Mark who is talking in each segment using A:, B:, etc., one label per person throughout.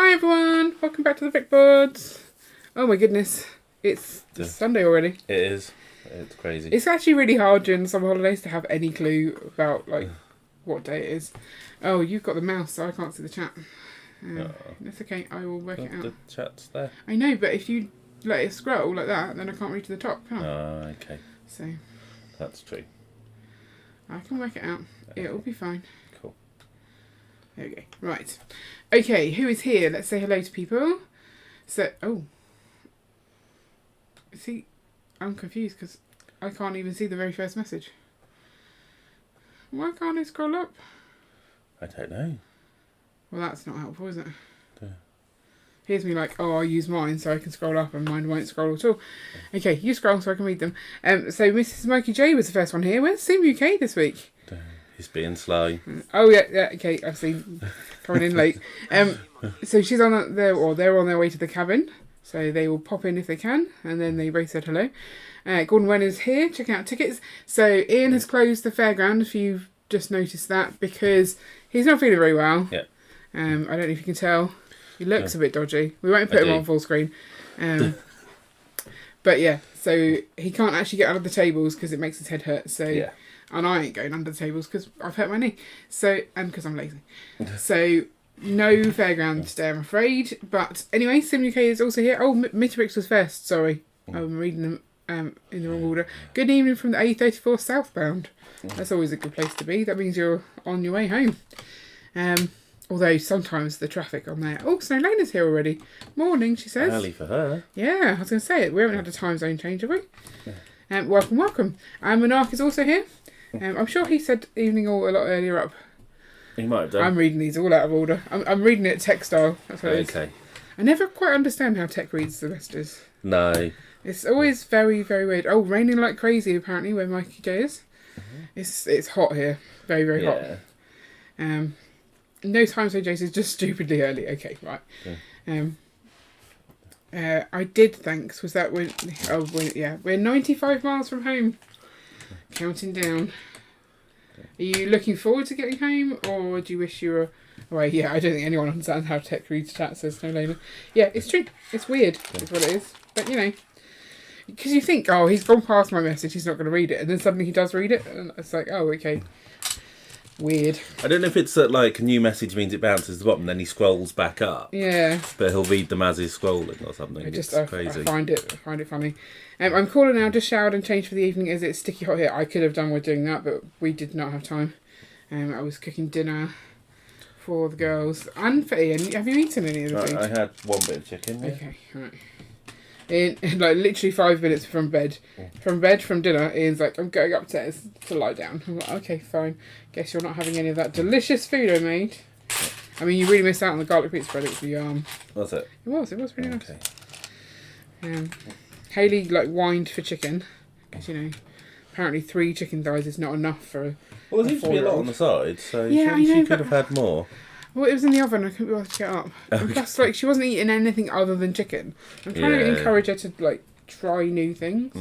A: Hi everyone, welcome back to the Bods. Oh my goodness, it's Sunday already.
B: It is. It's crazy.
A: It's actually really hard during the summer holidays to have any clue about what day it is. Oh, you've got the mouse, so I can't see the chat. That's okay, I will work it out.
B: The chat's there.
A: I know, but if you let it scroll like that, then I can't read to the top, can I?
B: Oh, okay.
A: So
B: that's true.
A: I can work it out. Okay. It'll be fine.
B: Cool.
A: There we go. Right. Okay, who is here? Let's say hello to people. So, see, I'm confused because I can't even see the very first message. Why can't I scroll up?
B: I don't know.
A: Well, that's not helpful, is it?
B: Yeah.
A: Here's me like, I'll use mine so I can scroll up and mine won't scroll at all. Okay, you scroll so I can read them. So Mrs. Smokey J was the first one here. Where's Sim UK this week?
B: He's being slow.
A: Oh yeah, okay, I've seen coming in late. So she's on there, or they're on their way to the cabin. So they will pop in if they can, and then they both said hello. Gordon Wen is here, checking out tickets. So Ian has closed the fairground, if you've just noticed that, because he's not feeling very well.
B: Yeah.
A: I don't know if you can tell. He looks a bit dodgy. We won't put him on full screen. But yeah, so he can't actually get out of the tables because it makes his head hurt. So
B: yeah.
A: And I ain't going under the tables because I've hurt my knee. So, and because I'm lazy. So, no fairground today, I'm afraid. But anyway, Sim UK is also here. Oh, Mitterix was first, sorry. I'm reading them in the wrong order. Good evening from the A34 southbound. That's always a good place to be. That means you're on your way home. Although sometimes the traffic on there. Oh, Snow Lane is here already. Morning, she says.
B: Early for her.
A: Yeah, I was going to say it. We haven't had a time zone change, have we? Welcome, welcome. Monarch is also here. I'm sure he said evening all a lot earlier up.
B: He might have done.
A: I'm reading these all out of order. I'm reading it tech style. That's what it is.
B: Okay.
A: I never quite understand how tech reads the messages.
B: No.
A: It's always very, very weird. Oh, raining like crazy apparently where Mikey J is. Mm-hmm. It's hot here. Very, very hot. No time zone Jason is just stupidly early. Okay, right. Yeah. I did thanks. Was that when? Oh, yeah. We're 95 miles from home. Counting down. Are you looking forward to getting home, or do you wish you were away? Yeah, I don't think anyone understands how tech reads chat, says no later. Yeah, it's true. It's weird, is what it is. But, you know, because you think, oh, he's gone past my message, he's not going to read it. And then suddenly he does read it, and it's like, oh, okay. Weird.
B: I don't know if it's that, like, a new message means it bounces to the bottom, then he scrolls back up.
A: Yeah.
B: But he'll read them as he's scrolling or something. It's crazy.
A: I find it funny. I'm calling now, just showered and changed for the evening as it's sticky hot here. I could have done with doing that, but we did not have time. I was cooking dinner for the girls and for Ian. Have you eaten any of the food?
B: I had one bit of chicken. Yeah.
A: Okay, right. Ian, like literally 5 minutes from dinner, Ian's like, I'm going upstairs to lie down. I'm like, okay, fine. Guess you're not having any of that delicious food I made. I mean, you really missed out on the garlic pizza bread. It was yum.
B: Was it?
A: It was really nice. Okay. Hayley whined for chicken because apparently 3 chicken thighs is not enough for.
B: Well, there seems to be a lot on the side, so
A: yeah,
B: she could have had more.
A: Well, it was in the oven. I couldn't be able to get up. And plus, she wasn't eating anything other than chicken. I'm trying to encourage her to try new things.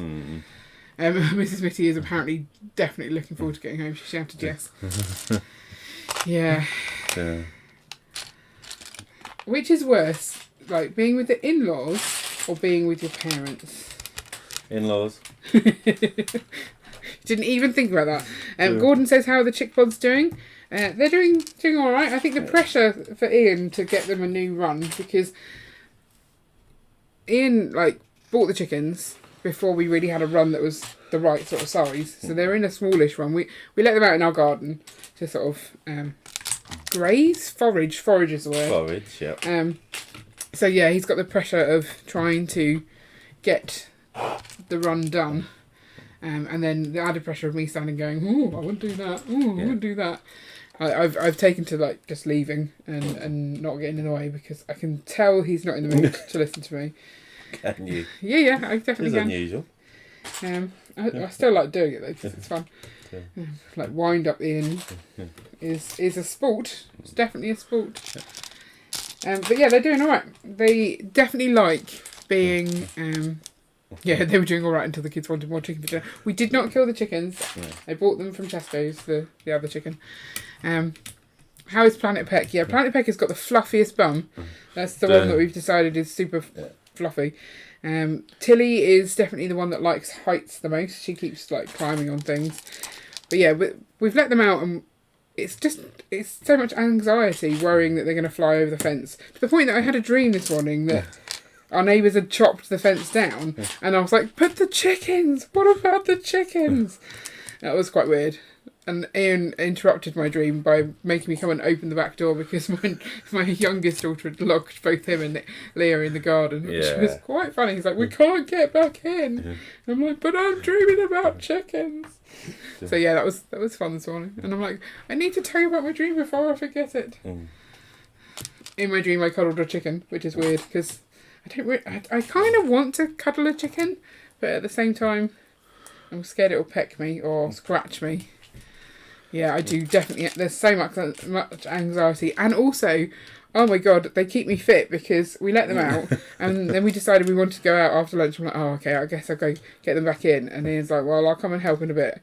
A: Mrs. Mitty is apparently definitely looking forward to getting home. She shouted yes. Yeah. Which is worse, being with the in-laws or being with your parents?
B: In-laws.
A: Didn't even think about that. Gordon says, how are the chick pods doing? They're doing all right. I think the pressure for Ian to get them a new run, because Ian bought the chickens before we really had a run that was the right sort of size. So they're in a smallish run. We let them out in our garden to sort of graze, forage is the word.
B: Forage, yeah.
A: So yeah, he's got the pressure of trying to get the run done. And then the added pressure of me standing going, oh, I wouldn't do that. Oh, I wouldn't do that. I've taken to just leaving and not getting in the way, because I can tell he's not in the mood to listen to me.
B: Can you?
A: Yeah, I definitely can.
B: It's unusual.
A: I still like doing it though, because it's fun. Wind up Ian is a sport. It's definitely a sport. But yeah, they're doing all right. They definitely like being. Yeah, they were doing all right until the kids wanted more chicken for dinner. We did not kill the chickens. Yeah. I bought them from Tesco's, the other chicken. How is Planet Peck? Yeah, Planet Peck has got the fluffiest bum. That's the one that we've decided is super fluffy. Tilly is definitely the one that likes heights the most. She keeps like climbing on things. But yeah, we've let them out, and it's so much anxiety worrying that they're going to fly over the fence. To the point that I had a dream this morning that our neighbours had chopped the fence down, and I was like, but the chickens! What about the chickens? That was quite weird. And Ian interrupted my dream by making me come and open the back door because my youngest daughter had locked both him and Leah in the garden, which was quite funny. He's like, we can't get back in. And I'm like, but I'm dreaming about chickens. So yeah, that was fun this morning. And I'm like, I need to tell you about my dream before I forget it. In my dream, I cuddled a chicken, which is weird because I kind of want to cuddle a chicken, but at the same time, I'm scared it'll peck me or scratch me. Yeah, I do definitely. There's so much anxiety, and also, oh my god, they keep me fit because we let them out, and then we decided we wanted to go out after lunch. I'm like, oh, okay, I guess I'll go get them back in. And Ian's like, well, I'll come and help in a bit.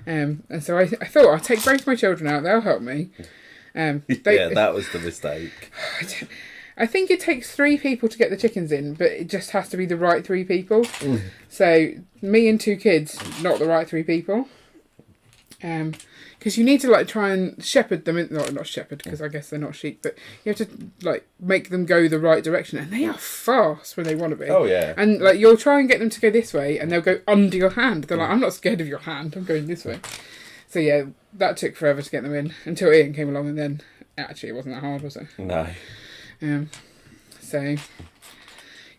A: And so I thought I'll take both my children out. They'll help me.
B: That was the mistake.
A: I think it takes 3 people to get the chickens in, but it just has to be the right 3 people. So me and 2 kids, not the right 3 people. Because you need to like try and shepherd them, not shepherd because I guess they're not sheep, but you have to like make them go the right direction, and they are fast when they want to be.
B: Oh yeah.
A: And like you'll try and get them to go this way, and they'll go under your hand. They're like, I'm not scared of your hand. I'm going this way. So yeah, that took forever to get them in until Ian came along, and then actually it wasn't that hard, was it?
B: No.
A: So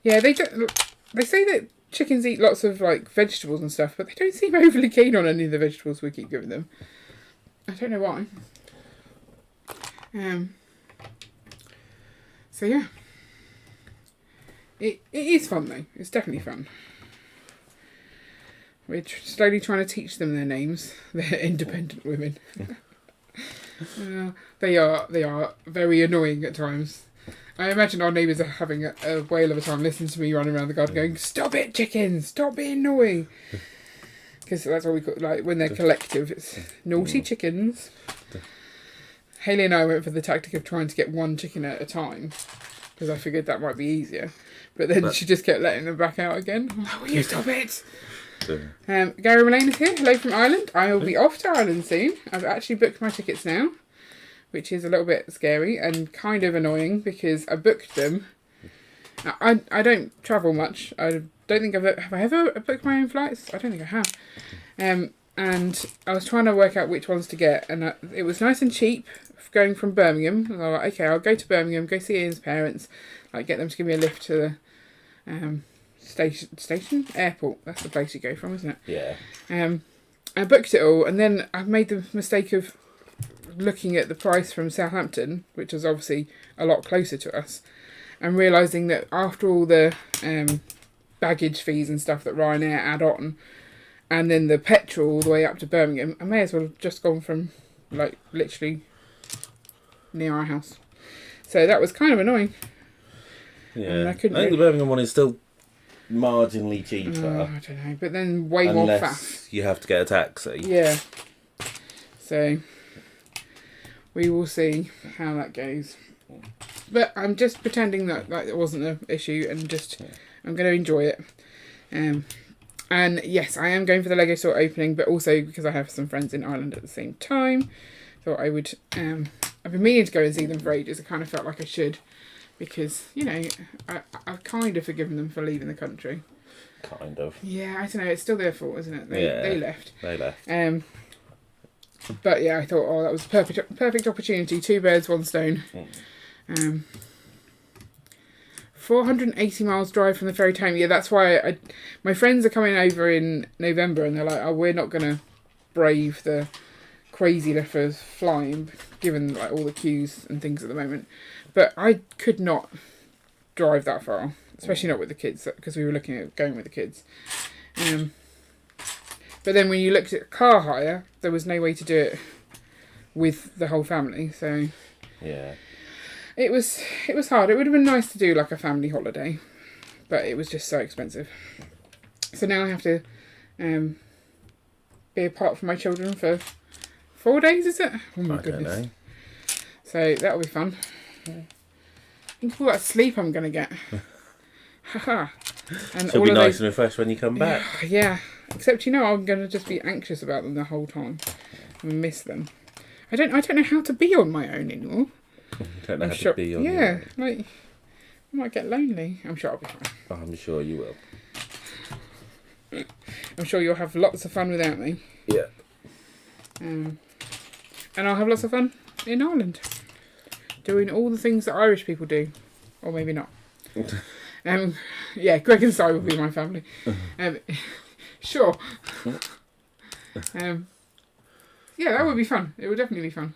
A: yeah, they say that chickens eat lots of like vegetables and stuff, but they don't seem overly keen on any of the vegetables we keep giving them. I don't know why. So yeah, it is fun though. It's definitely fun. We're slowly trying to teach them their names. They're independent women. They are very annoying at times. I imagine our neighbours are having a whale of a time listening to me running around the garden going, stop it, chickens, stop being naughty. Because that's what we call, like, when they're collective, it's naughty chickens. Hayley and I went for the tactic of trying to get 1 chicken at a time, because I figured that might be easier. But then she just kept letting them back out again. I'm like, will you stop it? Gary Mullane is here. Hello from Ireland. I will be off to Ireland soon. I've actually booked my tickets now, which is a little bit scary and kind of annoying because I booked them. I don't travel much. I don't think have I ever booked my own flights? I don't think I have. And I was trying to work out which ones to get, and it was nice and cheap going from Birmingham. And I was like, okay, I'll go to Birmingham, go see Ian's parents, like get them to give me a lift to the airport. That's the place you go from, isn't it?
B: Yeah.
A: I booked it all, and then I made the mistake of looking at the price from Southampton, which was obviously a lot closer to us, and realising that after all the baggage fees and stuff that Ryanair add on, and then the petrol all the way up to Birmingham, I may as well have just gone from like literally near our house. So that was kind of annoying.
B: Yeah, I think the Birmingham one is still marginally cheaper.
A: I don't know, but then way more fast.
B: Unless you have to get a taxi.
A: Yeah. So we will see how that goes. But I'm just pretending that it wasn't an issue, and just I'm going to enjoy it. And yes, I am going for the Lego store opening, but also because I have some friends in Ireland at the same time. Thought I would. I've been meaning to go and see them for ages. I kind of felt like I should, because I've kind of forgiven them for leaving the country.
B: Kind of.
A: Yeah, I don't know. It's still their fault, isn't it? They left.
B: They left.
A: But yeah, I thought, that was a perfect opportunity. 2 birds, 1 stone. 480 miles drive from the ferry time. Yeah, that's why my friends are coming over in November, and they're like, oh, we're not going to brave the craziness of flying, given like all the queues and things at the moment. But I could not drive that far, especially not with the kids, because we were looking at going with the kids. But then when you looked at car hire, there was no way to do it with the whole family. So
B: yeah,
A: it was hard. It would have been nice to do like a family holiday, but it was just so expensive. So now I have to be apart from my children for 4 days, is it? Oh my goodness.
B: Don't know.
A: So that'll be fun. Think of all that sleep I'm going to get. Haha. And
B: she'll be nice and refreshed when you come back.
A: Yeah. Except, I'm going to just be anxious about them the whole time. And miss them. I don't know how to be on my own anymore.
B: You don't know how to be on your own.
A: Yeah, like, I might get lonely. I'm sure I'll be fine.
B: I'm sure you will.
A: I'm sure you'll have lots of fun without me.
B: Yeah.
A: And I'll have lots of fun in Ireland. Doing all the things that Irish people do. Or maybe not. Yeah, Greg and Si will be my family. Sure. Yeah, that would be fun. It would definitely be fun.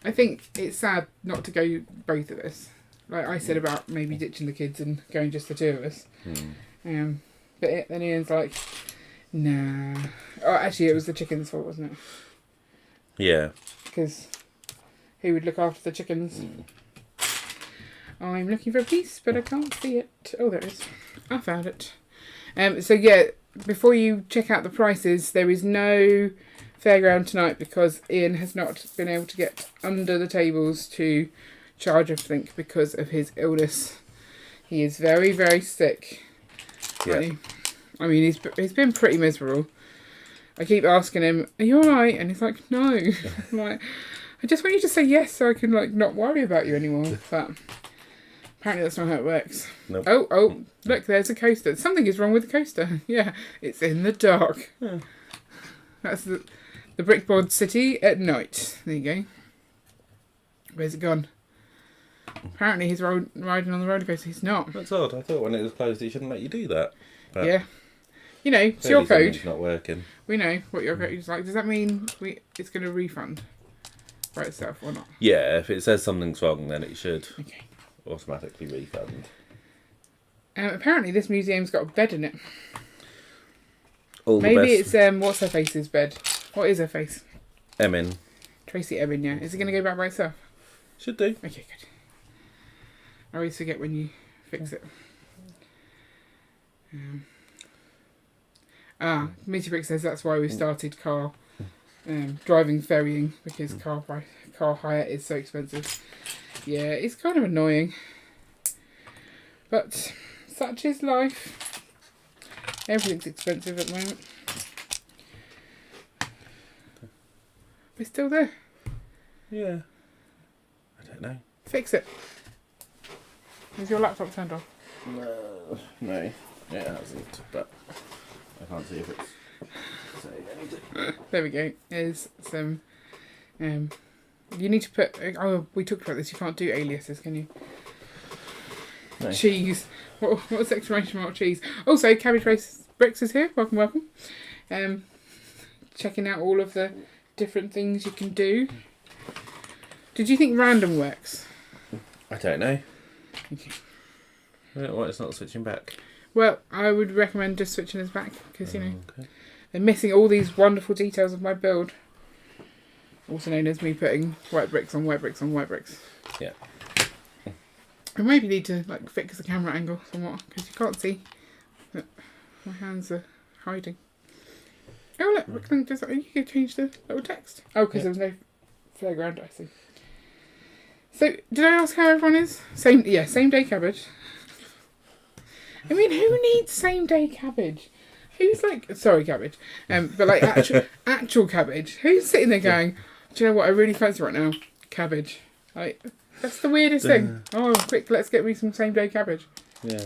A: I think it's sad not to go both of us. Like I said about maybe ditching the kids and going just the two of us. But then Ian's like, nah. Oh, actually, it was the chickens' fault, wasn't it?
B: Yeah. Because
A: who would look after the chickens? I'm looking for a piece, but I can't see it. Oh, there it is. I found it. So yeah, before you check out the prices, there is no fairground tonight because Ian has not been able to get under the tables to charge everything because of his illness. He is very, very sick. Yeah. I mean, he's been pretty miserable. I keep asking him, "Are you alright?" And he's like, "No." I'm like, I just want you to say yes so I can not worry about you anymore. But apparently that's not how it works.
B: Nope.
A: Oh, look, there's a coaster. Something is wrong with the coaster. Yeah, it's in the dark. Yeah. That's the Bods city at night. There you go. Where's it gone? Apparently he's riding on the roller coaster. He's not.
B: That's odd. I thought when it was closed it shouldn't let you do that. But
A: yeah. It's your code.
B: It's not working.
A: We know what your code is like. Does that mean it's going to refund by itself or not?
B: Yeah, if it says something's wrong then it should automatically refund.
A: Apparently this museum's got a bed in it.
B: Maybe
A: it's what's her face's bed. What is her face?
B: Emin.
A: Tracy Emin, yeah. Is it going to go back by itself?
B: Should do.
A: Okay, good. I always forget when you fix it. Meaty Brick says that's why we started car driving ferrying because car hire is so expensive. Yeah, it's kind of annoying. But such is life. Everything's expensive at the moment. We're still there.
B: Yeah. I don't know.
A: Fix it. Is your laptop turned off?
B: No. Yeah, it hasn't, but I can't see if it's saying anything.
A: There we go. There's some... you need to put... Oh, we talked about this. You can't do aliases, can you? No. Cheese. What's the exclamation mark cheese? Also, Cabbage Bricks is here. Welcome. Checking out all of the different things you can do. Did you think random works?
B: I don't know.
A: Okay.
B: I don't know why it's not switching back.
A: Well, I would recommend just switching this back because, they're missing all these wonderful details of my build. Also known as me putting white bricks on white bricks on white bricks.
B: Yeah.
A: I maybe need to fix the camera angle somewhat because you can't see. But my hands are hiding. Oh look, Bricklink does that. You can change the little text. Oh, because there was no fairground, I see. So, did I ask how everyone is? Same day cabbage. I mean, who needs same day cabbage? Who's sorry cabbage, but actual cabbage. Who's sitting there going, do you know what I really fancy right now? Cabbage. That's the weirdest thing. Oh, quick, let's get me some same day cabbage.
B: Yeah.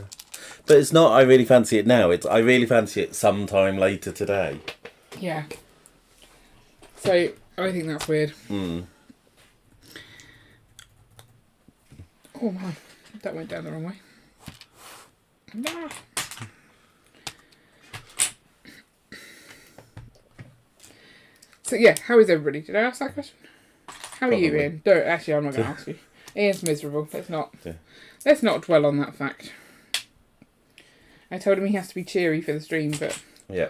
B: But it's not I really fancy it now, it's I really fancy it sometime later today.
A: Yeah. So, I think that's weird. Oh my, that went down the wrong way. Nah. So yeah, how is everybody? Did I ask that question? How are you, Ian? Don't actually. I'm not going to ask you. Ian's miserable. Let's not dwell on that fact. I told him he has to be cheery for the stream, but
B: yeah,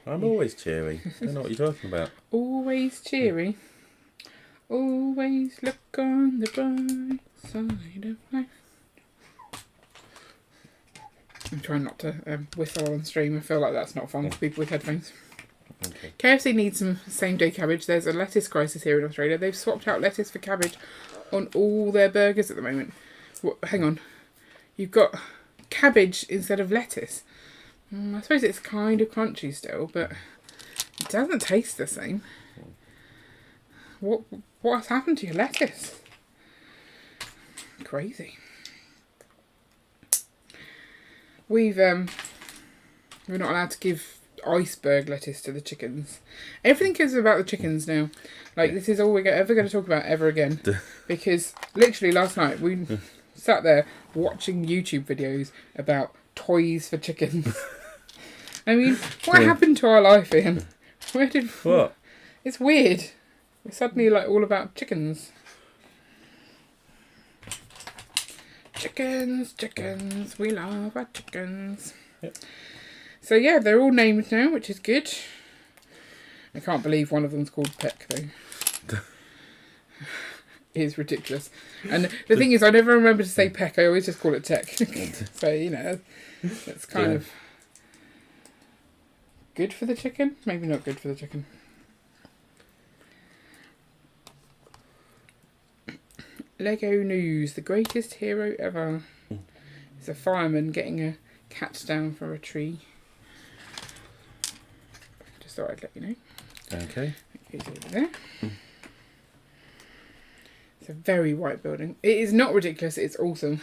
B: I'm always cheery. I don't know what you're talking about.
A: Always cheery. Always look on the bright side of life. I'm trying not to whistle on stream. I feel like that's not fun for people with headphones.
B: Okay.
A: KFC needs some same day cabbage. There's a lettuce crisis here in Australia. They've swapped out lettuce for cabbage on all their burgers at the moment. What, hang on. You've got cabbage instead of lettuce. I suppose it's kind of crunchy still, but it doesn't taste the same. What's happened to your lettuce? Crazy. We're not allowed to give iceberg lettuce to the chickens. Everything is about the chickens now. Like, this is all we're ever going to talk about ever again. Because literally last night we sat there watching YouTube videos about toys for chickens. I mean, what happened to our life, Ian?
B: What?
A: It's weird. We're suddenly like all about chickens. Chickens, we love our chickens.
B: Yep.
A: So yeah, they're all named now, which is good. I can't believe one of them's called Peck though. It is ridiculous. And the thing is, I never remember to say Peck, I always just call it Tech. So, you know, that's kind of good for the chicken. Maybe not good for the chicken. Lego news, the greatest hero ever. It's a fireman getting a cat down for a tree. Just thought I'd let you know.
B: Okay.
A: That goes over there. It's a very white building. It is not ridiculous, it's awesome.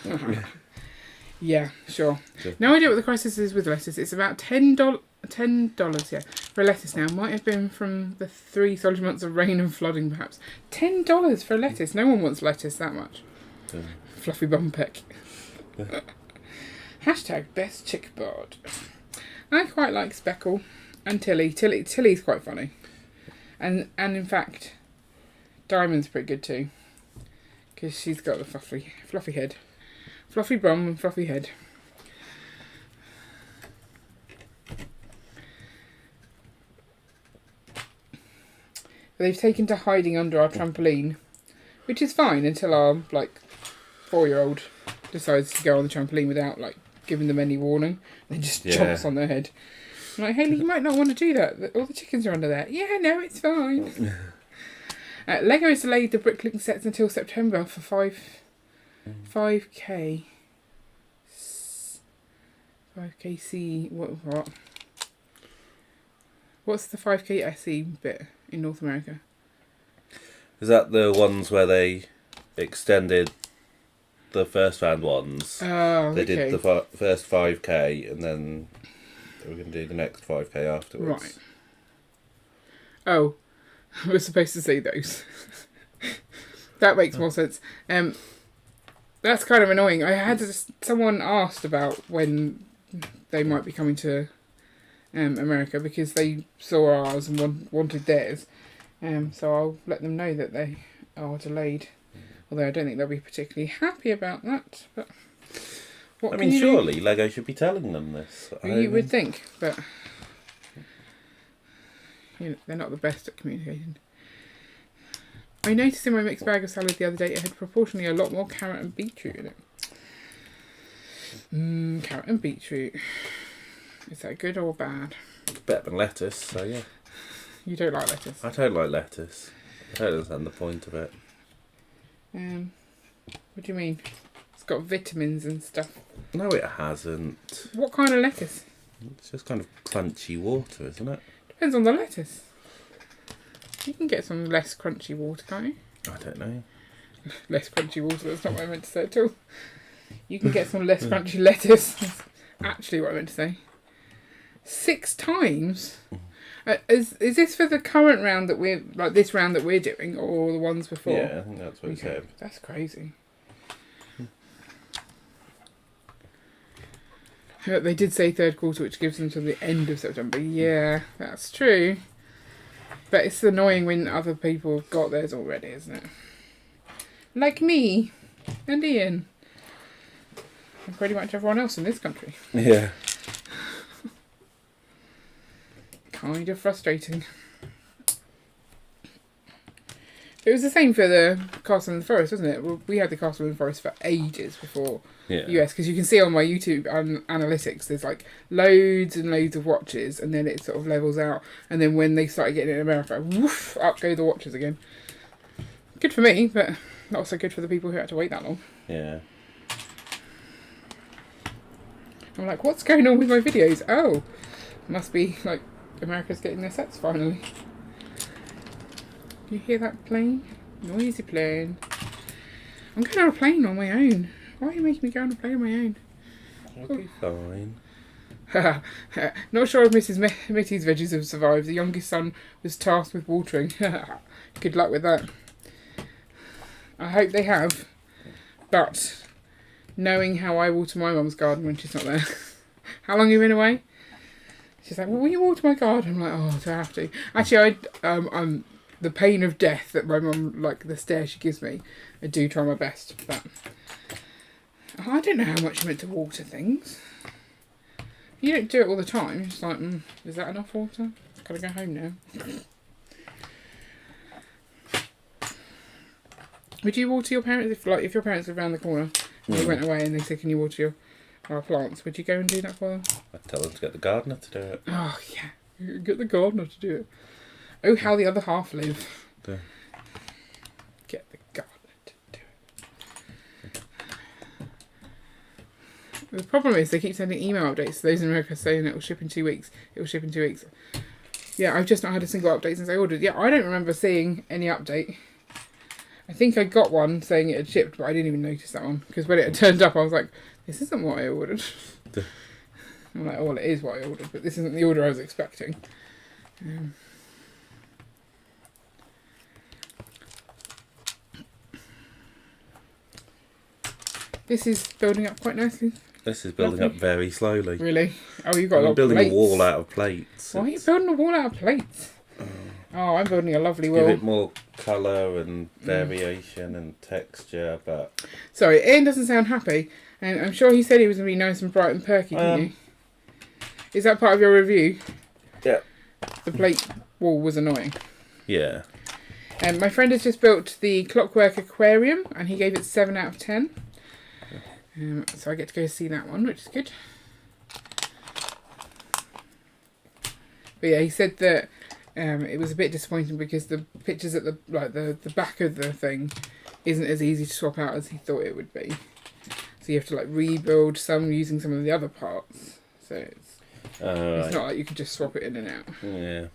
A: Yeah, sure. No idea what the crisis is with lettuce. It's about $10, yeah, for a lettuce now. Might have been from the 3 solid months of rain and flooding, perhaps. $10 for a lettuce. No one wants lettuce that much. Fluffy bum peck. Hashtag best chick bod. I quite like Speckle and Tilly. Tilly's quite funny. And in fact, Diamond's pretty good too. Because she's got the fluffy head. Fluffy bum and fluffy head. They've taken to hiding under our trampoline, which is fine until our 4-year-old decides to go on the trampoline without giving them any warning. They just jumps on their head. I'm like, Hayley, you might not want to do that. All the chickens are under there. Yeah, no, it's fine. Lego has delayed the Bricklink sets until September for 5k. 5k C. What? What's the 5k SE bit in North America?
B: Is that the ones where they extended the first round ones?
A: Oh,
B: they did the first 5k and then they were going to do the next 5k afterwards.
A: Right. Oh, we're supposed to say those. That makes more sense. That's kind of annoying. I had someone asked about when they might be coming to America because they saw ours and wanted theirs. So I'll let them know that they are delayed. Although I don't think they'll be particularly happy about that. But
B: I mean, surely Lego should be telling them this.
A: You would think, but they're not the best at communicating. I noticed in my mixed bag of salad the other day it had proportionally a lot more carrot and beetroot in it. Carrot and beetroot. Is that good or bad?
B: It's better than lettuce, so yeah.
A: You don't like lettuce?
B: I don't like lettuce. I don't understand the point of it.
A: What do you mean? It's got vitamins and stuff.
B: No, it hasn't.
A: What kind of lettuce?
B: It's just kind of crunchy water, isn't it?
A: Depends on the lettuce. You can get some less crunchy water, can't you?
B: I don't know.
A: Less crunchy water, that's not what I meant to say at all. You can get some less crunchy lettuce. That's actually what I meant to say. 6 times? Is this for the current round that we're, this round that we're doing, or the ones before?
B: Yeah, I think that's what it said.
A: That's crazy. They did say 3rd quarter, which gives them till the end of September. Yeah, that's true. But it's annoying when other people have got theirs already, isn't it? Like me and Ian. And pretty much everyone else in this country.
B: Yeah.
A: Kind of frustrating. It was the same for the Castle in the Forest, wasn't it? Well, we had the Castle in the Forest for ages before US, because you can see on my YouTube analytics, there's loads and loads of watches, and then it sort of levels out. And then when they started getting it in America, woof, up go the watches again. Good for me, but Not so good for the people who had to wait that long.
B: Yeah.
A: I'm like, what's going on with my videos? Oh, must be like America's getting their sets finally. You hear that plane? Noisy plane. I'm going on a plane on my own. Why are you making me go on a plane on my own?
B: You'll be fine.
A: Not sure if Mrs. Mitty's veggies have survived. The youngest son was tasked with watering. Good luck with that. I hope they have. But knowing how I water my mum's garden when she's not there. How long have you been away? She's like, well, will you water my garden? I'm like, oh, do I have to? Actually, I'm the pain of death that my mum, like the stare she gives me, I do try my best. But I don't know how much you're meant to water things. You don't do it all the time. You're just like, is that enough water? Gotta go home now. Would you water your parents if your parents live around the corner and they went away and they said, can you water our plants? Would you go and do that for them?
B: I'd tell them to get the gardener to do it.
A: Oh yeah, get the gardener to do it. Oh, how the other half live.
B: Yeah.
A: Get the gardener to do it. The problem is they keep sending email updates to those in America saying it will ship in 2 weeks. It will ship in 2 weeks. Yeah, I've just not had a single update since I ordered. Yeah, I don't remember seeing any update. I think I got one saying it had shipped, but I didn't even notice that one. Because when it had turned up, I was like, this isn't what I ordered. I'm like, oh, well, it is what I ordered, but this isn't the order I was expecting. This is building up quite nicely.
B: This is building up very slowly.
A: Really? Oh, you've got a lot of
B: building
A: plates.
B: a wall out of plates.
A: Why are you building a wall out of plates? Oh, I'm building a lovely wall.
B: Give it more colour and variation and texture, but...
A: Sorry, Ian doesn't sound happy, and I'm sure he said he was going to be nice and bright and perky, didn't you? Is that part of your review?
B: Yeah.
A: The plate wall was annoying.
B: Yeah.
A: My friend has just built the Clockwork Aquarium, and he gave it 7 out of 10. So I get to go see that one, which is good. But yeah, he said that it was a bit disappointing because the pictures at the back of the thing isn't as easy to swap out as he thought it would be. So you have to like rebuild some using some of the other parts. So it's not like you can just swap it in and out.
B: Yeah.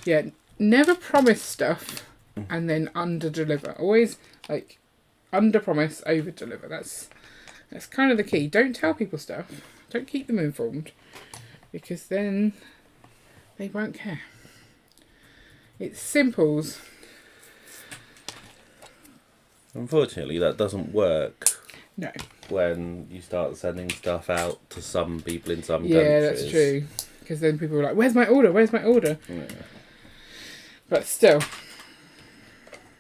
A: Yeah, never promise stuff and then under-deliver. Always like under-promise, over-deliver. That's kind of the key. Don't tell people stuff. Don't keep them informed. Because then they won't care. It's simples.
B: Unfortunately, that doesn't work.
A: No.
B: When you start sending stuff out to some people in some countries.
A: Yeah, that's true. Because then people are like, where's my order? Where's my order?
B: Yeah.
A: But still,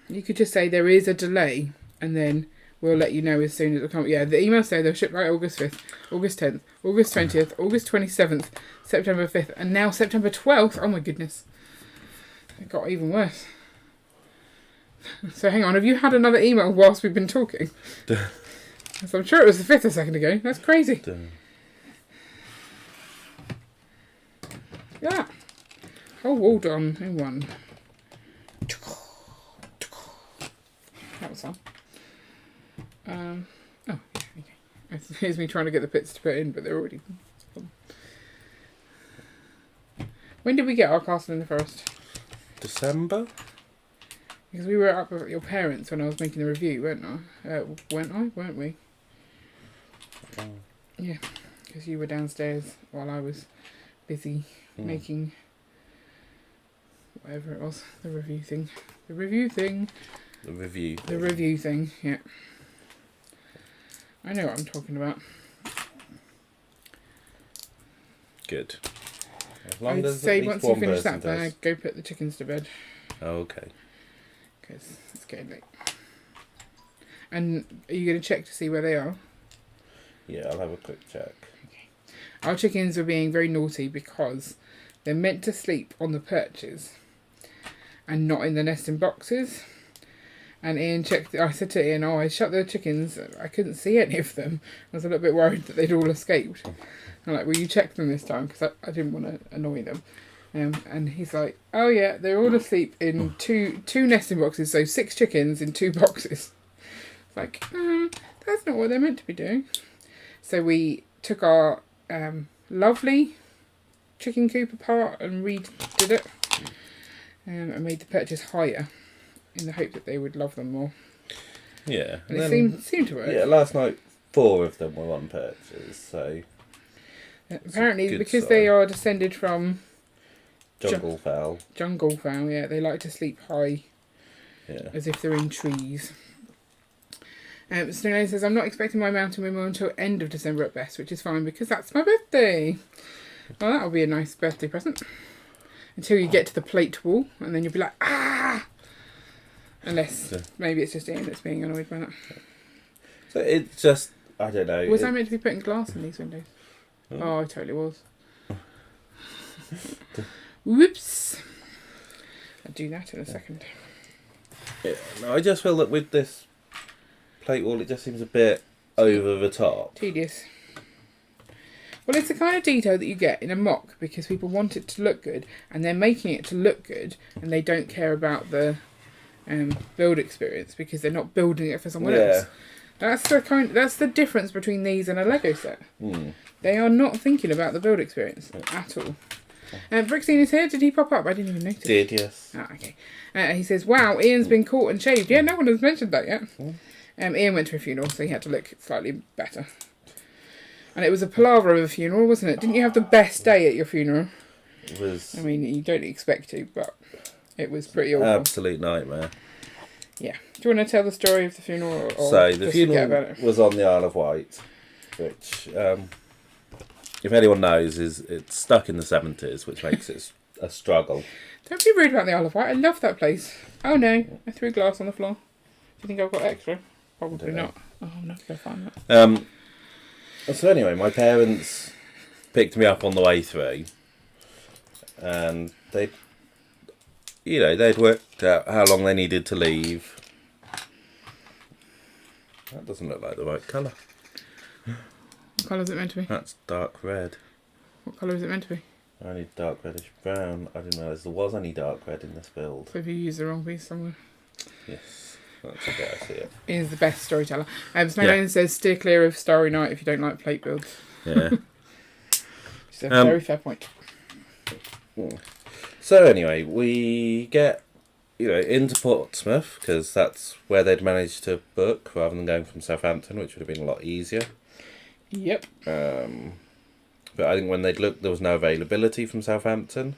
A: you could just say there is a delay and then we'll let you know as soon as it'll come. Yeah, the emails say they'll ship by August 5th, August 10th, August 20th, August 27th, September 5th, and now September 12th. Oh my goodness. It got even worse. So hang on, have you had another email whilst we've been talking? So I'm sure it was the 5th a second ago. That's crazy. Yeah. Whole wall done in one. That was fun. Oh, okay. Here's me trying to get the bits to put in, but they're already... When did we get our castle in the forest? December? Because we were up with your parents when I was making the review, weren't we? Yeah, because you were downstairs while I was busy making whatever it was, the review thing, yeah. I know what I'm talking about.
B: Good.
A: I'd say once you finish that bag, go put the chickens to bed.
B: Oh, okay.
A: Because it's getting late. And are you going to check to see where they are?
B: Yeah, I'll have a quick check.
A: Okay. Our chickens are being very naughty because they're meant to sleep on the perches and not in the nesting boxes. And Ian checked. I said to Ian, I shut the chickens. I couldn't see any of them. I was a little bit worried that they'd all escaped. I'm like, will you check them this time? Because I didn't want to annoy them. And he's like, oh yeah, they're all asleep in two nesting boxes, so 6 chickens in 2 boxes. It's like, that's not what they're meant to be doing. So we took our lovely chicken coop apart and redid it, and made the purchase higher in the hope that they would love them more.
B: Yeah.
A: And it seemed to work.
B: Yeah, last night 4 of them were on purchase, so...
A: Apparently, because they are descended from...
B: Jungle fowl.
A: Jungle fowl, yeah. They like to sleep high, as if they're in trees. Snowlane says, I'm not expecting my mountain windmill until end of December at best, which is fine because that's my birthday. Well, that'll be a nice birthday present. Until you get to the plate wall, and then you'll be like, ah! Unless, maybe it's just Ian that's being annoyed by that.
B: So it's just, I don't know.
A: Was I meant to be putting glass in these windows? Oh, I totally was. Whoops. I'll do that in a second.
B: Yeah, no, I just feel that with this plate wall, it just seems a bit over the top.
A: Tedious. Well, it's the kind of detail that you get in a mock because people want it to look good, and they're making it to look good, and they don't care about the build experience because they're not building it for someone else. That's the difference between these and a Lego set. They are not thinking about the build experience at all. Brixine is here. Did he pop up? I didn't even notice.
B: Did, yes.
A: Ah, okay. He says, wow, Ian's been caught and shaved. Yeah, no one has mentioned that yet. Ian went to a funeral, so he had to look slightly better. And it was a palaver of a funeral, wasn't it? Didn't you have the best day at your funeral?
B: It was...
A: I mean, you don't expect to, but it was pretty awful.
B: Absolute nightmare.
A: Yeah. Do you want to tell the story of the funeral? Or
B: so, the funeral was on the Isle of Wight, which... if anyone knows, it's stuck in the 70s, which makes it a struggle.
A: Don't be rude about the Isle of Wight. I love that place. Oh no, I threw glass on the floor. Do you think I've got extra? Probably not. Oh, I'm not going to find that.
B: So anyway, my parents picked me up on the way through, and they'd worked out how long they needed to leave. That doesn't look like the right colour.
A: What colour is it meant to be?
B: That's dark red.
A: What colour is it meant to be?
B: I need dark reddish brown. I didn't realise there was any dark red in this build.
A: So if you use the wrong piece somewhere.
B: Yes, that's a bit I see it.
A: Ian's the best storyteller. Snowlane says, steer clear of Starry Night if you don't like plate builds.
B: Yeah.
A: It's a very fair point.
B: So anyway, we get into Portsmouth because that's where they'd managed to book rather than going from Southampton, which would have been a lot easier.
A: Yep.
B: But I think when they'd looked, there was no availability from Southampton.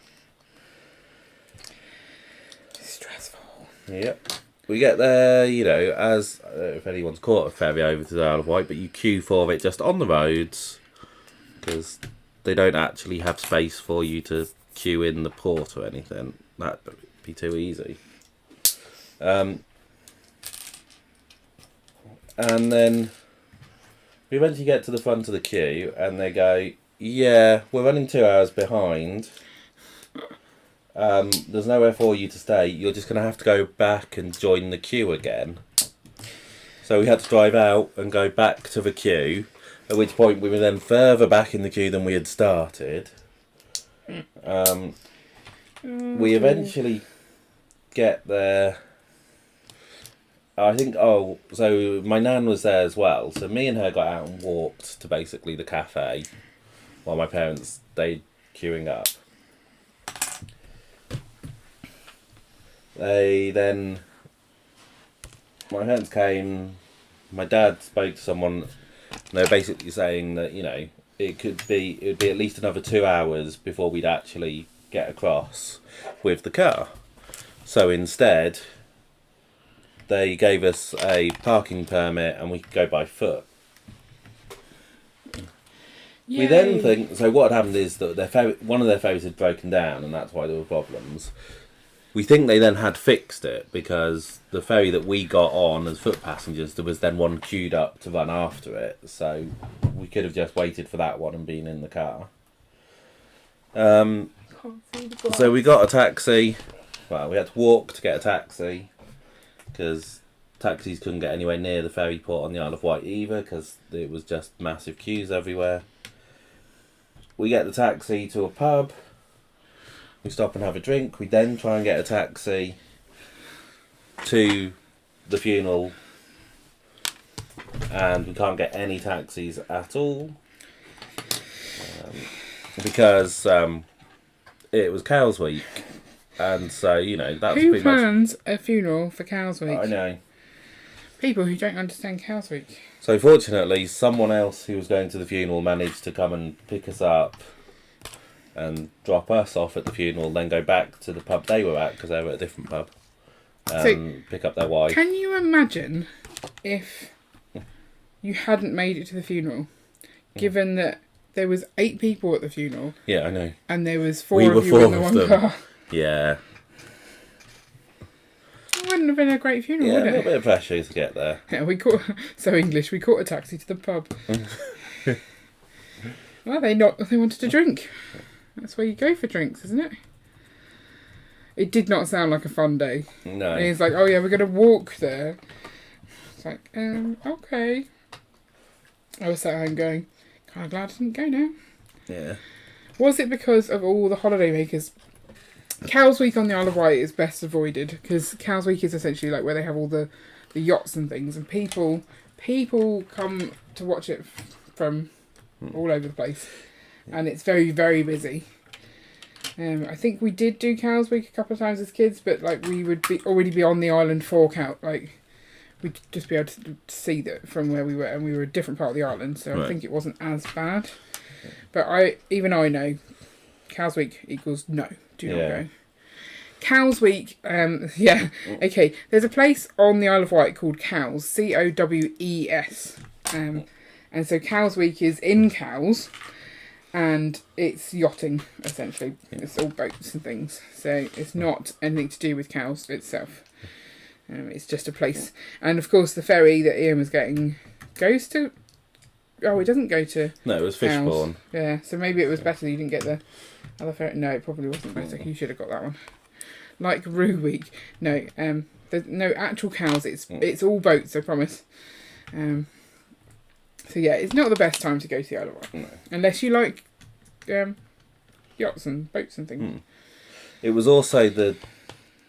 A: Stressful.
B: Yep. We get there, as I don't know if anyone's caught a ferry over to the Isle of Wight, but you queue for it just on the roads because they don't actually have space for you to queue in the port or anything. That'd be too easy. And then we eventually get to the front of the queue and they go, yeah, we're running 2 hours behind. There's nowhere for you to stay. You're just going to have to go back and join the queue again. So we had to drive out and go back to the queue, at which point we were then further back in the queue than we had started. We eventually get there. I think, so my nan was there as well. So me and her got out and walked to basically the cafe while my parents stayed queuing up. My parents came, my dad spoke to someone, and they were basically saying that, it would be at least another 2 hours before we'd actually get across with the car. So instead, they gave us a parking permit and we could go by foot. Yay. We then think, so what had happened is that one of their ferries had broken down and that's why there were problems. We think they then had fixed it because the ferry that we got on as foot passengers, there was then one queued up to run after it. So we could have just waited for that one and been in the car. So we got a taxi. Well, we had to walk to get a taxi because taxis couldn't get anywhere near the ferry port on the Isle of Wight either because it was just massive queues everywhere. We get the taxi to a pub We stop and have a drink. We then try and get a taxi to the funeral, and we can't get any taxis at all because it was Cows Week, and so that's
A: Who
B: pretty much.
A: plans a funeral for Cows Week?
B: I know.
A: People who don't understand Cows Week.
B: So fortunately, someone else who was going to the funeral managed to come and pick us up and drop us off at the funeral, then go back to the pub they were at because they were at a different pub. Pick up their wife.
A: Can you imagine if you hadn't made it to the funeral, given that there was 8 people at the funeral?
B: Yeah, I know.
A: And there was 4 of you in the one car.
B: Yeah.
A: It wouldn't have been a great funeral,
B: Yeah,
A: would
B: a
A: it?
B: little bit of pressure to get there.
A: Yeah, we caught a taxi to the pub. Well, they wanted to drink. That's where you go for drinks, isn't it? It did not sound like a fun day.
B: No.
A: And he's like, oh yeah, we're going to walk there. It's like, okay. I was sat at home going, kind of glad I didn't go now.
B: Yeah.
A: Was it because of all the holidaymakers? Cows Week on the Isle of Wight is best avoided because Cows Week is essentially like where they have all the yachts and things, and people come to watch it from all over the place, and it's very, very busy. I think we did do Cows Week a couple of times as kids, but like we would already be on the island for cow. Like we'd just be able to see that from where we were, and we were a different part of the island, so right. I think it wasn't as bad. But I know Cows Week equals no, do not go. Cows Week, okay. There's a place on the Isle of Wight called Cowes, Cowes, and so Cows Week is in Cowes. And it's yachting, essentially. It's all boats and things. So it's not anything to do with cows itself. It's just a place. And of course, the ferry that Ian was getting goes to... Oh, it doesn't go to...
B: No, it was Fishbourne.
A: Yeah, so maybe it was better that you didn't get the other ferry. No, it probably wasn't better. You should have got that one. Like Roo Week. No, there's no actual cows. It's all boats, I promise. So yeah, it's not the best time to go to the Isle of Wight. No. Unless you like yachts and boats and things.
B: It was also the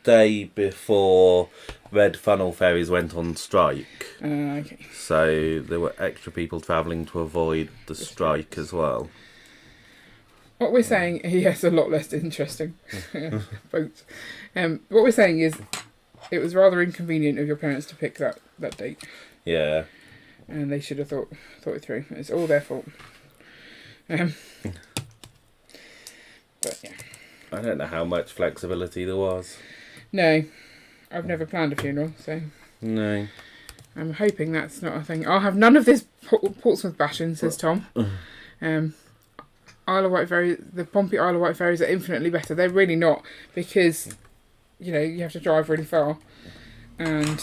B: day before Red Funnel ferries went on strike.
A: Okay.
B: So there were extra people travelling to avoid the strike as well.
A: What we're saying, yes, a lot less interesting. Boats. What we're saying is it was rather inconvenient of your parents to pick that date.
B: Yeah.
A: And they should have thought it through. It's all their fault. But yeah.
B: I don't know how much flexibility there was.
A: No. I've never planned a funeral, so...
B: No.
A: I'm hoping that's not a thing. I'll have none of this Portsmouth bashing, says Tom. Isle of Wight ferries, the Pompey Isle of Wight ferries are infinitely better. They're really not, because, you have to drive really far. And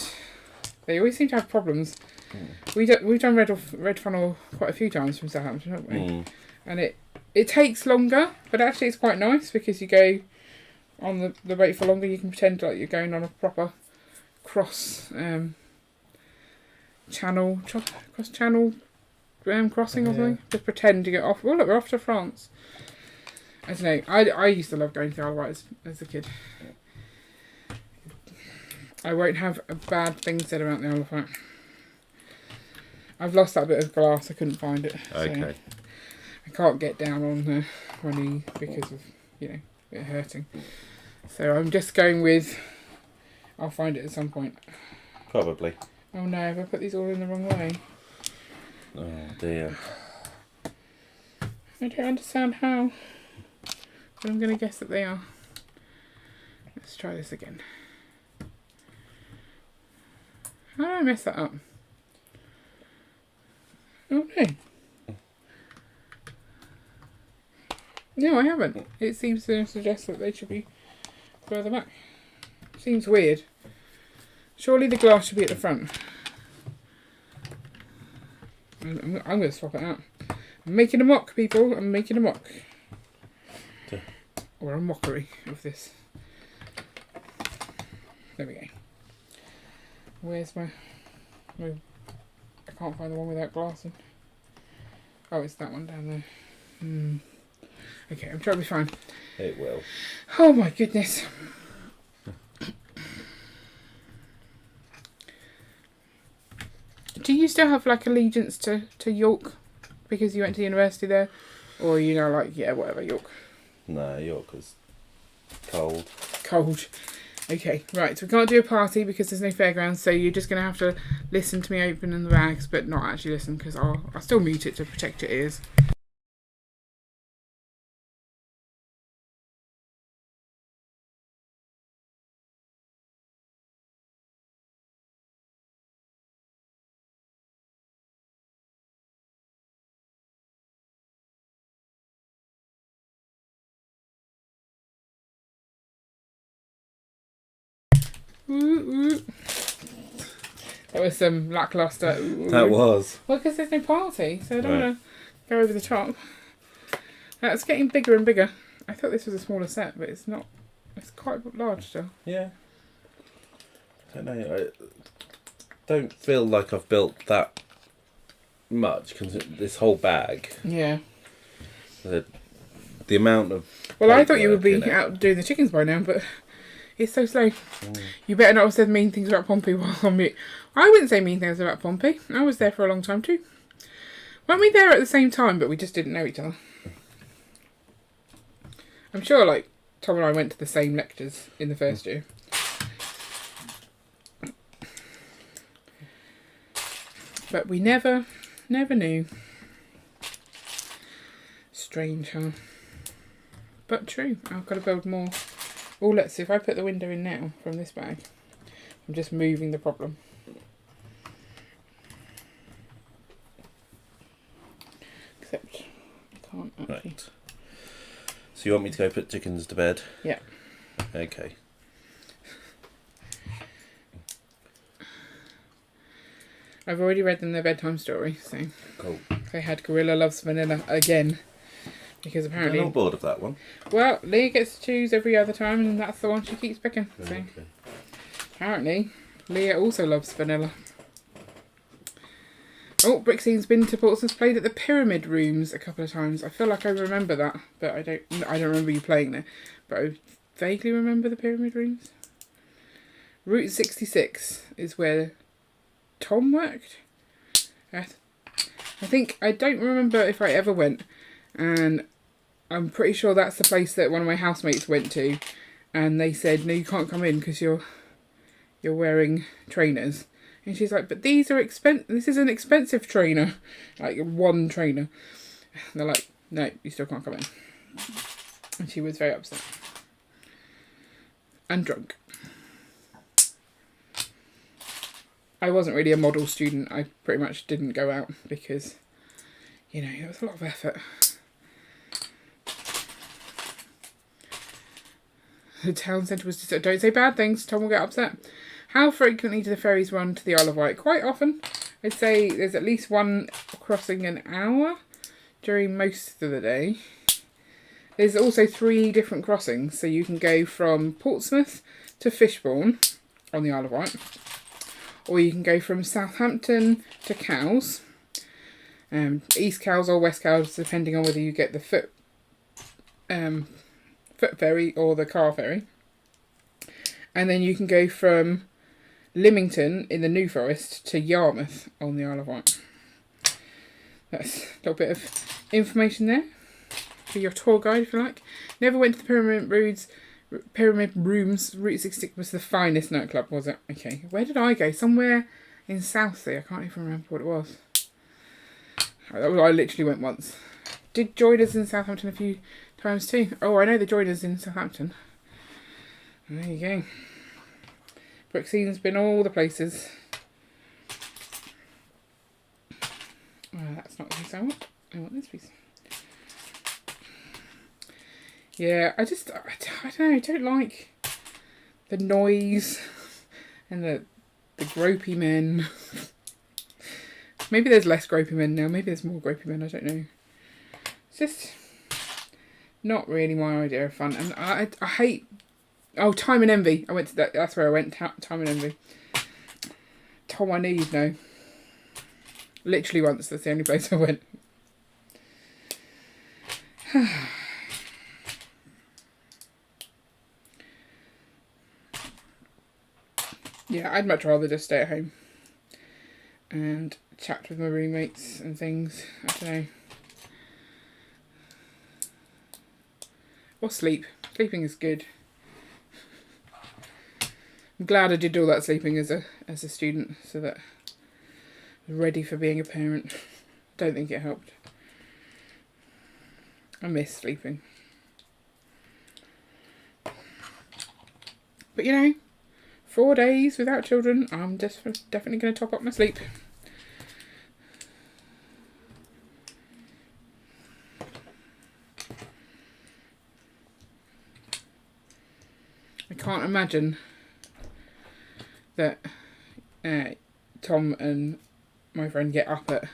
A: they always seem to have problems. We've done Red Funnel quite a few times from Southampton, haven't we? And it takes longer, but actually it's quite nice because you go on the boat for longer. You can pretend like you're going on a proper cross channel crossing or something. Just pretend to get off. Oh look, we're off to France. I don't know. I used to love going to the Isle of Wight as a kid. I won't have a bad thing said about the Isle of Wight. I've lost that bit of glass. I couldn't find it.
B: Okay.
A: So I can't get down on my knee because of, it hurting. So I'm just going with... I'll find it at some point.
B: Probably.
A: Oh no, have I put these all in the wrong way?
B: Oh dear.
A: I don't understand how. But I'm going to guess that they are. Let's try this again. How did I mess that up? Oh no. No, I haven't. It seems to suggest that they should be further back. Seems weird. Surely the glass should be at the front. I'm going to swap it out. I'm making a mock, people. I'm making a mock. Or a mockery of this. There we go. Where's my... I can't find the one without glass in. Oh, it's that one down there. Okay, I'm trying to be fine.
B: It will.
A: Oh my goodness. Do you still have like allegiance to York because you went to university there? Or you know, like, yeah, whatever, York.
B: No, York was cold.
A: Cold. Okay, right, so we can't do a party because there's no fairgrounds, so you're just going to have to listen to me opening the bags, but not actually listen because I'll still mute it to protect your ears. Ooh, ooh. That was some lackluster. Ooh.
B: That was.
A: Well, because there's no party, so I don't want to go over the top. It's getting bigger and bigger. I thought this was a smaller set, but it's not. It's quite large still.
B: Yeah. I don't know. I don't feel like I've built that much. This whole bag.
A: Yeah.
B: The amount of.
A: Well, I thought you would be out doing the chickens by now, but it's so slow. You better not have said mean things about Pompey while on mute. I wouldn't say mean things about Pompey. I was there for a long time too. Weren't we there at the same time, but we just didn't know each other? I'm sure, like, Tom and I went to the same lectures in the first year. But we never knew. Strange, huh? But true. I've got to build more. Oh, let's see if I put the window in now from this bag. I'm just moving the problem. Except I can't actually.
B: Right. So you want me to go put chickens to bed?
A: Yeah.
B: Okay.
A: I've already read them their bedtime story, so
B: Cool.
A: they had Gorilla Loves Vanilla again. Because apparently...
B: I'm not bored of that one.
A: Well, Leah gets to choose every other time and that's the one she keeps picking. So
B: Okay.
A: apparently, Leah also loves vanilla. Oh, Bricklink's been to Portsmouth, played at the Pyramid Rooms a couple of times. I feel like I remember that, but I don't remember you playing there. But I vaguely remember the Pyramid Rooms. Route 66 is where Tom worked. I think, I don't remember if I ever went, and I'm pretty sure that's the place that one of my housemates went to, and they said, no, you can't come in because you're wearing trainers. And she's like, but these are this is an expensive trainer, like one trainer. And they're like, no, you still can't come in. And she was very upset. And drunk. I wasn't really a model student. I pretty much didn't go out because, you know, it was a lot of effort. The town centre was just, don't say bad things, Tom will get upset. How frequently do the ferries run to the Isle of Wight? Quite often. I'd say there's at least one crossing an hour during most of the day. There's also 3 different crossings, so you can go from Portsmouth to Fishbourne on the Isle of Wight, or you can go from Southampton to Cowes, East Cowes or West Cowes, depending on whether you get the foot ferry or the car ferry. And then you can go from Lymington in the New Forest to Yarmouth on the Isle of Wight. That's a little bit of information there for your tour guide, if you like. Never went to the Pyramid Rooms. Route 66 was the finest nightclub, was it? Okay, where did I go? Somewhere in Southsea. I can't even remember what it was. I literally went once. Did join us in Southampton a few times too. Oh, I know the joiners in Southampton. There you go. Bricklink's been all the places. That's not the piece I want. I want this piece. Yeah, I don't know, I don't like the noise and the gropey men. Maybe there's less gropey men now, maybe there's more gropey men, I don't know. It's just not really my idea of fun. And I hate... Oh, Time and Envy. I went to that. That's where I went. Time and Envy. Tom, I knew you'd know. Literally once. That's the only place I went. Yeah, I'd much rather just stay at home and chat with my roommates and things. I don't know. Or sleep. Sleeping is good. I'm glad I did all that sleeping as a student, so that I was ready for being a parent. Don't think it helped. I miss sleeping. But you know, 4 days without children, I'm just definitely going to top up my sleep. I can't imagine that Tom and my friend get up at...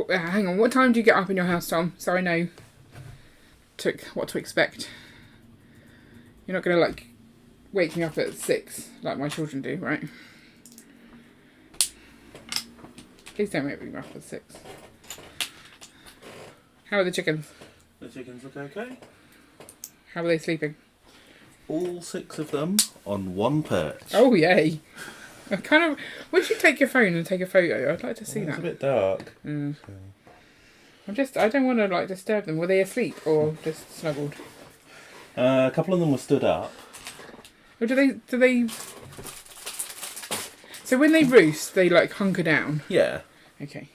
A: hang on, what time do you get up in your house, Tom? So I know what to expect. You're not going to, like, wake me up at 6 like my children do, right? Please don't wake me up at 6. How are the chickens?
B: The chickens look okay.
A: How are they sleeping?
B: All 6 of them on one perch.
A: Oh, yay. I kind of... Once you take your phone and take a photo, I'd like to see that.
B: It's a bit dark.
A: Mm. I don't want to, like, disturb them. Were they asleep or just snuggled?
B: A couple of them were stood up.
A: Or do they... So when they roost, they, like, hunker down?
B: Yeah.
A: Okay.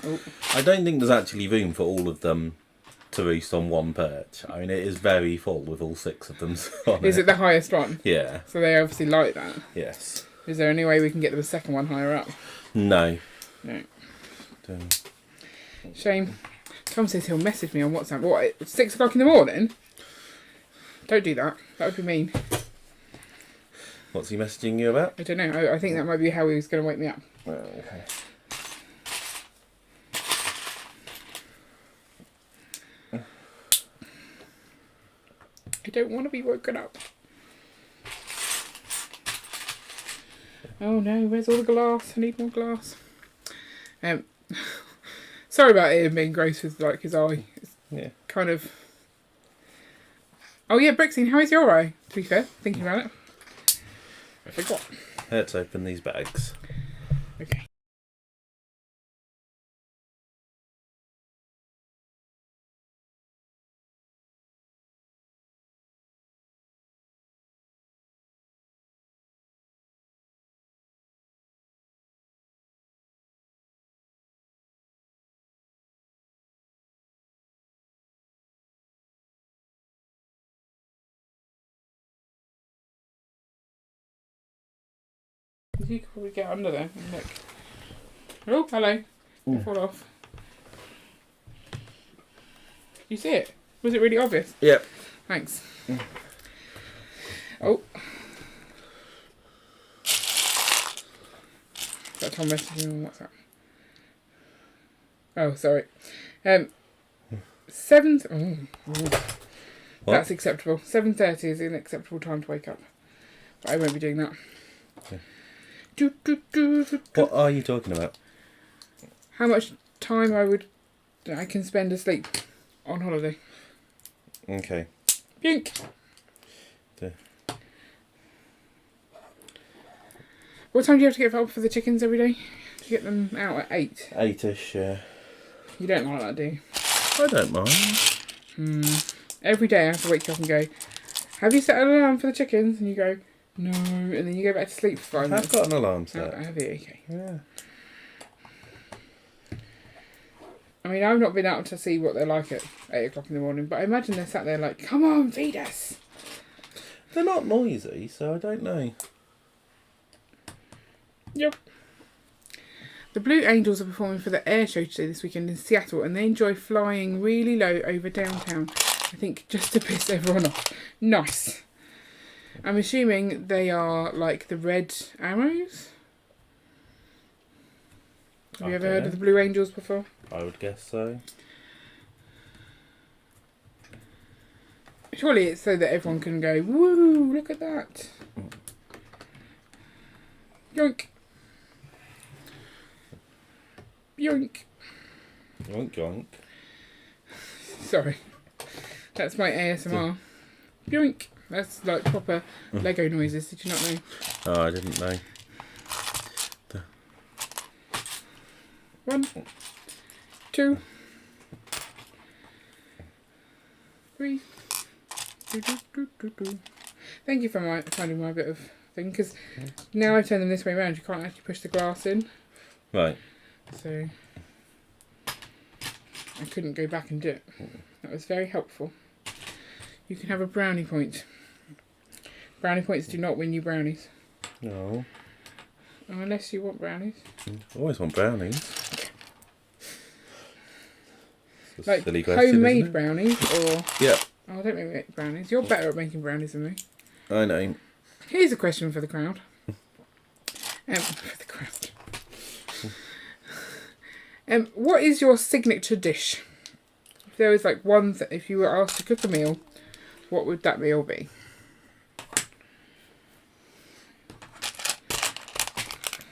A: Oh.
B: I don't think there's actually room for all of them to roost on one perch. I mean, it is very full with all 6 of them on
A: Is it the highest one?
B: Yeah.
A: So they obviously like that.
B: Yes.
A: Is there any way we can get the second one higher up?
B: No.
A: No.
B: Don't.
A: Shame. Tom says he'll message me on WhatsApp. What, at 6 o'clock in the morning? Don't do that. That would be mean.
B: What's he messaging you about?
A: I don't know. I think that might be how he was going to wake me up.
B: Oh, okay.
A: I don't want to be woken up. Oh no, where's all the glass? I need more glass. Sorry about Ian being gross with, like, his eye. It's kind of... Oh yeah, Brixine, how is your eye? To be fair, thinking about it. I forgot.
B: Let's open these bags.
A: Okay. You could probably get under there and look. Oh, hello. Don't fall off. You see it? Was it really obvious?
B: Yep.
A: Thanks. Oh. That Tom messaging on WhatsApp. Oh, sorry. 7. That's acceptable. 7:30 is an acceptable time to wake up. But I won't be doing that.
B: Okay. What are you talking about?
A: How much time I can spend asleep on holiday.
B: Okay.
A: Pink. What time do you have to get up for the chickens every day? Do you get them out at 8?
B: 8ish, yeah.
A: You don't like that, do you?
B: I don't mind.
A: Every day I have to wake you up and go, have you set an alarm for the chickens? And you go, no. And then you go back to sleep for 5 minutes.
B: I've got an alarm set.
A: Have you? Okay.
B: Yeah.
A: I mean, I've not been out to see what they're like at 8 o'clock in the morning, but I imagine they're sat there like, come on, feed us.
B: They're not noisy, so I don't know.
A: Yep. The Blue Angels are performing for the air show today this weekend in Seattle, and they enjoy flying really low over downtown. I think just to piss everyone off. Nice. I'm assuming they are like the Red Arrows. Have you ever heard of the Blue Angels before?
B: I would guess so.
A: Surely it's so that everyone can go, woo, look at that. Yoink. Yoink.
B: Yoink yoink.
A: Sorry. That's my ASMR. Yoink. That's like proper Lego noises. Did you not know?
B: Oh, I didn't know.
A: 1, 2, 3. Thank you for finding my bit of thing, because now I've turned them this way around, you can't actually push the glass in.
B: Right.
A: So I couldn't go back and do it. That was very helpful. You can have a brownie point. Brownie points do not win you brownies.
B: No.
A: Unless you want brownies.
B: I always want brownies. That's a
A: Like
B: silly question,
A: homemade
B: isn't it?
A: brownies or...
B: Yeah.
A: Oh, don't make me make brownies. You're better at making brownies than me.
B: I know.
A: Here's a question for the crowd. For the crowd. What is your signature dish? If there was like one, if you were asked to cook a meal, what would that meal be?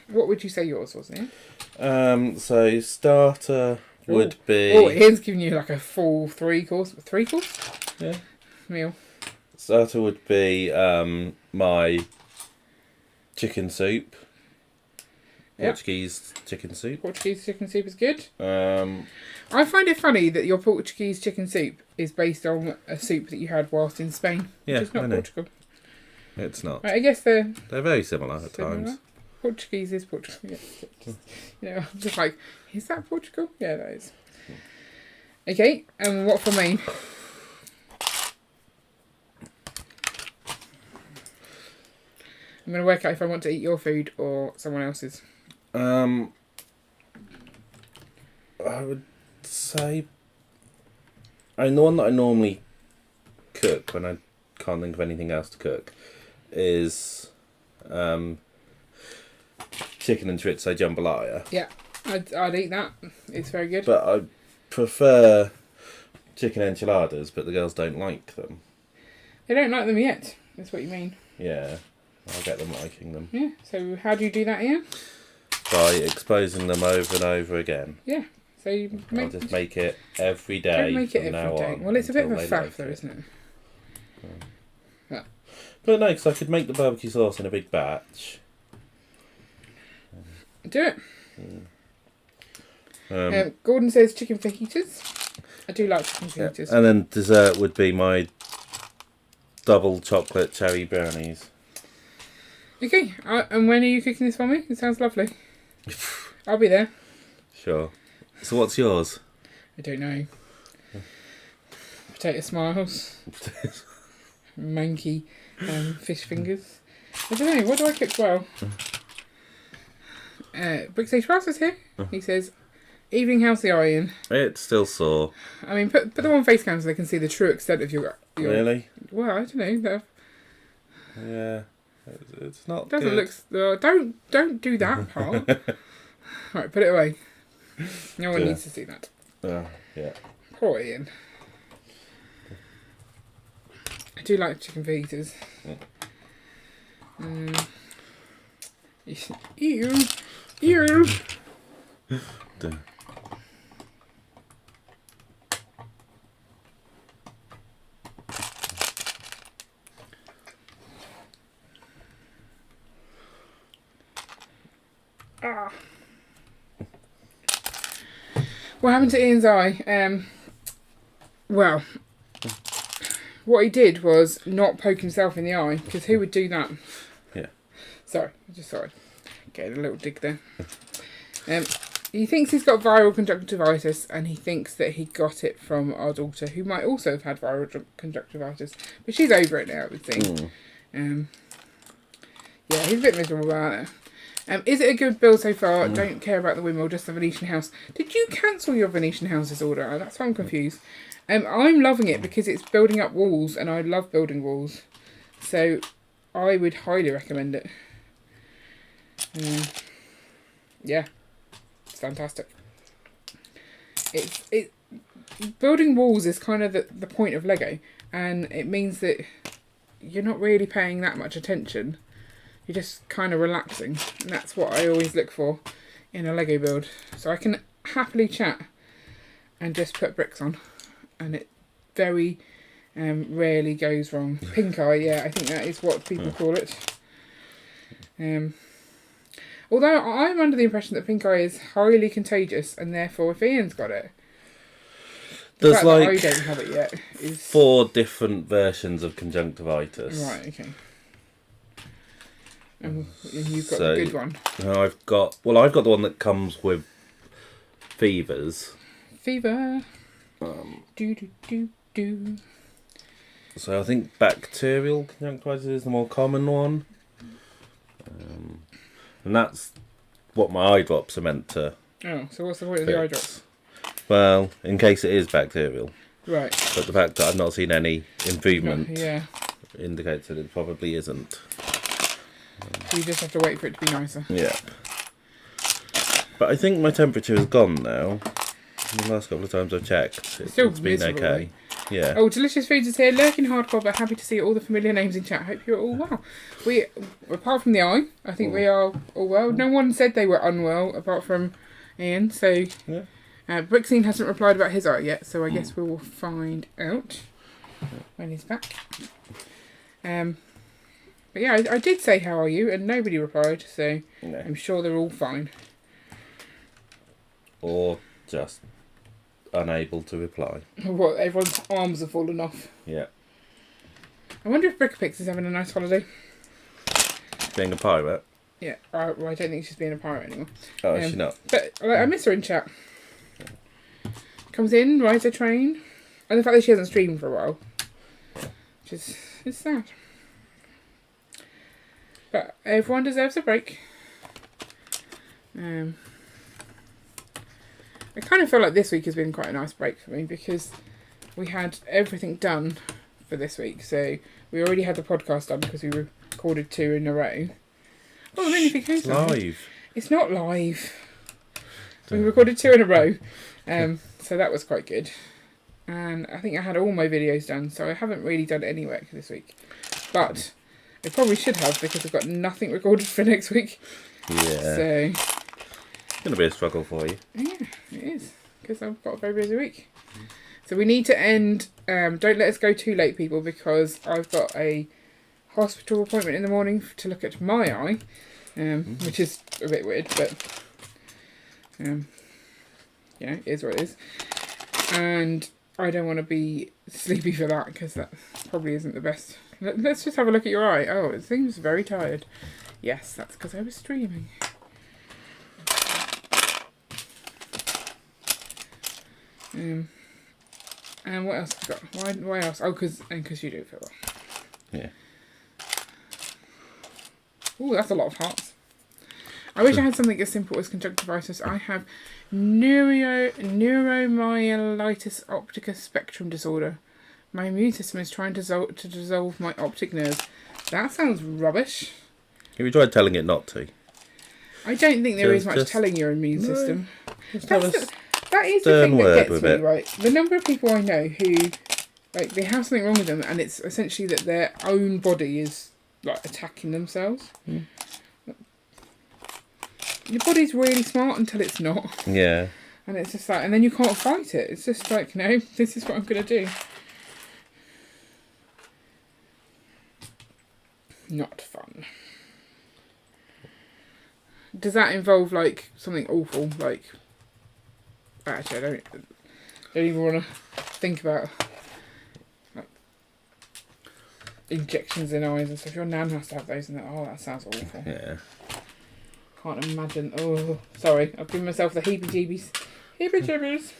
A: What would you say yours was, Ian?
B: So starter would be...
A: Oh, Ian's giving you like a full three course
B: Yeah.
A: meal.
B: Starter would be my chicken soup.
A: Yep.
B: Portuguese chicken soup.
A: Portuguese chicken soup is good.
B: Um,
A: I find it funny that your Portuguese chicken soup is based on a soup that you had whilst in Spain,
B: Yeah,
A: which is not
B: I know.
A: Portugal.
B: it's not.
A: Right, I guess they're
B: They're very similar at
A: similar.
B: times.
A: Portuguese is Portugal. Yeah. You know, I'm just like, is that Portugal? Yeah, that is. Okay, and what for main? I'm going to work out if I want to eat your food or someone else's.
B: I would say... I mean, the one that I normally cook when I can't think of anything else to cook is chicken and chorizo jambalaya.
A: Yeah, I'd eat that. It's very good.
B: But I prefer chicken enchiladas, but the girls don't like them.
A: They don't like them yet. That's what you mean.
B: Yeah, I'll get them liking them.
A: Yeah, so how do you do that, Ian?
B: By exposing them over and over again.
A: Yeah, so you
B: I'll just make it every day.
A: don't make it
B: from
A: every
B: now
A: day.
B: on
A: Well, it's a bit of a
B: until they
A: faff
B: like
A: though,
B: it.
A: isn't it?
B: But no, because I could make the barbecue sauce in a big batch.
A: Do it.
B: Um,
A: Gordon says chicken fajitas. I do like chicken fajitas.
B: and then dessert would be my double chocolate cherry brownies.
A: Okay, and when are you cooking this for me? It sounds lovely. I'll be there.
B: Sure. So what's yours?
A: I don't know. Potato smiles. Manky fish fingers. I don't know, what do I cook well? Bricklink Ross is here. He says, evening, how's the eye, Ian?
B: It's still sore.
A: I mean, put them on face cam so they can see the true extent of your
B: Really?
A: Well, I don't know.
B: Yeah. It's not
A: Doesn't
B: good.
A: look. Don't do that part. Right, put it away. No one
B: Yeah.
A: needs to see that.
B: Yeah.
A: Poor Ian. I do like chicken fajitas. Ew. Ew.
B: Duh.
A: Ah. What happened to Ian's eye? Well, what he did was not poke himself in the eye, because who would do that?
B: Yeah.
A: Sorry, getting a little dig there. He thinks he's got viral conjunctivitis, and he thinks that he got it from our daughter, who might also have had viral conjunctivitis, but she's over it now, I would think. Yeah, he's a bit miserable about it. Is it a good build so far? Don't care about the Windmill, just the Venetian house. Did you cancel your Venetian houses order? That's why I'm confused. I'm loving it because it's building up walls, and I love building walls. So I would highly recommend it. Yeah, it's fantastic. It building walls is kind of the point of Lego, and it means that you're not really paying that much attention. You're just kind of relaxing, and that's what I always look for in a Lego build. So I can happily chat and just put bricks on and it very rarely goes wrong. Pink eye, yeah, I think that is what people call it. Although I'm under the impression that pink eye is highly contagious, and therefore if Ian's got it, the fact that I don't have it yet is
B: 4 different versions of conjunctivitis.
A: Right, okay. And you've got the good one.
B: No, I've got the one that comes with fevers.
A: Fever. Do.
B: So I think bacterial conjunctivitis is the more common one. And that's what my eye drops are meant to
A: Oh, so what's the point of the eye drops?
B: Well, in case it is bacterial.
A: Right.
B: But the fact that I've not seen any improvement
A: indicates
B: that it probably isn't.
A: So you just have to wait for it to be nicer.
B: Yeah. But I think my temperature is gone now. The last couple of times I've checked, it's been okay. Yeah.
A: Oh, Delicious Foods is here, lurking hardcore, but happy to see all the familiar names in chat. Hope you're all well. We, apart from the eye, I think we are all well. No one said they were unwell, apart from Ian. So, Bricklink hasn't replied about his eye yet, so I guess we will find out when he's back. But yeah, I did say how are you, and nobody replied, so I'm sure they're all fine.
B: Or just unable to reply.
A: What, everyone's arms have fallen off.
B: Yeah.
A: I wonder if Brickapix is having a nice holiday.
B: Being a pirate?
A: Yeah, well, I don't think she's being a pirate anymore.
B: Oh, is she not?
A: But I miss her in chat. Comes in, rides a train. And the fact that she hasn't streamed for a while. Which is sad. But everyone deserves a break. I kind of feel like this week has been quite a nice break for me because we had everything done for this week. So we already had the podcast done because we recorded 2 in a row. Oh, the notification.
B: It's live.
A: It's not live. We recorded 2 in a row. So that was quite good. And I think I had all my videos done, so I haven't really done any work this week. But I probably should have because I've got nothing recorded for next week.
B: Yeah.
A: So
B: it's going to be a struggle for you.
A: Yeah, it is. Because I've got a very busy week. So we need to end. Don't let us go too late, people, because I've got a hospital appointment in the morning to look at my eye, which is a bit weird, but yeah, it is what it is. And I don't want to be sleepy for that because that probably isn't the best. Let's just have a look at your eye. Oh, it seems very tired. Yes, that's because I was streaming. And what else have we got? Why else? Oh, because you do feel well.
B: Yeah.
A: Ooh, that's a lot of hearts. I wish I had something as simple as conjunctivitis. I have neuromyelitis optica spectrum disorder. My immune system is trying to dissolve my optic nerves. That sounds rubbish.
B: Have you tried telling it not to?
A: I don't think there is much telling your immune system. That is the
B: Stern
A: thing that
B: word
A: gets me, right? The number of people I know who, like, they have something wrong with them and it's essentially that their own body is, like, attacking themselves. Mm. Your body's really smart until it's not.
B: Yeah.
A: And it's just like, and then you can't fight it. It's just like, no, this is what I'm going to do. Not fun. Does that involve, like, something awful? Like, actually, I don't even want to think about, like, injections in eyes and stuff. Your nan has to have those, and that sounds awful.
B: Yeah.
A: Can't imagine. Oh, sorry. I've given myself the heebie-jeebies. Heebie-jeebies.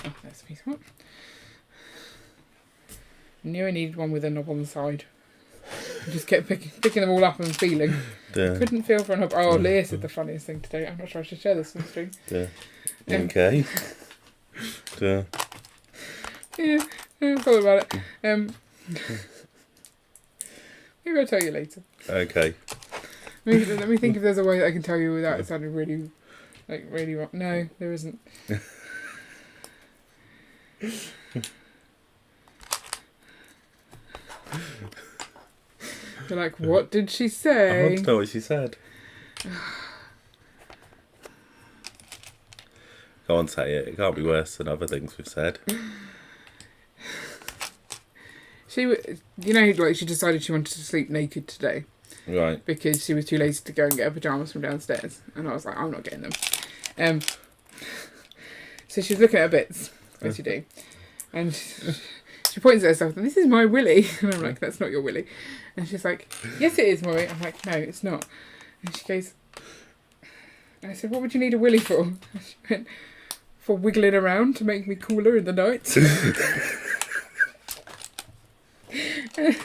A: Oh, there's a piece of what? I knew I needed one with a knob on the side. I just kept picking them all up and feeling. Couldn't feel for a knob. Oh, Leah said the funniest thing today. I'm not sure I should share this on stream.
B: Okay.
A: Yeah, I thought about it. Maybe I'll tell you later.
B: Okay.
A: Let me think if there's a way that I can tell you without it sounding really, like, really wrong. No, there isn't. You're like, what did she say?
B: I want to know what she said. Go on, say it. It can't be worse than other things we've said.
A: She decided she wanted to sleep naked today.
B: Right.
A: Because she was too lazy to go and get her pyjamas from downstairs. And I was like, I'm not getting them. So she was looking at her bits, as you do. And she points at herself, and this is my willy. And I'm like, that's not your willy. And she's like, yes, it is, Mummy. I'm like, no, it's not. And she goes, and I said, what would you need a willy for? And she went, for wiggling around to make me cooler in the night. I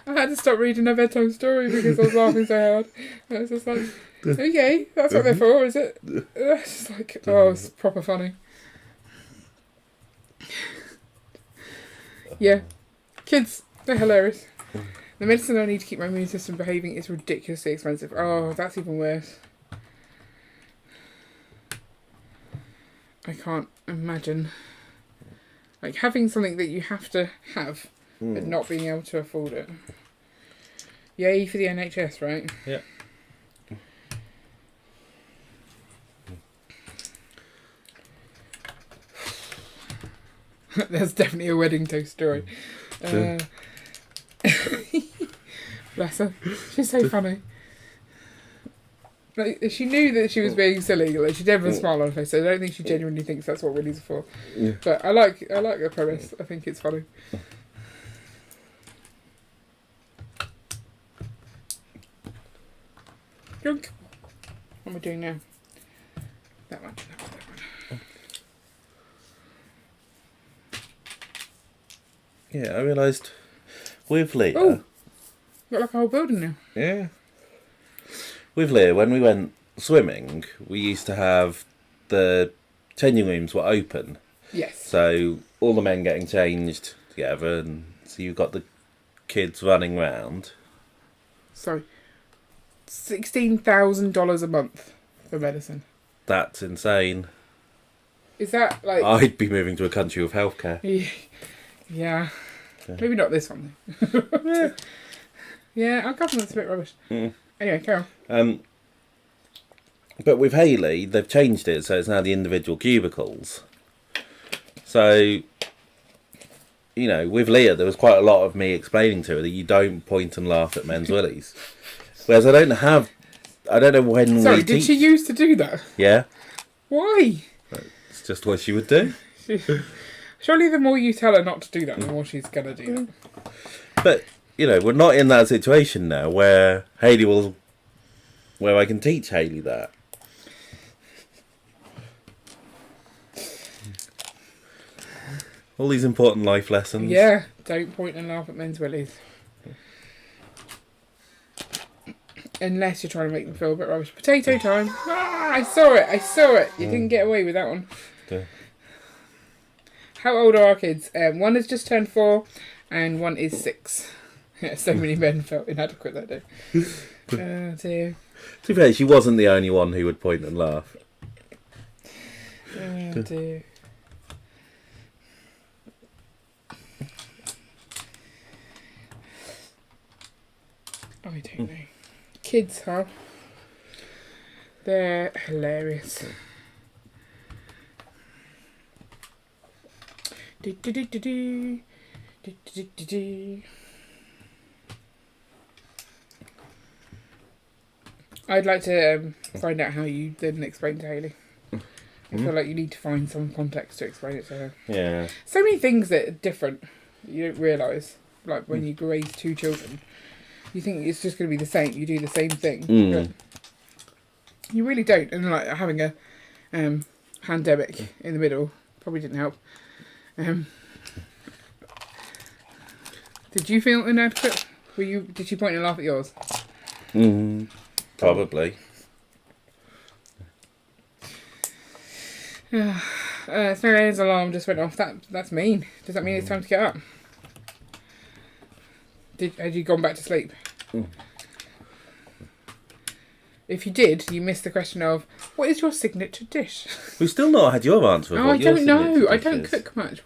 A: had to stop reading her bedtime story because I was laughing so hard. I was just like, okay, that's what they're for, is it? It's just like, oh, it's proper funny. Yeah, kids, they're hilarious. The medicine I need to keep my immune system behaving is ridiculously expensive. Oh, that's even worse. I can't imagine. Like, having something that you have to have, but not being able to afford it. Yay for the NHS, right?
B: Yeah.
A: There's definitely a wedding toast story. Bless her. She's so funny. Like, she knew that she was being silly. Like, she never smiled on her face. So I don't think she genuinely thinks that's what willies are for. Yeah. But I like the premise. I think it's funny. Drunk. What am I doing now? That one.
B: Yeah, I realised with Leah.
A: Oh, got like a whole building now.
B: Yeah. With Leah, when we went swimming, we used to have the changing rooms were open.
A: Yes.
B: So all the men getting changed together, and so you've got the kids running round.
A: Sorry. $16,000 a month for medicine.
B: That's insane.
A: Is that like...
B: I'd be moving to a country with healthcare.
A: Yeah. Maybe not this one. Yeah. Yeah, our government's a bit rubbish. Anyway, carry on.
B: But with Hayley, they've changed it, so it's now the individual cubicles. So, you know, with Leah, there was quite a lot of me explaining to her that you don't point and laugh at men's willies. Whereas I don't know when
A: Sorry, did she used to do that?
B: Yeah.
A: Why?
B: It's just what she would do.
A: Surely the more you tell her not to do that, the more she's going to do that.
B: But, you know, we're not in that situation now where I can teach Hayley that. All these important life lessons.
A: Yeah, don't point and laugh at men's willies. Unless you're trying to make them feel a bit rubbish. Potato time. Ah, I saw it. You didn't get away with that one.
B: Yeah.
A: How old are our kids? One has just turned 4 and one is 6. Yeah, so many men felt inadequate that day. Oh dear.
B: To be fair, she wasn't the only one who would point and laugh.
A: Oh dear. I don't know. Kids, huh? They're hilarious. I'd like to find out how you then explain to Hayley. I feel like you need to find some context to explain it to her.
B: Yeah.
A: So many things that are different you don't realise. Like when you raise 2 children, you think it's just going to be the same. You do the same thing. But you really don't. And like having a pandemic in the middle probably didn't help. Did you feel inadequate? Did you point and laugh at yours?
B: Probably.
A: Snow's alarm just went off. That's mean. Does that mean it's time to get up? Had you gone back to sleep? If you did, you missed the question of what is your signature dish?
B: We've still not had your answer.
A: I don't know. I don't cook much.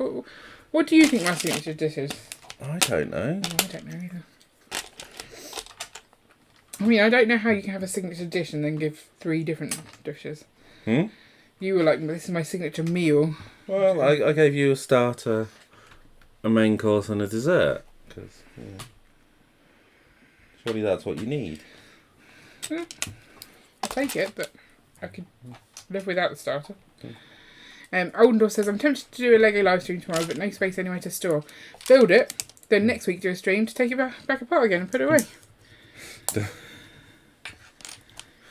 A: What do you think my signature dish is?
B: I don't know.
A: I don't know either. I mean, I don't know how you can have a signature dish and then give 3 different dishes. You were like, this is my signature meal.
B: Well, I gave you a starter, a main course, and a dessert. Because surely that's what you need.
A: I'll take it, but I could live without the starter. Oldendorf says, I'm tempted to do a Lego live stream tomorrow, but no space anywhere to store. Build it, then next week do a stream to take it back apart again and put it away.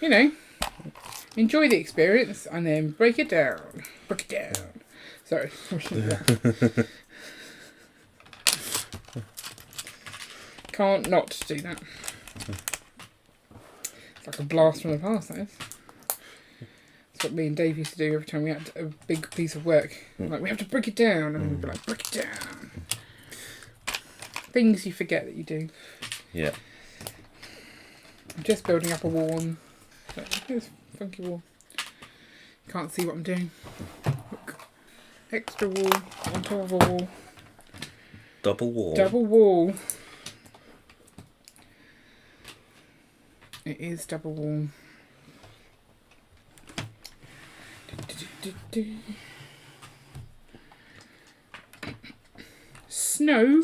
A: You know, enjoy the experience and then break it down. Break it down. Sorry. Can't not do that. It's like a blast from the past, that is. That's what me and Dave used to do every time we had a big piece of work. Like, we have to break it down, and we'd be like, break it down. Things you forget that you do.
B: Yeah.
A: I'm just building up a wall. And here's a funky wall. Can't see what I'm doing. Look. Extra wall on top of a wall.
B: Double wall.
A: Double wall. It is double wall. Snow.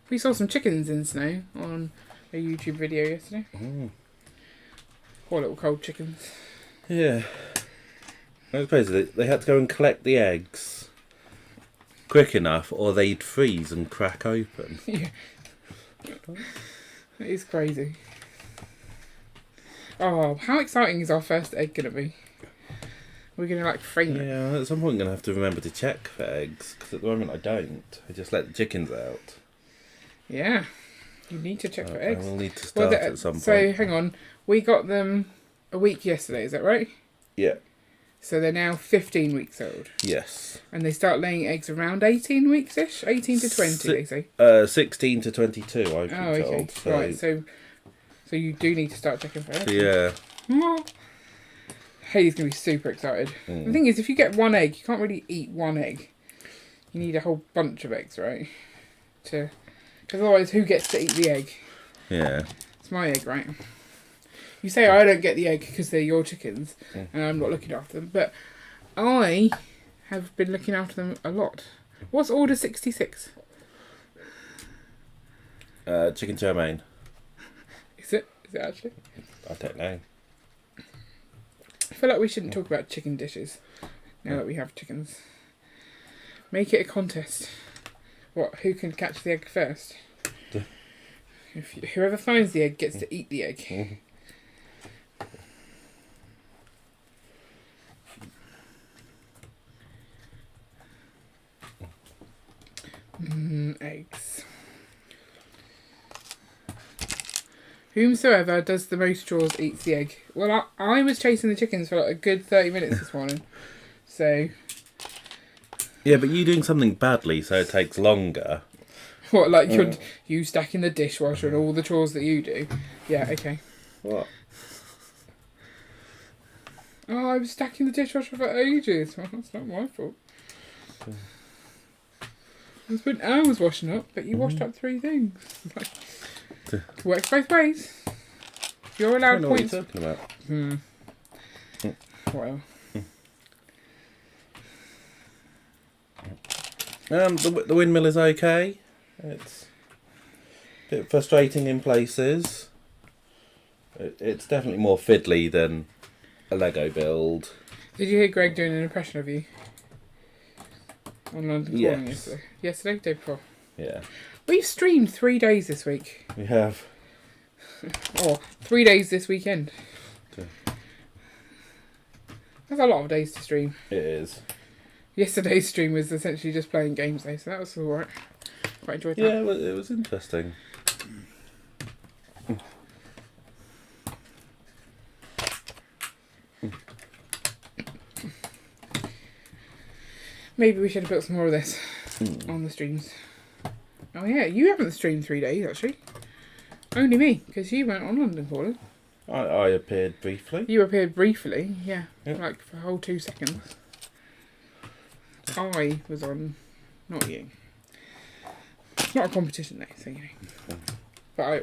A: We saw some chickens in snow on a YouTube video yesterday. Poor little cold chickens.
B: Yeah. I suppose they had to go and collect the eggs quick enough, or they'd freeze and crack open.
A: Yeah. It is crazy. Oh, how exciting is our first egg going to be? We're going to like frame it.
B: Yeah, at some point I'm going to have to remember to check for eggs, because at the moment I don't. I just let the chickens out.
A: Yeah, you need to check for eggs.
B: I will need to start at some point.
A: So, hang on. We got them a week yesterday, is that right?
B: Yeah.
A: So they're now 15 weeks old.
B: Yes.
A: And they start laying eggs around 18 weeks-ish? 18 to 20, they say?
B: 16 to 22, I've been
A: okay.
B: told. So.
A: Right, so you do need to start checking for eggs.
B: Yeah.
A: Haley's going to be super excited. The thing is, if you get one egg, you can't really eat one egg. You need a whole bunch of eggs, right? Because otherwise, who gets to eat the egg?
B: Yeah.
A: It's my egg, right? You say I don't get the egg because they're your chickens and I'm not looking after them, but I have been looking after them a lot. What's order 66?
B: Chicken chow mein.
A: Is it? Is it actually?
B: I don't know.
A: I feel like we shouldn't talk about chicken dishes now that we have chickens. Make it a contest. What? Who can catch the egg first? Whoever finds the egg gets to eat the egg. Eggs. Whomsoever does the most chores eats the egg. Well, I was chasing the chickens for like a good 30 minutes this morning. So...
B: Yeah, but you're doing something badly, so it takes longer.
A: What, like you stacking the dishwasher and all the chores that you do? Yeah, okay.
B: What?
A: Oh, I was stacking the dishwasher for ages. Well, that's not my fault. I spent hours washing up, but you washed up 3 things. Works both ways. You're allowed points.
B: What are you talking about?
A: Well.
B: The windmill is okay. It's a bit frustrating in places. It's definitely more fiddly than a Lego build.
A: Did you hear Greg doing an impression of you? On London Calling yesterday? Yesterday? Day before?
B: Yeah.
A: We've streamed 3 days this week.
B: We have.
A: Or 3 days this weekend. That's a lot of days to stream.
B: It is.
A: Yesterday's stream was essentially just playing games though, so that was alright. Quite enjoyed that.
B: Yeah, it was interesting.
A: Maybe we should have built some more of this on the streams. Oh yeah, you haven't streamed 3 days actually. Only me, because you went on London Calling.
B: I appeared briefly.
A: You appeared briefly, yeah.
B: Yep.
A: Like for a whole 2 seconds. I was on, not you. It's not a competition though, so you know. But I...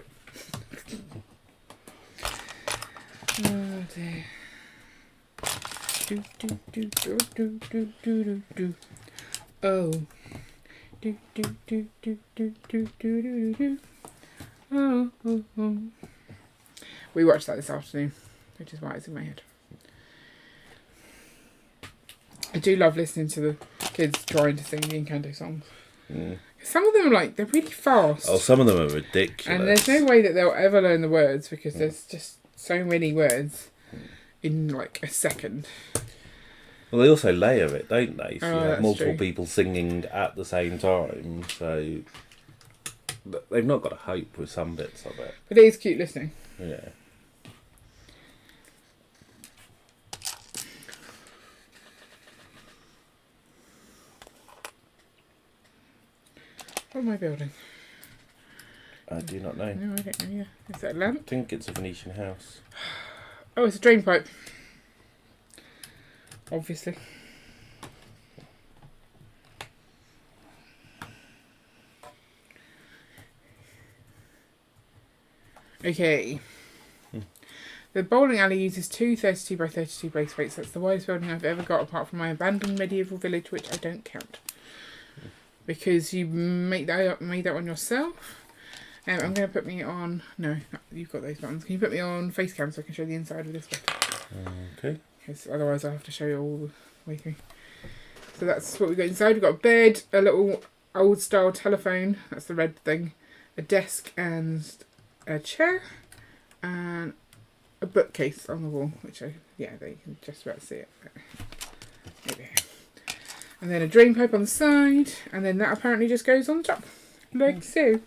A: Oh dear. do do do do do do do do. Oh. Do do do do do do do do do. Oh, oh, oh. We watched that this afternoon, which is why it's in my head. I do love listening to the kids trying to sing the Encanto songs.
B: Mm.
A: Some of them are like, they're really fast.
B: Oh, some of them are ridiculous.
A: And there's no way that they'll ever learn the words because there's just so many words in like a second.
B: Well, they also layer it, don't they? So
A: Oh,
B: you have
A: that's
B: multiple
A: true.
B: people singing at the same time, so they've not got a hope with some bits of it.
A: But it is cute listening.
B: Yeah.
A: What am I building?
B: I do not know.
A: No, I don't know. Yeah, is that a
B: I
A: lamp?
B: think it's a Venetian house.
A: Oh, it's a drain pipe. Obviously. Okay. The bowling alley uses two 32 by 32 base weights. That's the widest building I've ever got, apart from my abandoned medieval village, which I don't count. Because you made that on yourself. I'm going to put me on... No, you've got those buttons. Can you put me on face cam so I can show the inside of this better?
B: Okay.
A: Because otherwise I'll have to show you all the way through. So that's what we've got inside. We've got a bed, a little old style telephone. That's the red thing. A desk and a chair. And a bookcase on the wall. Which, there you can just about see it. Maybe. And then a drain pipe on the side. And then that apparently just goes on the top. Like so.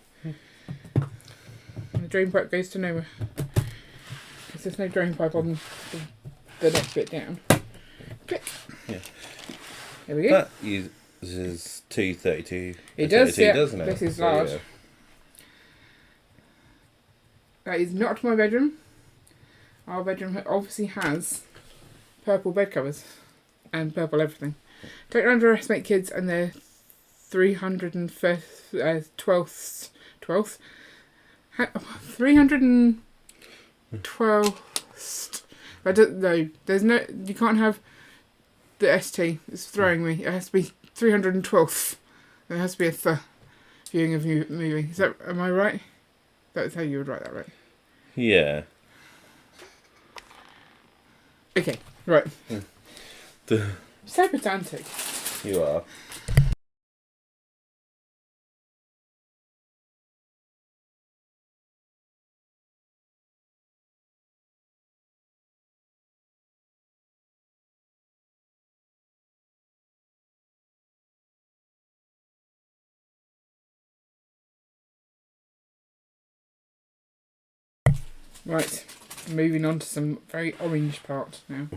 A: And the drain pipe goes to nowhere. Because there's no drain pipe on the next bit down. Click.
B: Yeah.
A: There we go.
B: That uses 232.
A: It does, yeah.
B: Doesn't it?
A: This is
B: So,
A: large.
B: yeah.
A: That is not my bedroom. Our bedroom obviously has purple bed covers and purple everything. Don't underestimate kids and their 312th 312th. I don't know. There's no. You can't have the ST. It's throwing me. It has to be 312th. There has to be a viewing of movie. Is that? Am I right? That's how you would write that, right?
B: Yeah.
A: Okay. Right.
B: The-
A: So pedantic.
B: You are.
A: Right. Moving on to some very orange part now.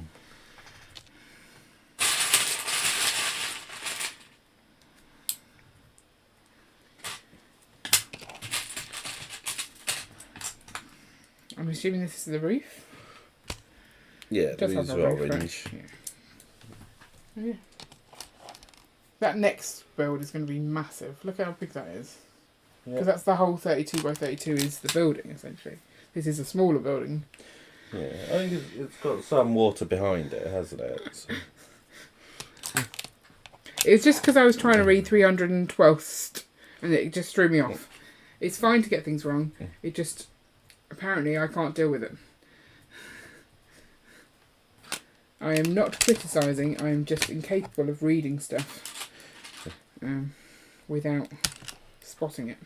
A: I'm assuming this is the roof.
B: Yeah,
A: It does have
B: these
A: a
B: are
A: roof, right?
B: orange.
A: Yeah. Oh, yeah. That next build is going to be massive. Look how big that is. Because
B: Yeah.
A: that's the whole 32 by 32 is the building, essentially. This is a smaller building.
B: Yeah, I think it's got some water behind it, hasn't it? So.
A: It's just because I was trying to read 312th and it just threw me off. It's fine to get things wrong. It just... Apparently I can't deal with it. I am not criticising, I am just incapable of reading stuff without spotting it.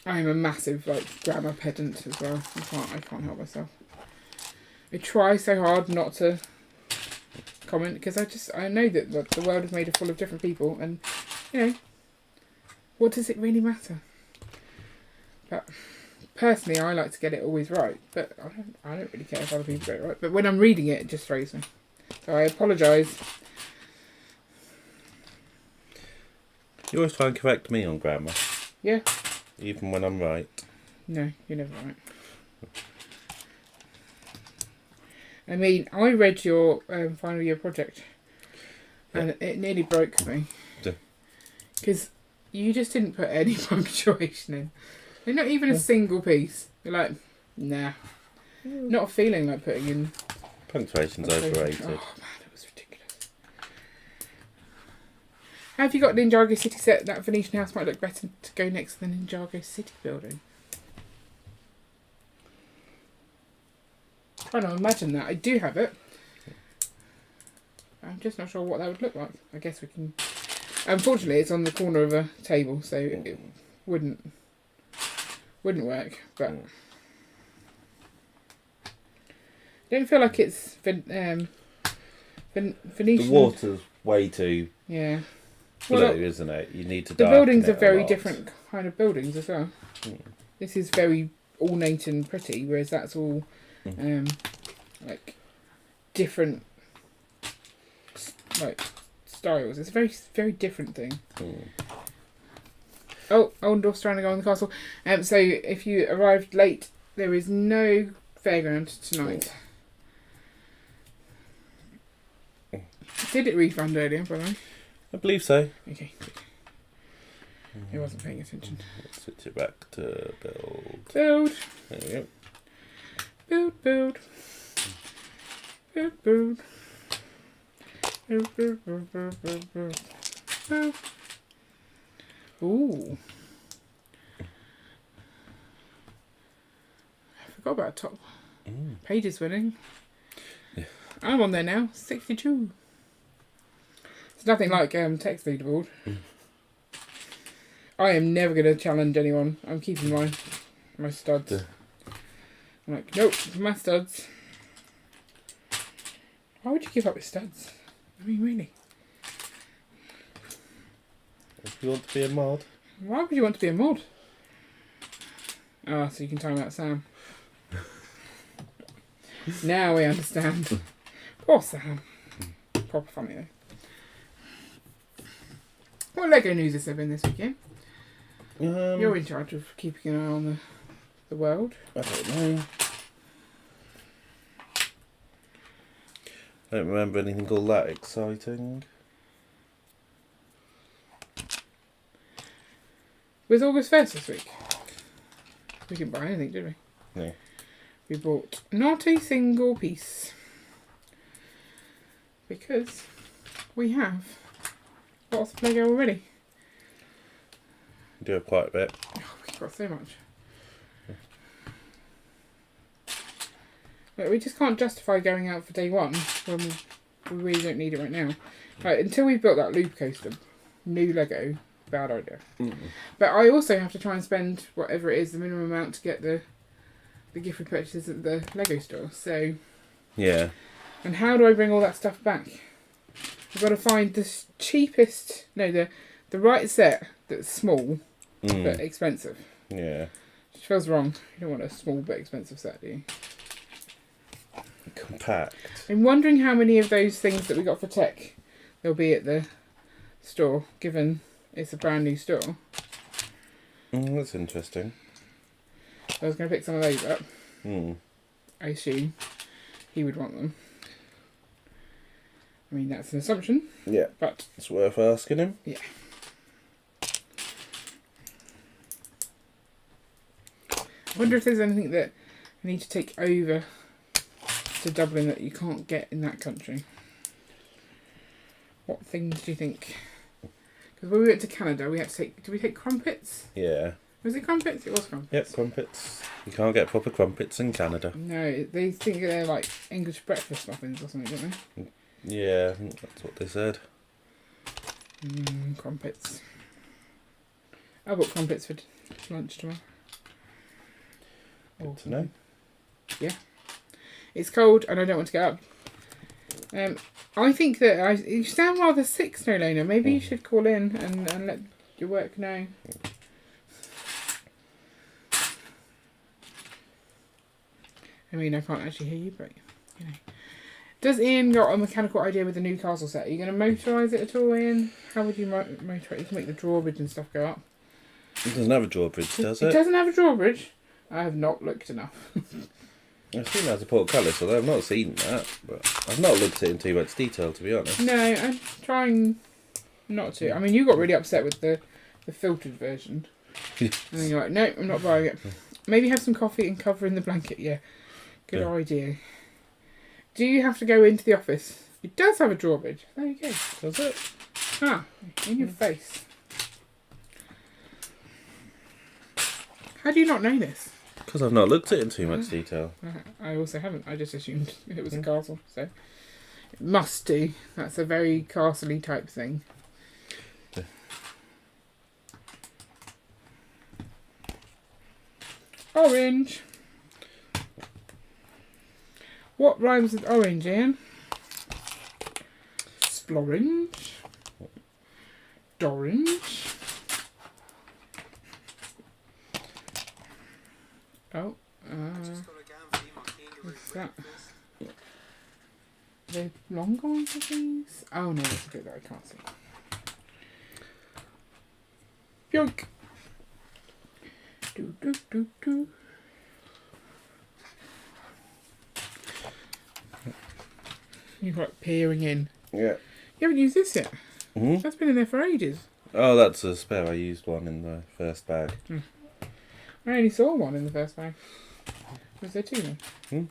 A: I am a massive grammar pedant as well. I can't help myself. I try so hard not to comment because I know that the world is made full of different people and what does it really matter? But personally, I like to get it always right. But I don't really care if other people get it right. But when I'm reading it, it just throws me. So I apologise.
B: You always try and correct me on grammar,
A: Yeah.
B: even when I'm right.
A: No, you're never right. I mean, I read your final year project, and it nearly broke me. Because you just didn't put any punctuation in. Not even a single piece. You're like, nah. Not a feeling like putting in.
B: Punctuation's overrated.
A: Oh man, it was ridiculous. Have you got Ninjago City set? That Venetian house might look better to go next to the Ninjago City building. Trying to imagine that. I do have it. I'm just not sure what that would look like. I guess we can. Unfortunately, it's on the corner of a table, so it wouldn't work. But I don't feel like it's Venetian.
B: The water's way too
A: Yeah.
B: blue,
A: Well,
B: isn't it? You need to.
A: the
B: darken
A: buildings
B: it
A: are
B: a
A: very
B: lot.
A: different kind of buildings as well. This is very ornate and pretty, whereas that's all like different like styles. It's a very, very different thing. Oh, old door's trying to go on the castle. So if you arrived late, there is no fairground tonight. Did it refund earlier, by the way?
B: I believe so.
A: Okay. He wasn't paying attention.
B: Let's switch it back to build.
A: Build.
B: There we go.
A: Build, build. Build, build. Build, build, build, build, build, build. Build. Ooh. I forgot about top pages winning.
B: Yeah.
A: I'm on there now. 62. It's nothing like text leaderboard. I am never going to challenge anyone. I'm keeping my studs.
B: Yeah.
A: I'm like, nope, my studs. Why would you give up your studs? I mean, really?
B: If you want to be a mod.
A: Why would you want to be a mod? Ah, so you can time out Sam. Now we understand. Poor Sam. Proper funny though. What Lego news has there been this weekend? You're in charge of keeping an eye on the world.
B: I don't know. I don't remember anything all that exciting.
A: Was August 1st this week? We didn't buy anything, did we?
B: No.
A: We bought not a single piece. Because we have lots of Lego already.
B: We do have quite a bit.
A: Oh, we've got so much. But we just can't justify going out for day one when we really don't need it right now. Like, until we've built that loop coaster, new Lego, bad idea. But I also have to try and spend whatever it is, the minimum amount to get the gift purchases at the Lego store. So,
B: Yeah.
A: and how do I bring all that stuff back? I've got to find the cheapest, no, the right set that's small but expensive.
B: Yeah.
A: Which feels wrong. You don't want a small but expensive set, do you?
B: Compact.
A: I'm wondering how many of those things that we got for tech there'll be at the store, given it's a brand new store.
B: That's interesting.
A: I was going to pick some of those up. I assume he would want them. I mean, that's an assumption.
B: Yeah.
A: But
B: It's worth asking him.
A: yeah. I wonder if there's anything that I need to take over to Dublin that you can't get in that country. What things do you think? Because when we went to Canada, we had to take... Did we take crumpets?
B: Yeah.
A: Was it crumpets? It was crumpets.
B: Yep, crumpets. You can't get proper crumpets in Canada.
A: No, they think they're like English breakfast muffins or something, don't they?
B: Yeah, I think that's what they said.
A: Crumpets. I bought crumpets for lunch tomorrow.
B: Good to know.
A: Yeah. It's cold and I don't want to get up. I think that you sound rather sick, Snowlaner. Maybe you should call in and let your work know. I mean, I can't actually hear you, but you know. Does Ian got a mechanical idea with the new castle set? Are you going to motorise it at all, Ian? How would you motorise it to make the drawbridge and stuff go up?
B: It doesn't have a drawbridge, does it?
A: It doesn't have a drawbridge. I have not looked enough.
B: I've seen it as a portcullis, although I've not seen that. But I've not looked at it in too much detail, to be honest.
A: No, I'm trying not to. I mean, you got really upset with the filtered version. And then you're like, no, I'm not buying it. Maybe have some coffee and cover in the blanket, yeah. Good
B: Yeah.
A: idea. Do you have to go into the office? It does have a drawbridge. There you go.
B: Does it?
A: Ah, in your face. How do you not know this?
B: Because I've not looked at it in too much detail.
A: I also haven't. I just assumed it was a castle. So it must do. That's a very castle-y type thing.
B: Yeah.
A: Orange. What rhymes with orange, Ian? Splorange. Dorange. Oh, what's that? The longer ones of these? Oh no, it's a bit that I can't see. Yoink! Do do do do. You're like peering in.
B: Yeah.
A: You haven't used this yet.
B: Hmm?
A: That's been in there for ages.
B: Oh, that's a spare. I used one in the first bag.
A: I only saw one in the first bag. Was there two then?
B: Hmm?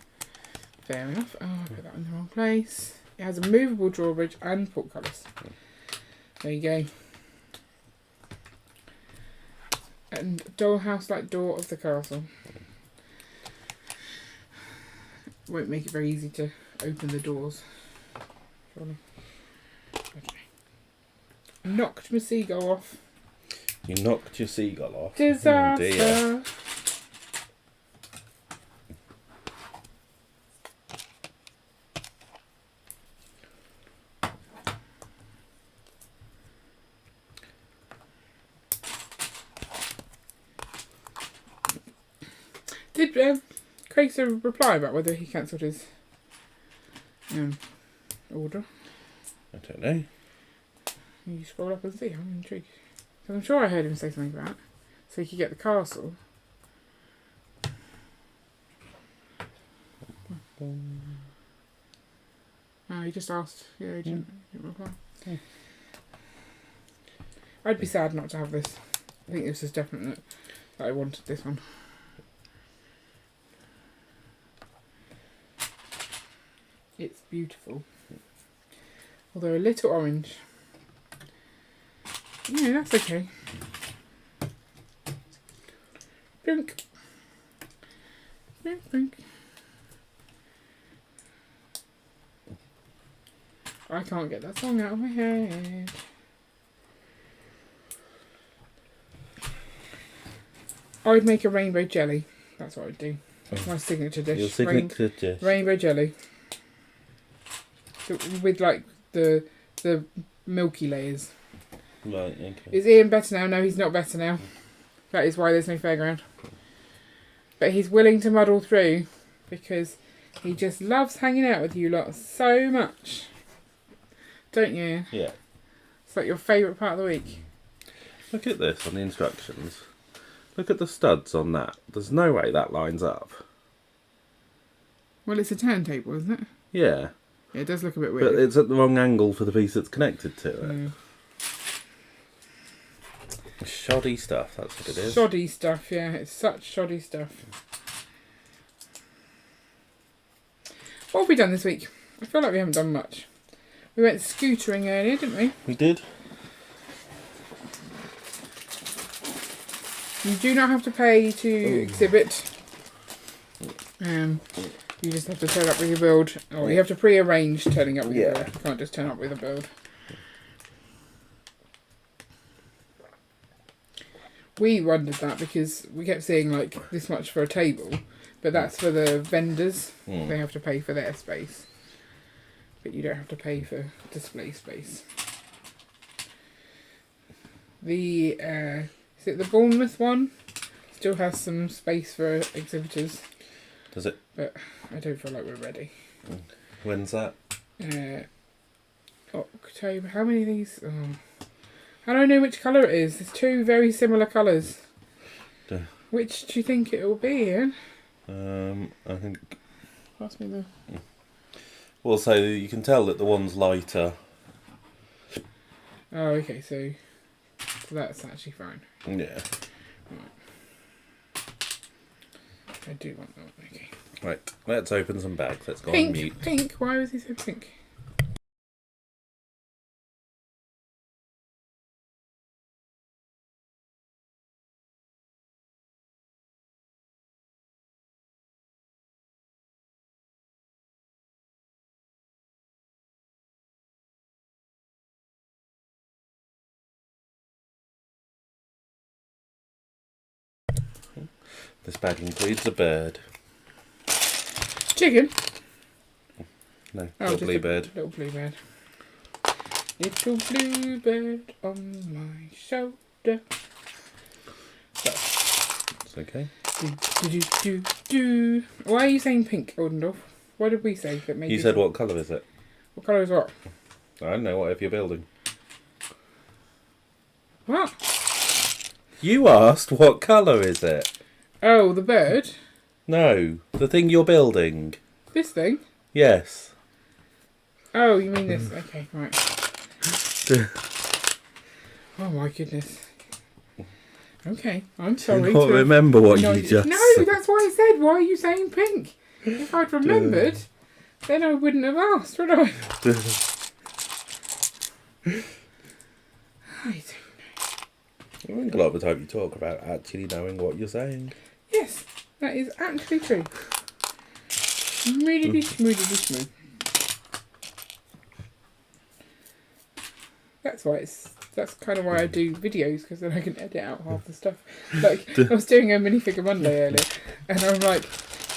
A: Fair enough. Oh, I put that in the wrong place. It has a movable drawbridge and portcullis. There you go. And dollhouse like door of the castle. Won't make it very easy to open the doors. Surely. Okay. Knocked my seagull off.
B: You knocked your seagull off.
A: Disaster.
B: Oh dear.
A: Did Craig reply about whether he cancelled his order?
B: I don't know.
A: You scroll up and see. I'm intrigued. So I'm sure I heard him say something about it. So he could get the castle. Oh, he just asked. Yeah, he didn't reply.
B: Yeah.
A: I'd be sad not to have this. I think this is definite that I wanted this one. It's beautiful. Although a little orange. Yeah, that's okay. Blink. Blink, blink. I can't get that song out of my head. I'd make a rainbow jelly. That's what I'd do. That's my signature dish.
B: Your signature dish.
A: Rainbow jelly. With like the milky layers.
B: Right, okay.
A: Is Ian better now? No, he's not better now. That is why there's no fairground. But he's willing to muddle through because he just loves hanging out with you lot so much. Don't you?
B: Yeah.
A: It's like your favourite part of the week.
B: Look at this on the instructions. Look at the studs on that. There's no way that lines up.
A: Well, it's a turntable, isn't it?
B: Yeah.
A: Yeah, it does look a bit
B: But
A: weird.
B: it's at the wrong angle for the piece that's connected to it.
A: Yeah.
B: Shoddy stuff, that's what it is.
A: Shoddy stuff, yeah. It's such shoddy stuff. What have we done this week? I feel like we haven't done much. We went scootering earlier, didn't we?
B: We did.
A: You do not have to pay to exhibit. You just have to turn up with your build. Or you have to pre-arrange turning up with your build. You can't just turn up with a build. We wondered that because we kept seeing like this much for a table, but that's for the vendors. They have to pay for their space, but you don't have to pay for display space. The is it the Bournemouth one? Still has some space for exhibitors.
B: Does it?
A: But I don't feel like we're ready.
B: When's that?
A: October. How many of these? Oh. How do I know which colour it is? There's two very similar colours. Which do you think it will be, Ian?
B: I think...
A: Pass me the...
B: Well, so you can tell that the one's lighter.
A: Oh, okay, so that's actually fine.
B: Yeah.
A: I do want that. Okay.
B: Right, let's open some bags. Let's go on
A: Pink.
B: mute.
A: Pink. Why was he so pink?
B: This bag includes a bird.
A: Chicken.
B: No,
A: Oh,
B: little
A: just
B: blue
A: a
B: bird.
A: Little blue bird. Little blue bird on my shoulder. So,
B: It's okay.
A: do. Why are you saying pink, Oldendorf? What did we say that made
B: You said what colour is it?
A: What colour is what?
B: I don't know, whatever you're building.
A: What?
B: You asked what colour is it?
A: Oh, the bird?
B: No, the thing you're building.
A: This thing?
B: Yes.
A: Oh, you mean this? Okay, right. Oh my goodness. Okay, I'm sorry.
B: Do you not remember what
A: No,
B: you just
A: No,
B: said?
A: that's why I said, why are you saying pink? If I'd remembered, then I wouldn't have asked, would I? I don't know.
B: I think a lot of the time you talk about actually knowing what you're saying.
A: Yes, that is actually true. Smoothly smooth. That's kind of why I do videos, because then I can edit out half the stuff. Like, I was doing a minifigure Monday earlier, and I'm like,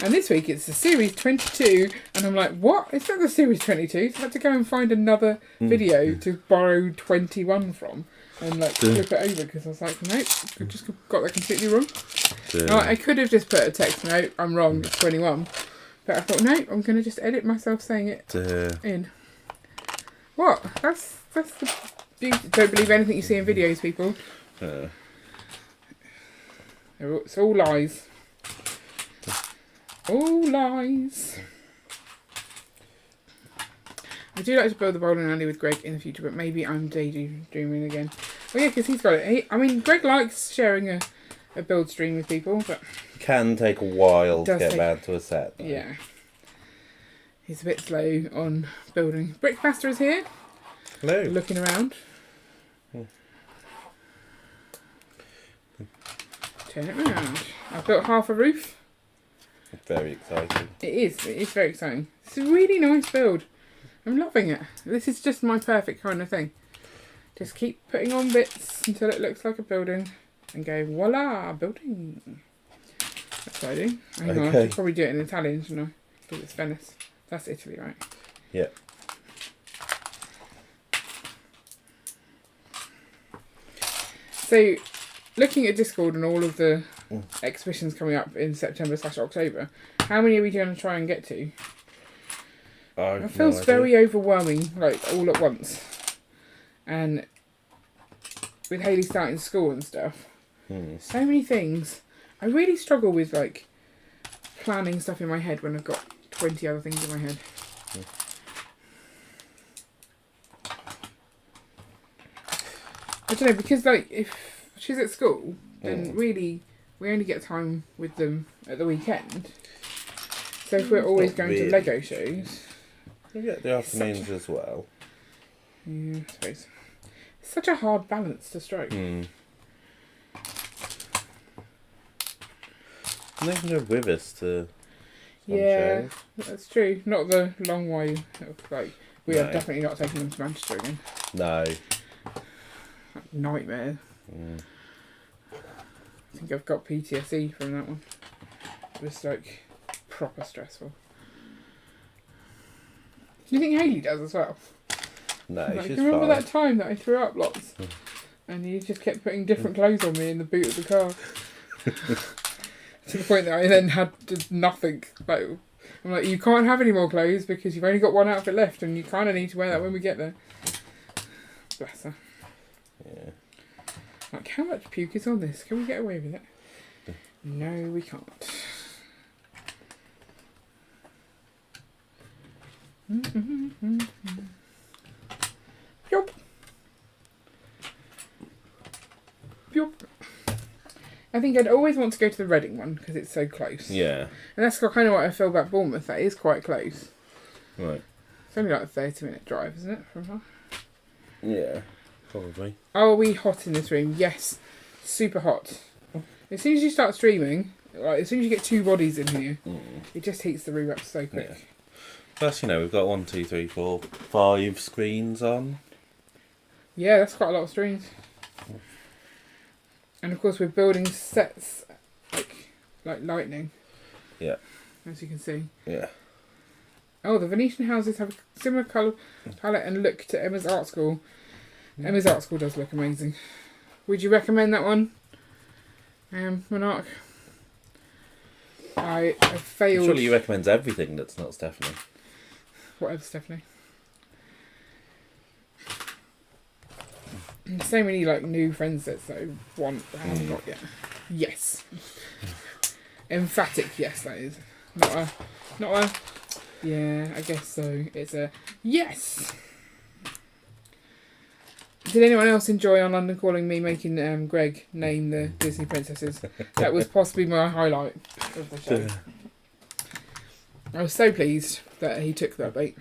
A: and this week it's the series 22, and I'm like, what? It's not the series 22, so I had to go and find another video to borrow 21 from, and like flip it over, because I was like, nope, I just got that completely wrong. I could have just put a text note, I'm wrong, it's 21, but I thought, no, I'm going to just edit myself saying it in. What? That's the beauty. Don't believe anything you see in videos, people. It's all lies. All lies. I do like to build the bowling alley with Greg in the future, but maybe I'm daydreaming again. Oh yeah, because he's got it. Greg likes sharing a build stream with people, but
B: can take a while to get round to a set, though.
A: Yeah. He's a bit slow on building. Brickmaster is here.
B: Hello.
A: Looking around. Turn it around. I've built half a roof.
B: Very exciting.
A: It is very exciting. It's a really nice build. I'm loving it. This is just my perfect kind of thing. Just keep putting on bits until it looks like a building and go, voila, building. That's what I do. Hang on, I should probably do it in Italian, shouldn't I? Because it's Venice. That's Italy, right?
B: Yeah.
A: So, looking at Discord and all of the exhibitions coming up in September/October, how many are we going to try and get to? It feels very overwhelming, like all at once. And with Hayley starting school and stuff, so many things. I really struggle with like planning stuff in my head when I've got 20 other things in my head. I don't know, because like if she's at school, then really we only get time with them at the weekend. So if we're always going to Lego shows,
B: we get the afternoons as well.
A: Yeah, I suppose. It's such a hard balance to strike.
B: And they can go with us to some shows.
A: That's true. Not the long way. Like we are definitely not taking them to Manchester again.
B: No.
A: Nightmare. I think I've got PTSD from that one. It was like proper stressful. Do you think Hayley does as well?
B: No,
A: like,
B: she's
A: remember
B: fine.
A: that time that I threw up lots? And you just kept putting different clothes on me in the boot of the car. To the point that I then had just nothing. Like, I'm like, you can't have any more clothes because you've only got one outfit left and you kind of need to wear that when we get there. Bless her.
B: Yeah.
A: Like, how much puke is on this? Can we get away with it? No, we can't. Yup. Yup. I think I'd always want to go to the Reading one because it's so close.
B: Yeah.
A: And that's kind of what I feel about Bournemouth. That is quite close.
B: Right.
A: It's only like a 30-minute drive, isn't it, from here?
B: Yeah. Probably.
A: Are we hot in this room? Yes. Super hot. As soon as you start streaming, like as soon as you get 2 bodies in here, it just heats the room up so quick.
B: Yeah. Plus, we've got 1, 2, 3, 4, 5 screens on.
A: Yeah, that's quite a lot of streams. And of course we're building sets like lightning.
B: Yeah.
A: As you can see.
B: Yeah.
A: Oh, the Venetian houses have a similar colour palette and look to Emma's art school. Emma's art school does look amazing. Would you recommend that one, Monarch? I have failed.
B: Surely you recommend everything that's not Stephanie.
A: Whatever, Stephanie. There's so many new friend sets that I want but I haven't got yet. Yes. Emphatic yes, that is. Not a yeah, I guess so. It's a yes. Did anyone else enjoy on London Calling me making Greg name the Disney princesses? That was possibly my highlight of the show. I was so pleased that he took that bait.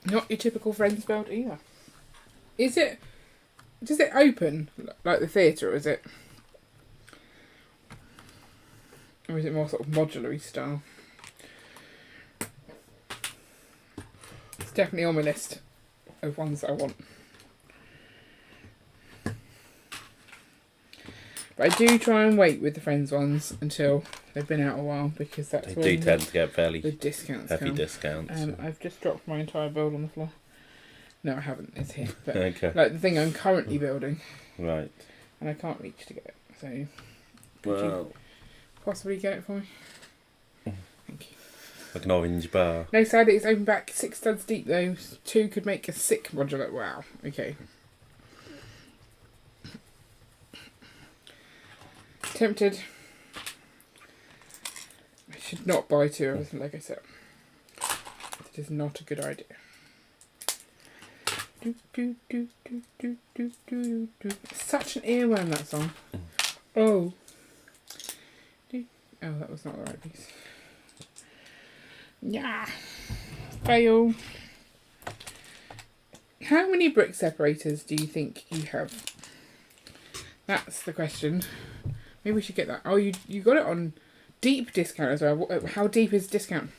A: Not your typical Friends belt either. Is it? Does it open like the theatre, or is it? Or is it more sort of modular-y style? It's definitely on my list of ones that I want. But I do try and wait with the Friends ones until they've been out a while because that's
B: They do tend to get fairly
A: the discounts
B: heavy
A: come.
B: discounts.
A: I've just dropped my entire build on the floor. No, I haven't. It's here. But
B: Okay.
A: like the thing I'm currently building,
B: Right.
A: and I can't reach to get it. So
B: Well,
A: you possibly get it for me? Thank you.
B: like an orange bar.
A: No, sadly it's open back 6 studs deep though. 2 could make a sick modular. Wow. Okay. Tempted. I should not buy 2 of a Lego set. It is not a good idea. Such an earworm, that song. Oh. Oh, that was not the right piece. Yeah. Fail. How many brick separators do you think you have? That's the question. Maybe we should get that. Oh, you got it on deep discount as well. How deep is discount?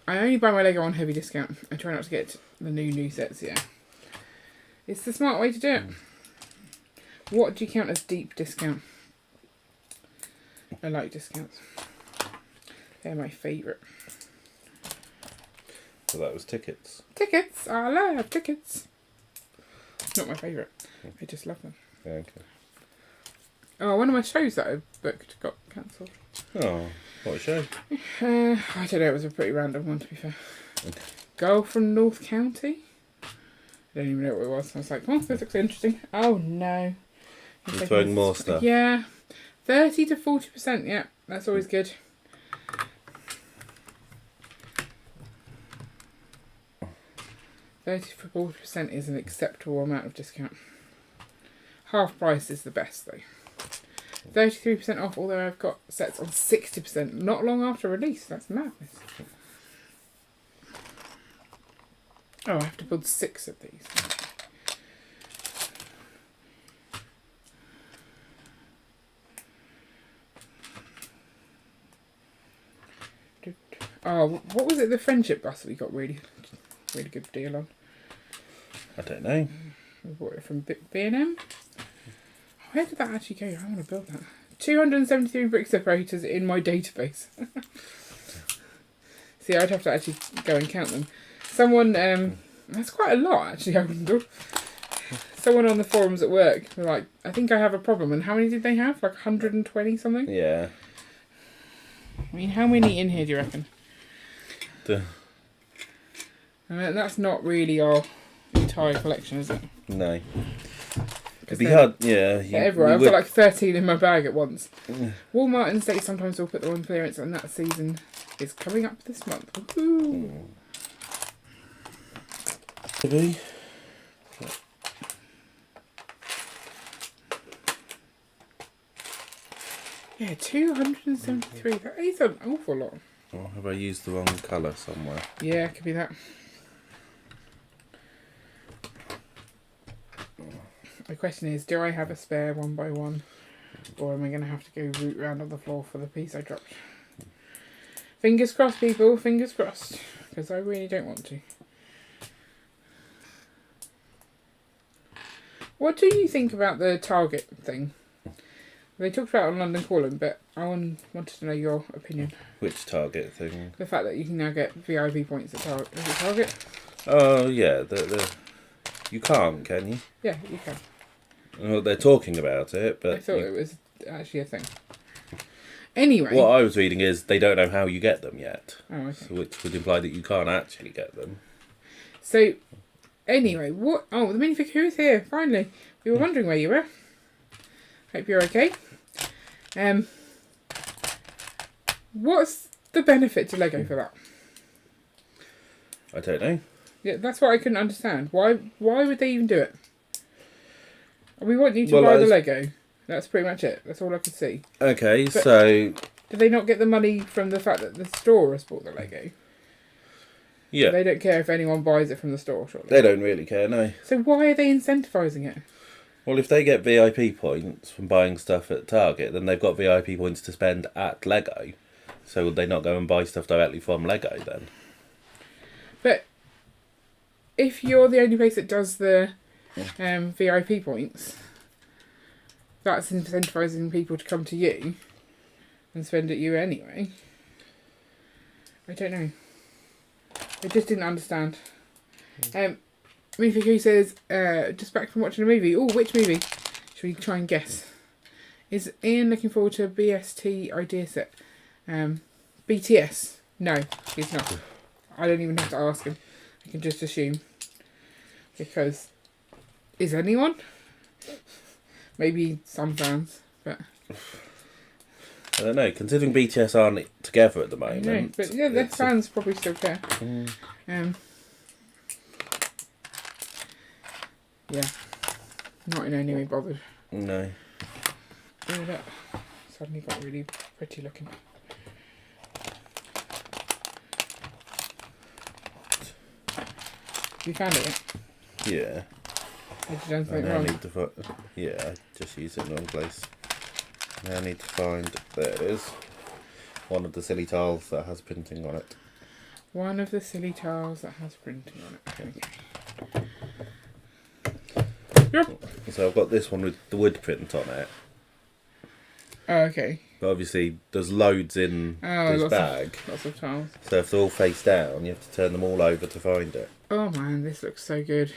A: I only buy my Lego on heavy discount. I try not to get the new sets, yeah. It's the smart way to do it. What do you count as deep discount? I like discounts. They're my favourite.
B: So that was tickets.
A: Tickets! I love tickets. Not my favourite. I just love them.
B: Yeah, okay.
A: Oh, one of my shows that I booked got cancelled.
B: Oh, what a show.
A: I don't know, it was a pretty random one to be fair. Girl from North County? I don't even know what it was. I was like, oh, this looks interesting. Oh no.
B: You're throwing more stuff.
A: Yeah. 30 to 40%, yeah. That's always good. $30 to 40% is an acceptable amount of discount. Half price is the best though. 33% off, although I've got sets on 60% not long after release. That's madness. Oh, I have to build 6 of these. Oh, what was it? The friendship bus that we got really good deal on.
B: I don't know.
A: We bought it from B&M. Where did that actually go? I want to build that. 273 brick separators in my database. See, I'd have to actually go and count them. Someone, that's quite a lot actually, I wonder. Someone on the forums at work were like, I think I have a problem. And how many did they have? Like 120 something?
B: Yeah.
A: I mean, how many in here do you reckon?
B: I
A: mean, that's not really our entire collection, is it?
B: No. It'd be hard, yeah.
A: Everywhere. I've got like 13 in my bag at once. Walmart and States sometimes will put them on clearance, and that season is coming up this month. Woohoo!
B: Maybe.
A: Yeah, 273. That is an awful lot.
B: Or have I used the wrong colour somewhere?
A: Yeah, it could be that. The question is, do I have a spare 1x1? Or am I going to have to go root round on the floor for the piece I dropped? Fingers crossed, people. Fingers crossed. Because I really don't want to. What do you think about the Target thing? They talked about it on London Calling, but I wanted to know your opinion.
B: Which Target thing?
A: The fact that you can now get VIP points at Target. Is it Target?
B: Oh, yeah. You can't, can you?
A: Yeah, you can.
B: Well, they're talking about it, but...
A: I thought it was actually a thing. Anyway.
B: What I was reading is they don't know how you get them yet.
A: Oh, okay.
B: So which would imply that you can't actually get them.
A: So, anyway, what... Oh, the minifig who is here, finally. We were wondering where you were. Hope you're okay. What's the benefit to Lego for that?
B: I don't know.
A: Yeah, that's what I couldn't understand. Why would they even do it? We want you to buy the Lego. That's pretty much it. That's all I could see.
B: Okay,
A: but
B: so...
A: do they not get the money from the fact that the store has bought the Lego?
B: Yeah.
A: They don't care if anyone buys it from the store, surely.
B: They don't really care, no.
A: So why are they incentivising it?
B: Well, if they get VIP points from buying stuff at Target, then they've got VIP points to spend at Lego. So would they not go and buy stuff directly from Lego then?
A: But if you're the only place that does the VIP points, that's incentivising people to come to you and spend at you anyway. I don't know. I just didn't understand. Minifig says, just back from watching a movie. Oh, which movie? Should we try and guess? Is Ian looking forward to a BST idea set? BTS? No, he's not. I don't even have to ask him. I can just assume. Because, is anyone? Maybe some fans, but...
B: I don't know, considering BTS aren't together at the moment.
A: No, but yeah, their fans probably still care. Yeah, not in any way bothered.
B: No.
A: Oh, that suddenly got really pretty looking. You found it yet?
B: Yeah.
A: Had you done something
B: I
A: wrong?
B: need to yeah, I just used it in the wrong place. Now I need to find... There it is. One of the silly tiles that has printing on it.
A: One of the silly tiles that has printing on it. Okay. Yep.
B: So I've got this one with the wood print on it.
A: Oh, okay.
B: But obviously there's loads in this bag.
A: Lots of tiles.
B: So if they're all face down, you have to turn them all over to find it.
A: Oh man, this looks so good.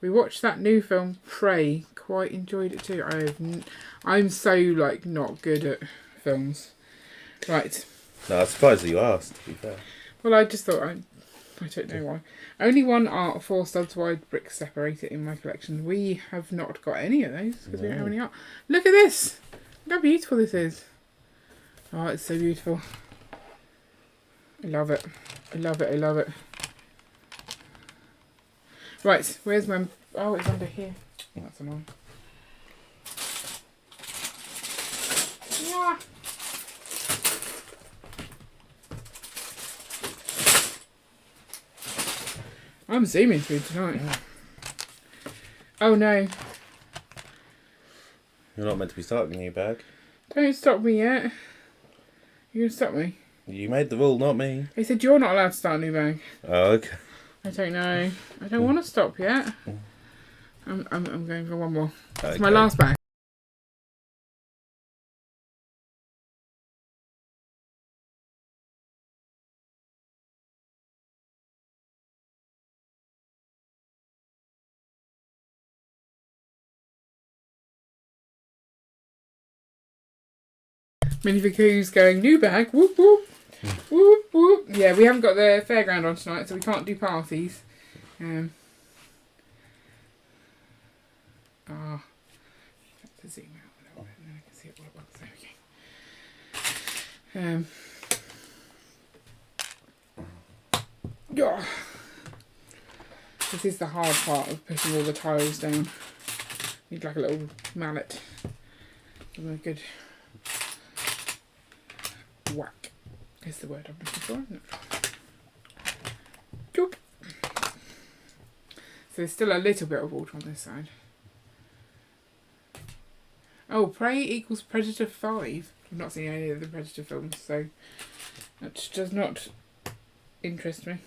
A: We watched that new film, Prey. Quite enjoyed it too. I'm so like not good at films. Right.
B: No, I was surprised that you asked, to be fair.
A: Well, I just thought I don't know why. Only one art 4 studs wide brick separator in my collection. We have not got any of those because we don't have any art. Look at this! Look how beautiful this is. Oh, it's so beautiful. I love it. I love it. I love it. Right, where's my... Oh, it's under here. That's annoying. Yeah. I'm zooming through tonight. Oh no.
B: You're not meant to be starting a new bag.
A: Don't stop me yet. You're going to stop me?
B: You made the rule, not me.
A: They said you're not allowed to start a new bag.
B: Oh, okay.
A: I don't know. I don't want to stop yet. I'm going for one more. It's my last bag. Minifig who's going new bag. Whoop whoop. Whoop whoop. Yeah, we haven't got the fairground on tonight, so we can't do parties. I have to zoom out a little bit and then I can see it all at once. There we go. Yeah. This is the hard part of putting all the tiles down. Need like a little mallet. Give them a good Is the word I'm looking for, isn't it? Choop. So there's still a little bit of water on this side. Oh, Prey equals Predator 5. I've not seen any of the Predator films, so that does not interest me.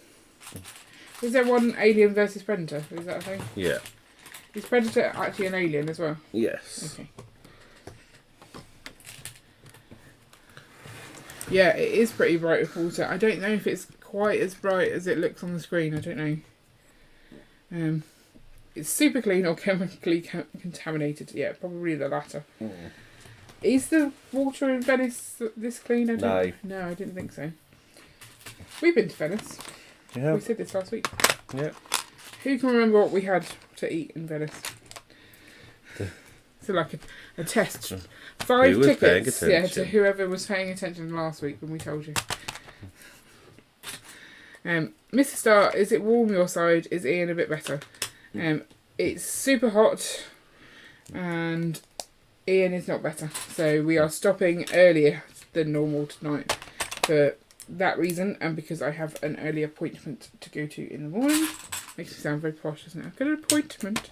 A: Is there one Alien versus Predator? Is that a thing?
B: Yeah.
A: Is Predator actually an alien as well?
B: Yes.
A: Okay. Yeah, it is pretty bright with water. I don't know if it's quite as bright as it looks on the screen. I don't know. It's super clean or chemically contaminated. Yeah, probably the latter.
B: Mm.
A: Is the water in Venice this clean?
B: No.
A: No, I didn't think so. We've been to Venice.
B: Yeah.
A: We said this last week.
B: Yeah.
A: Who can remember what we had to eat in Venice? So like a test. 5
B: Who was paying
A: tickets,
B: attention?
A: to whoever was paying attention last week when we told you. Mr. Star, is it warm your side? Is Ian a bit better? It's super hot, and Ian is not better. So we are stopping earlier than normal tonight for that reason, and because I have an early appointment to go to in the morning. Makes me sound very posh, doesn't it? I've got an appointment.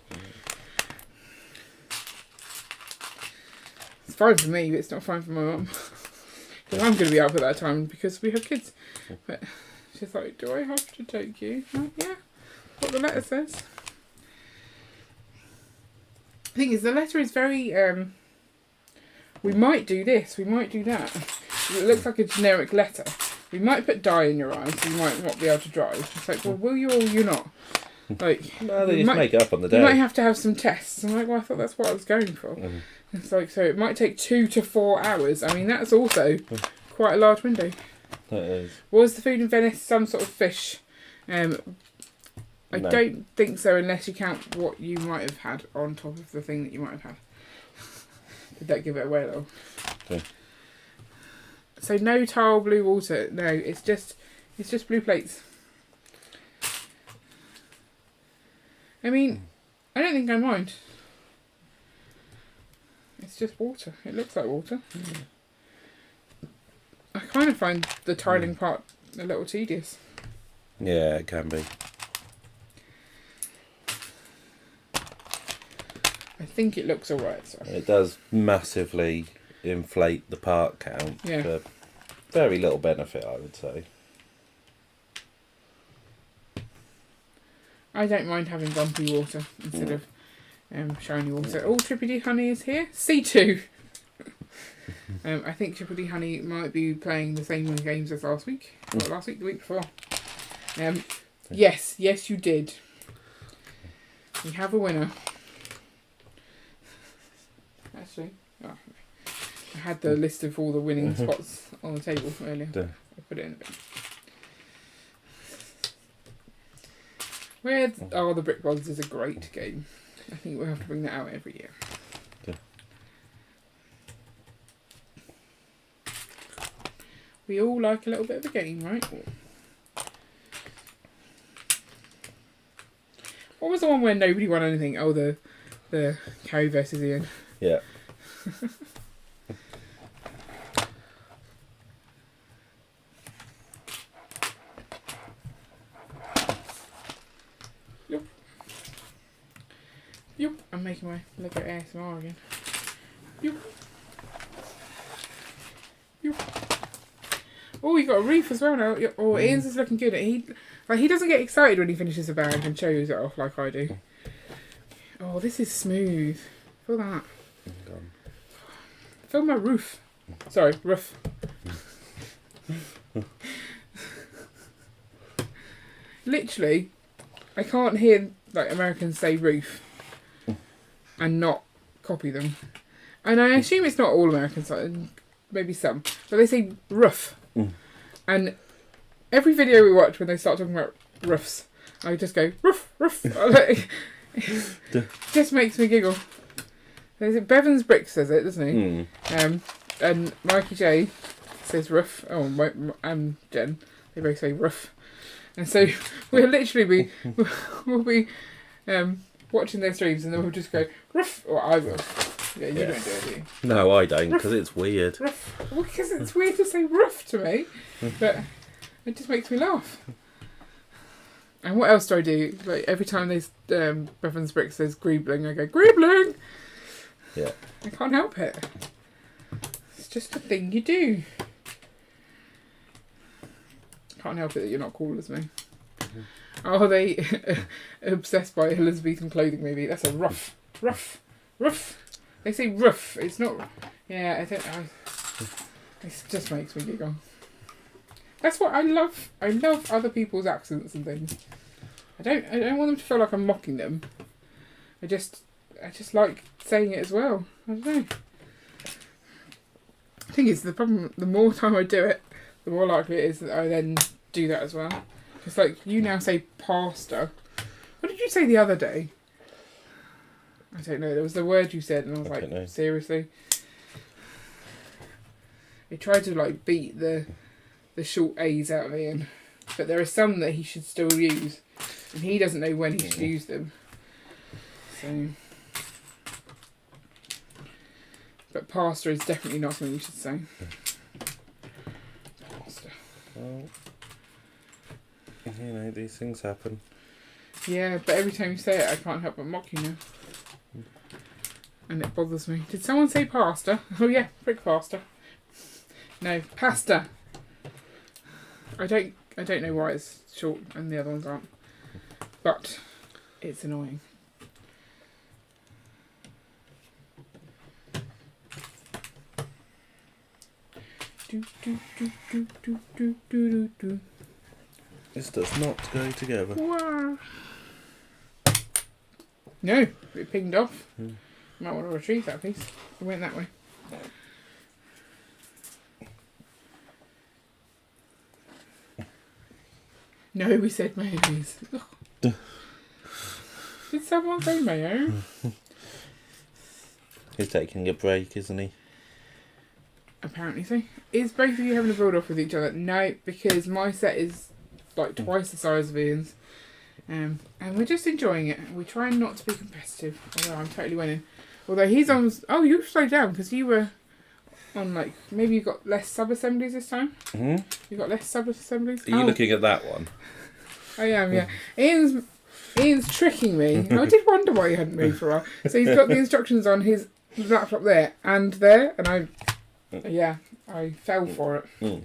A: It's fine for me, but it's not fine for my mum. Because I'm going to be up at that time because we have kids. But she's like, do I have to take you? I'm like, yeah, what the letter says. The thing is, the letter is very, we might do this, we might do that. It looks like a generic letter. We might put dye in your eyes, so you might not be able to drive. It's like, well, will you or will you not? Like,
B: No, they just make it up on the day.
A: You might have to have some tests. I'm like, well, I thought that's what I was going for. It's like, so it might take 2 to 4 hours. I mean, that's also quite a large window.
B: That is.
A: Was the food in Venice some sort of fish? I
B: No.
A: don't think so, unless you count what you might have had on top of the thing that you might have had. Did that give it away though?
B: Okay.
A: So no tile blue water. No, it's just blue plates. I mean, I don't think I mind. It's just water. It looks like water. I kind of find the tiling part a little tedious.
B: Yeah, it can be.
A: I think it looks alright. So.
B: It does massively inflate the part count.
A: Yeah.
B: For very little benefit, I would say.
A: I don't mind having bumpy water instead of shiny water. Oh, Triple D Honey is here. C2. I think Triple D Honey might be playing the same games as last week. Not last week, the week before. Yes, you did. We have a winner. Actually, I had the list of all the winning spots on the table earlier. I put it in a bit. Where Are the Brick Bods is a great game. I think we'll have to bring that out every year.
B: Yeah.
A: We all like a little bit of a game, right? What was the one where nobody won anything? Oh, the Carrie versus Ian.
B: Yeah.
A: Yup, I'm making my Lego ASMR again. Yup. Oh, you got a reef as well now. Oh, Ian's is looking good. He doesn't get excited when he finishes a bag and shows it off like I do. Oh, this is smooth. Feel that. Feel my roof. Sorry, roof. Literally, I can't hear like Americans say roof and not copy them. And I assume it's not all Americans, maybe some, but they say roof. And every video we watch when they start talking about roofs, I just go roof, roof. It just makes me giggle. Bevan's Brick says it, doesn't he? And Mikey J says roof. Oh, and Jen, they both say roof. And so we'll literally we'll be watching their streams, and then we'll just go roof, or I will. Yeah, you don't do it, do you?
B: No, I don't, because it's weird.
A: Rough. Well, because it's weird to say rough to me, but it just makes me laugh. And what else do I do? Like every time there's Brevins Brick says greebling, I go greebling.
B: Yeah.
A: I can't help it. It's just a thing you do. Can't help it that you're not cool as me. Are they obsessed by Elizabethan clothing movie? That's a rough. They say rough. It's not. Yeah, I don't know. It just makes me giggle. That's what I love. I love other people's accents and things. I don't want them to feel like I'm mocking them. I just like saying it as well. I don't know. The thing is, the problem, the more time I do it, the more likely it is that I then do that as well. It's like, you now say pasta. What did you say the other day? I don't know. There was the word you said and I was like, seriously? He tried to like beat the short A's out of me, but there are some that he should still use. And he doesn't know when he should use them. So... But pasta is definitely not something you should say. Pasta.
B: Well, you know, these things happen.
A: Yeah, but every time you say it, I can't help but mock you now. And it bothers me. Did someone say pasta? Oh yeah, brick pasta. No, pasta. I don't know why it's short and the other ones aren't. But it's annoying.
B: This does not go together.
A: Wow. No, it pinged off. Might want to retrieve that piece. It went that way. No, we said mayonnaise. Did someone say mayo?
B: He's taking a break, isn't he?
A: Apparently so. Is both of you having a build off with each other? No, because my set is like twice the size of Ian's. And we're just enjoying it. We're trying not to be competitive. Although I'm totally winning. Although he's on... Oh, you slowed down because you were on like... Maybe you got less sub-assemblies this time?
B: Mm-hmm.
A: You got less sub-assemblies?
B: Are you looking at that one?
A: I am, yeah. Ian's tricking me. I did wonder why he hadn't moved for a while. So he's got the instructions on his laptop there and there. And I fell for it.
B: Mm.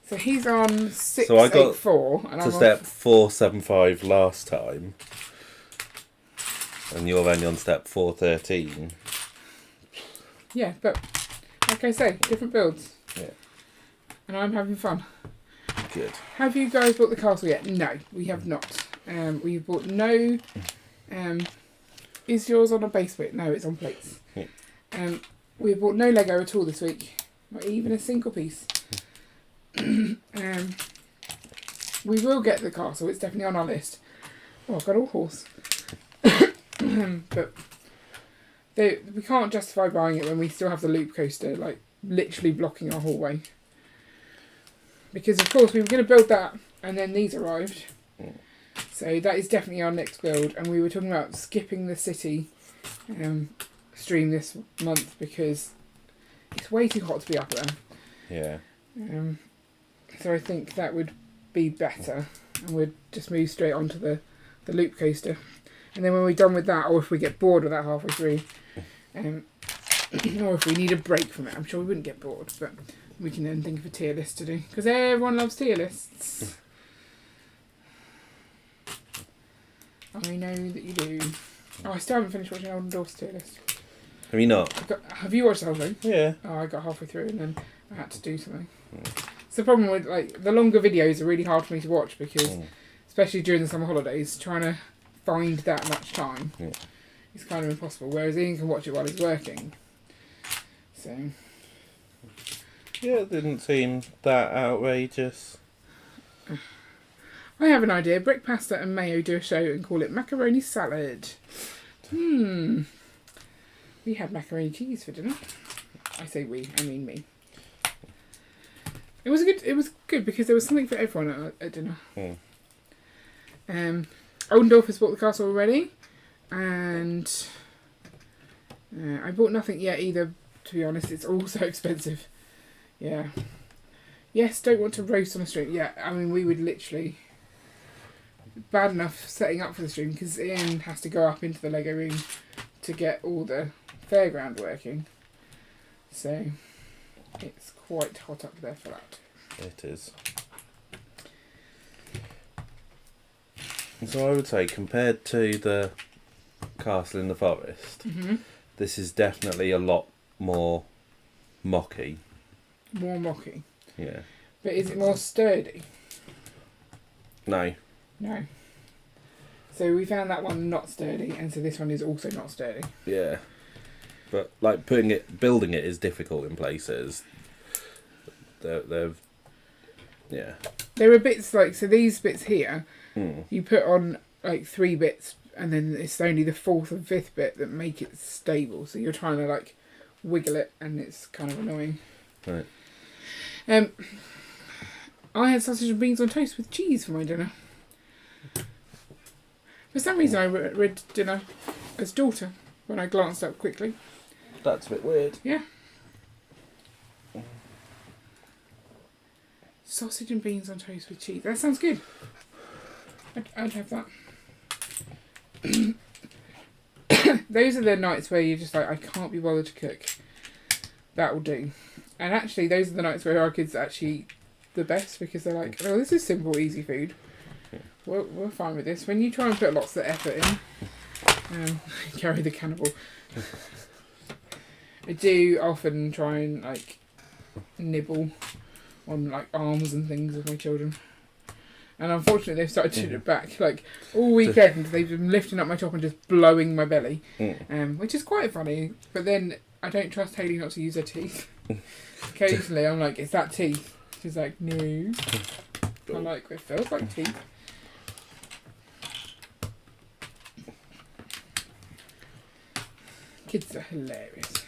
A: So he's on 684.
B: So I got
A: and
B: to step 475 last time. And you're only on step 413.
A: Yeah, but like I say, different builds.
B: Yeah.
A: And I'm having fun.
B: Good.
A: Have you guys bought the castle yet? No, we have not. We've bought no... is yours on a base plate? No, it's on plates.
B: Yeah.
A: We've bought no Lego at all this week. Not even a single piece. We will get the castle. It's definitely on our list. Oh, I've got all horse. But we can't justify buying it when we still have the loop coaster, like, literally blocking our hallway. Because, of course, we were going to build that, and then these arrived. So that is definitely our next build. And we were talking about skipping the city stream this month because it's way too hot to be up there.
B: Yeah.
A: So I think that would be better. And we'd just move straight onto the loop coaster. And then when we're done with that, or if we get bored of that halfway through, or if we need a break from it, I'm sure we wouldn't get bored, but we can then think of a tier list to do. Because everyone loves tier lists. I know that you do. Oh, I still haven't finished watching Old and Dorse tier list.
B: Have you not?
A: Have you watched the whole thing?
B: Yeah.
A: Oh, I got halfway through and then I had to do something. It's the problem with, like, the longer videos are really hard for me to watch because, especially during the summer holidays, trying to find that much time is kind of impossible. Whereas Ian can watch it while he's working. So.
B: Yeah, it didn't seem that outrageous.
A: I have an idea. Brick pasta and mayo do a show and call it macaroni salad. We had macaroni cheese for dinner. I say we, I mean me. It was good because there was something for everyone at dinner. Oldendorf has bought the castle already, and I bought nothing yet either, to be honest. It's all so expensive. Yeah. Yes, don't want to roast on a stream. Yeah, I mean, we would literally... Bad enough setting up for the stream because Ian has to go up into the Lego room to get all the fairground working. So it's quite hot up there for that.
B: It is. So I would say, compared to the castle in the forest, this is definitely a lot more mocky.
A: More mocky.
B: Yeah.
A: But is it more sturdy?
B: No.
A: No. So we found that one not sturdy, and so this one is also not sturdy.
B: Yeah. But like building it is difficult in places. They've yeah.
A: There are bits like, so these bits here, you put on like 3 bits, and then it's only the 4th and 5th bit that make it stable. So you're trying to like wiggle it, and it's kind of annoying.
B: Right.
A: I had sausage and beans on toast with cheese for my dinner. For some reason, I read dinner as daughter when I glanced up quickly.
B: That's a bit weird.
A: Yeah. Sausage and beans on toast with cheese. That sounds good. I'd have that. Those are the nights where you're just like, I can't be bothered to cook. That will do. And actually, those are the nights where our kids actually eat the best because they're like, oh, this is simple, easy food. We're fine with this. When you try and put lots of effort in, carry the cannibal. I do often try and like nibble on like arms and things of my children. And unfortunately they've started to do it back. Like all weekend they've been lifting up my top and just blowing my belly. Which is quite funny. But then I don't trust Hayley not to use her teeth. Occasionally I'm like, is that teeth? She's like, no. I'm like, it feels like teeth. Kids are hilarious.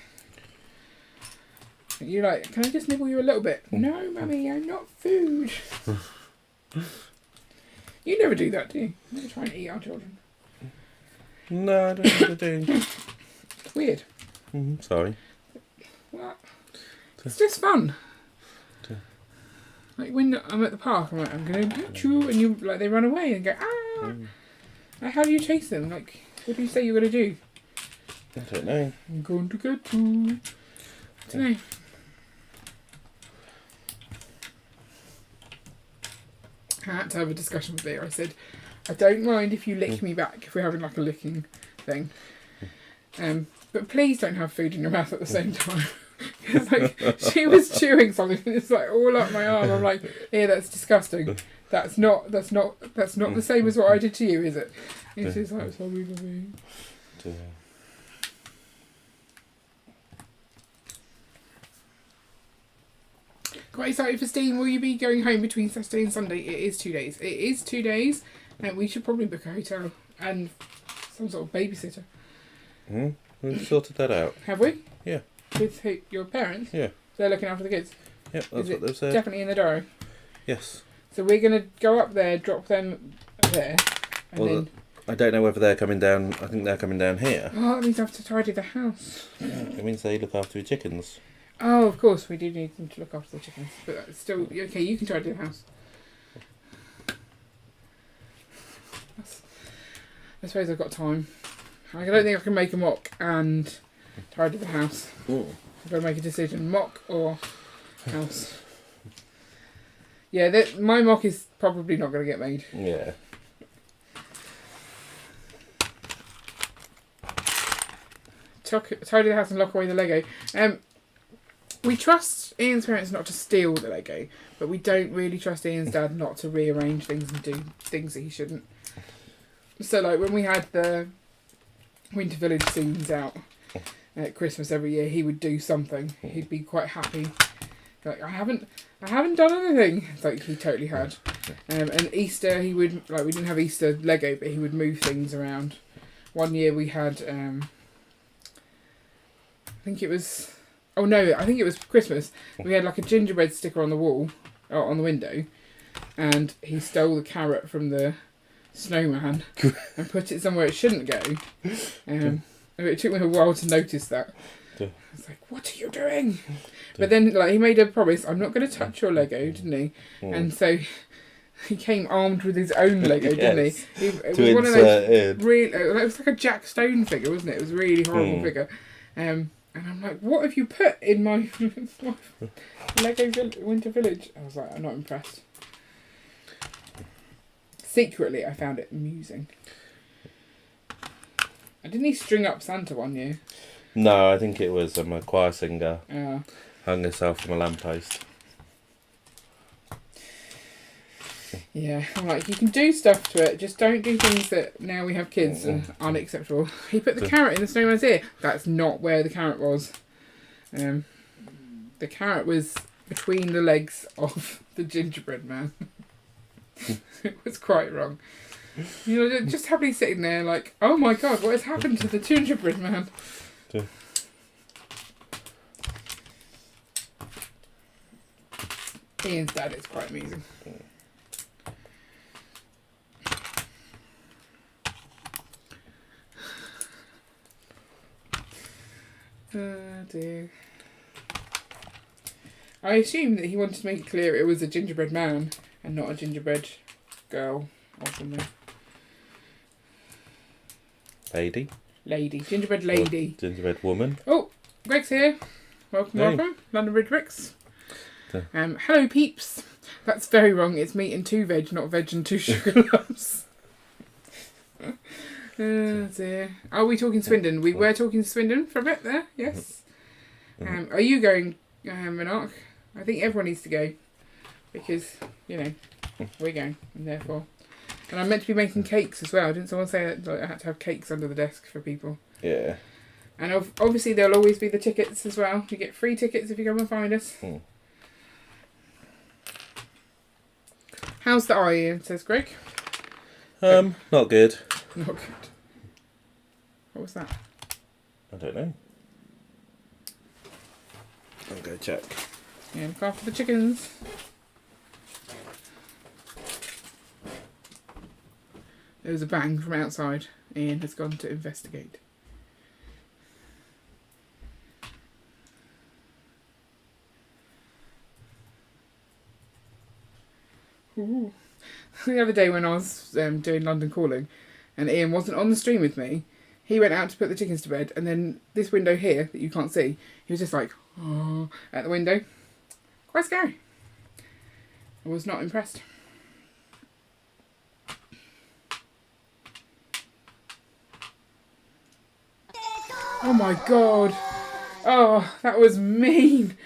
A: You're like, can I just nibble you a little bit? No, mummy, I'm not food. You never do that, do you? You never try and eat our children.
B: No, I don't think I do.
A: It's weird.
B: Sorry.
A: What? It's just fun. Like when I'm at the park, I'm like, I'm going to catch you, and you like they run away and go, ah. Like, how do you chase them? Like, what do you say you're going to do?
B: I don't know.
A: I'm going to get you. I don't know. I had to have a discussion with Leah. I said, I don't mind if you lick me back if we're having like a licking thing. But please don't have food in your mouth at the same time. It's like she was chewing something and it's like all up my arm. I'm like, yeah, that's disgusting. That's not the same as what I did to you, is it? And she's like, sorry, baby. Quite excited for Steam. Will you be going home between Saturday and Sunday? It is 2 days. It is 2 days, and we should probably book a hotel and some sort of babysitter.
B: We've sorted that out.
A: Have we?
B: Yeah.
A: With who, your parents?
B: Yeah.
A: They're looking after the kids?
B: Yep, that's what they've said.
A: Definitely in the diary?
B: Yes.
A: So we're going to go up there, drop them there, and then...
B: I don't know whether they're coming down. I think they're coming down here.
A: Oh, that means I have to tidy the house.
B: It means they look after the chickens.
A: Oh, of course, we do need them to look after the chickens. But that's still, okay, you can tidy the house. I suppose I've got time. I don't think I can make a mock and tidy the house. I've got to make a decision, mock or house. Yeah, my mock is probably not going to get made.
B: Yeah.
A: Tidy the house and lock away the Lego. We trust Ian's parents not to steal the Lego, but we don't really trust Ian's dad not to rearrange things and do things that he shouldn't. So, like, when we had the Winter Village scenes out at Christmas every year, he would do something. He'd be quite happy. Like, I haven't done anything. It's like he totally had. And Easter, he would, like, we didn't have Easter Lego, but he would move things around. One year we had, I think it was Christmas. We had like a gingerbread sticker on the wall, or on the window, and he stole the carrot from the snowman and put it somewhere it shouldn't go. It took me a while to notice that.
B: Yeah.
A: I was like, what are you doing? But then, like, he made a promise, I'm not going to touch your Lego, didn't he? And so he came armed with his own Lego, didn't he? It was one of those really, it was like a Jack Stone figure, wasn't it? It was a really horrible figure. And I'm like, what have you put in my Lego Winter Village? I was like, I'm not impressed. Secretly, I found it amusing. And didn't he string up Santa one year?
B: No, I think it was a choir singer.
A: Yeah.
B: Hung herself from a lamppost.
A: Yeah, I'm like, you can do stuff to it, just don't do things that now we have kids are unacceptable. He put the carrot in the snowman's ear. That's not where the carrot was. The carrot was between the legs of the gingerbread man. It was quite wrong. You know, just happily sitting there like, oh my god, what has happened to the gingerbread man? Ian's dad is quite amusing. Dear. I assume that he wanted to make it clear it was a gingerbread man and not a gingerbread girl or something.
B: Lady.
A: Gingerbread lady.
B: Gingerbread woman.
A: Oh, Greg's here. Welcome,
B: Hey.
A: welcome. London Bridge Bricks. Hello, peeps. That's very wrong. It's meat and 2 veg, not veg and 2 sugar lumps. Oh dear. Are we talking Swindon? We were talking Swindon for a bit there, yes. Are you going, Monarch? I think everyone needs to go. Because, you know, we're going, and therefore. And I'm meant to be making cakes as well. Didn't someone say that I had to have cakes under the desk for people?
B: Yeah.
A: And obviously there'll always be the tickets as well. You get free tickets if you come and find us. How's the eye, Ian? Says Greg.
B: Not good.
A: Not good. What was that?
B: I don't know. I'll go check.
A: Yeah, look after the chickens. There was a bang from outside. Ian has gone to investigate. Ooh. The other day when I was doing London Calling and Ian wasn't on the stream with me, he went out to put the chickens to bed, and then this window here that you can't see, he was just like, oh, at the window. Quite scary. I was not impressed. Oh my god. Oh, that was mean.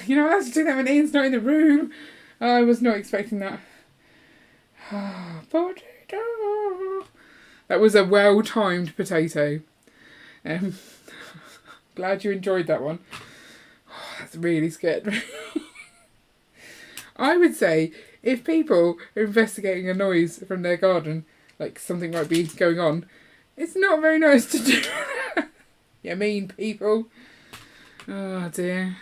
A: You know, I have to do that when Ian's not in the room. I was not expecting that. Potato. That was a well-timed potato. Glad you enjoyed that one. Oh, that's really scared me. I would say if people are investigating a noise from their garden, like something might be going on, it's not very nice to do. You mean people. Oh dear.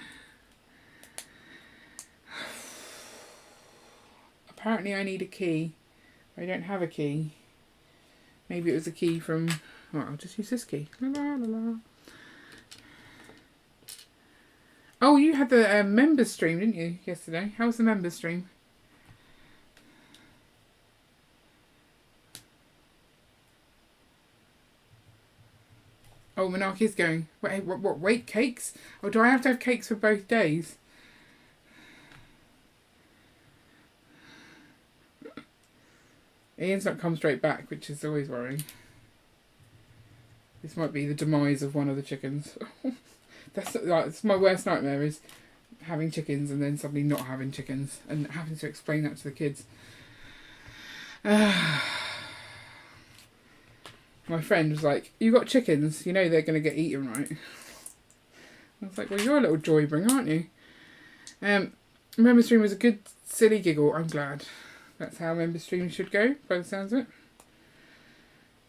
A: Apparently I need a key. I don't have a key. Maybe it was a key from... Well, I'll just use this key. La, la, la, la. Oh, you had the members stream, didn't you, yesterday? How was the members stream? Oh, Monarch is going. Wait, what? Wait, cakes? Or do I have to have cakes for both days? Ian's not come straight back, which is always worrying. This might be the demise of one of the chickens. That's my worst nightmare, is having chickens and then suddenly not having chickens and having to explain that to the kids. My friend was like, you got chickens, you know they're going to get eaten, right? I was like, well, you're a little joy bringer, aren't you? Member stream was a good silly giggle. I'm glad. That's how member stream should go, by the sounds of it.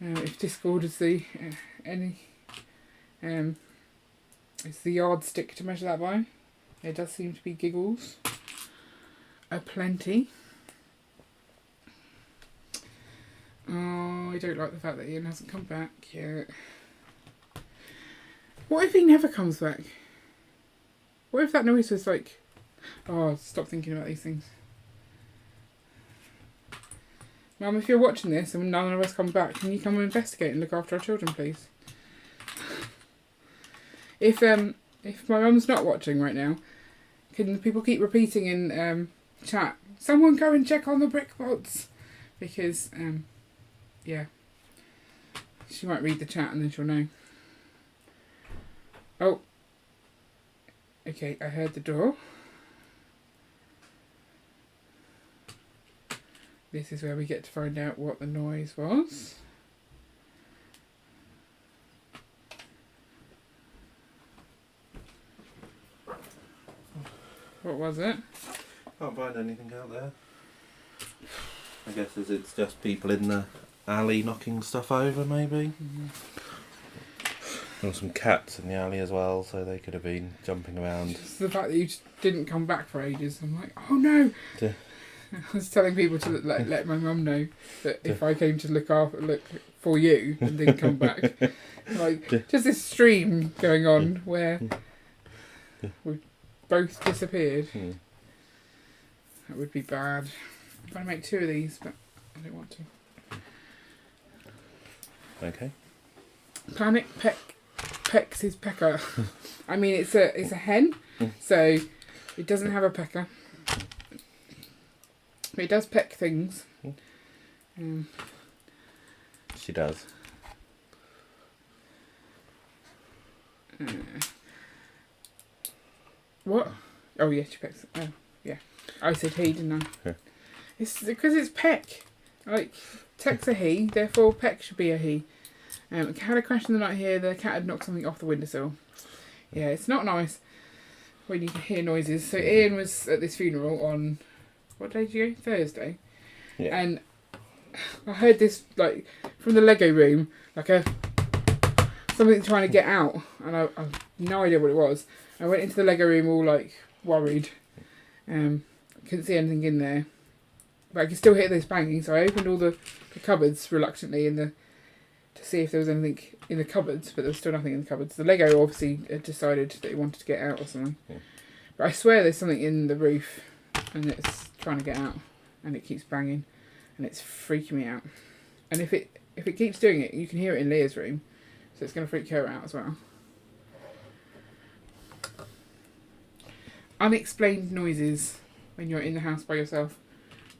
A: If Discord is the it's the yardstick to measure that by. There does seem to be giggles aplenty. Oh, I don't like the fact that Ian hasn't come back yet. What if he never comes back? What if that noise was like... Oh, stop thinking about these things. Mum, if you're watching this and none of us come back, can you come and investigate and look after our children, please? If my mum's not watching right now, can people keep repeating in chat, someone go and check on the brick bods? Because, yeah, she might read the chat and then she'll know. Oh, okay, I heard the door. This is where we get to find out what the noise was. What was it?
B: Can't find anything out there. I guess it's just people in the alley knocking stuff over, maybe.
A: Mm-hmm.
B: There were some cats in the alley as well, so they could have been jumping around.
A: Just the fact that you just didn't come back for ages. I'm like, oh no! I was telling people to let my mum know that if I came to look for you and didn't come back, like just this stream going on where we both disappeared. That would be bad. I'm going to make 2 of these, but I don't want to.
B: Okay.
A: Planet pecks his pecker. I mean, it's a hen, so it doesn't have a pecker. But it does peck things.
B: She does.
A: What? Oh yeah, she pecks. Oh yeah, I said he, didn't I?
B: Yeah.
A: It's because it's peck. Like tech's a he, therefore peck should be a he. I had a crash in the night here. The cat had knocked something off the windowsill. Yeah, it's not nice when you can hear noises. So Ian was at this funeral on, what day did you go? Thursday.
B: Yeah.
A: And I heard this like from the Lego room, like something trying to get out, and I have no idea what it was. I went into the Lego room all like worried. Couldn't see anything in there, but I could still hear this banging. So I opened all the cupboards reluctantly to see if there was anything in the cupboards, but there was still nothing in the cupboards. The Lego obviously had decided that it wanted to get out or something. Yeah. But I swear there's something in the roof, and it's trying to get out, and it keeps banging, and it's freaking me out. And if it keeps doing it, you can hear it in Leah's room, so it's going to freak her out as well. Unexplained noises when you're in the house by yourself.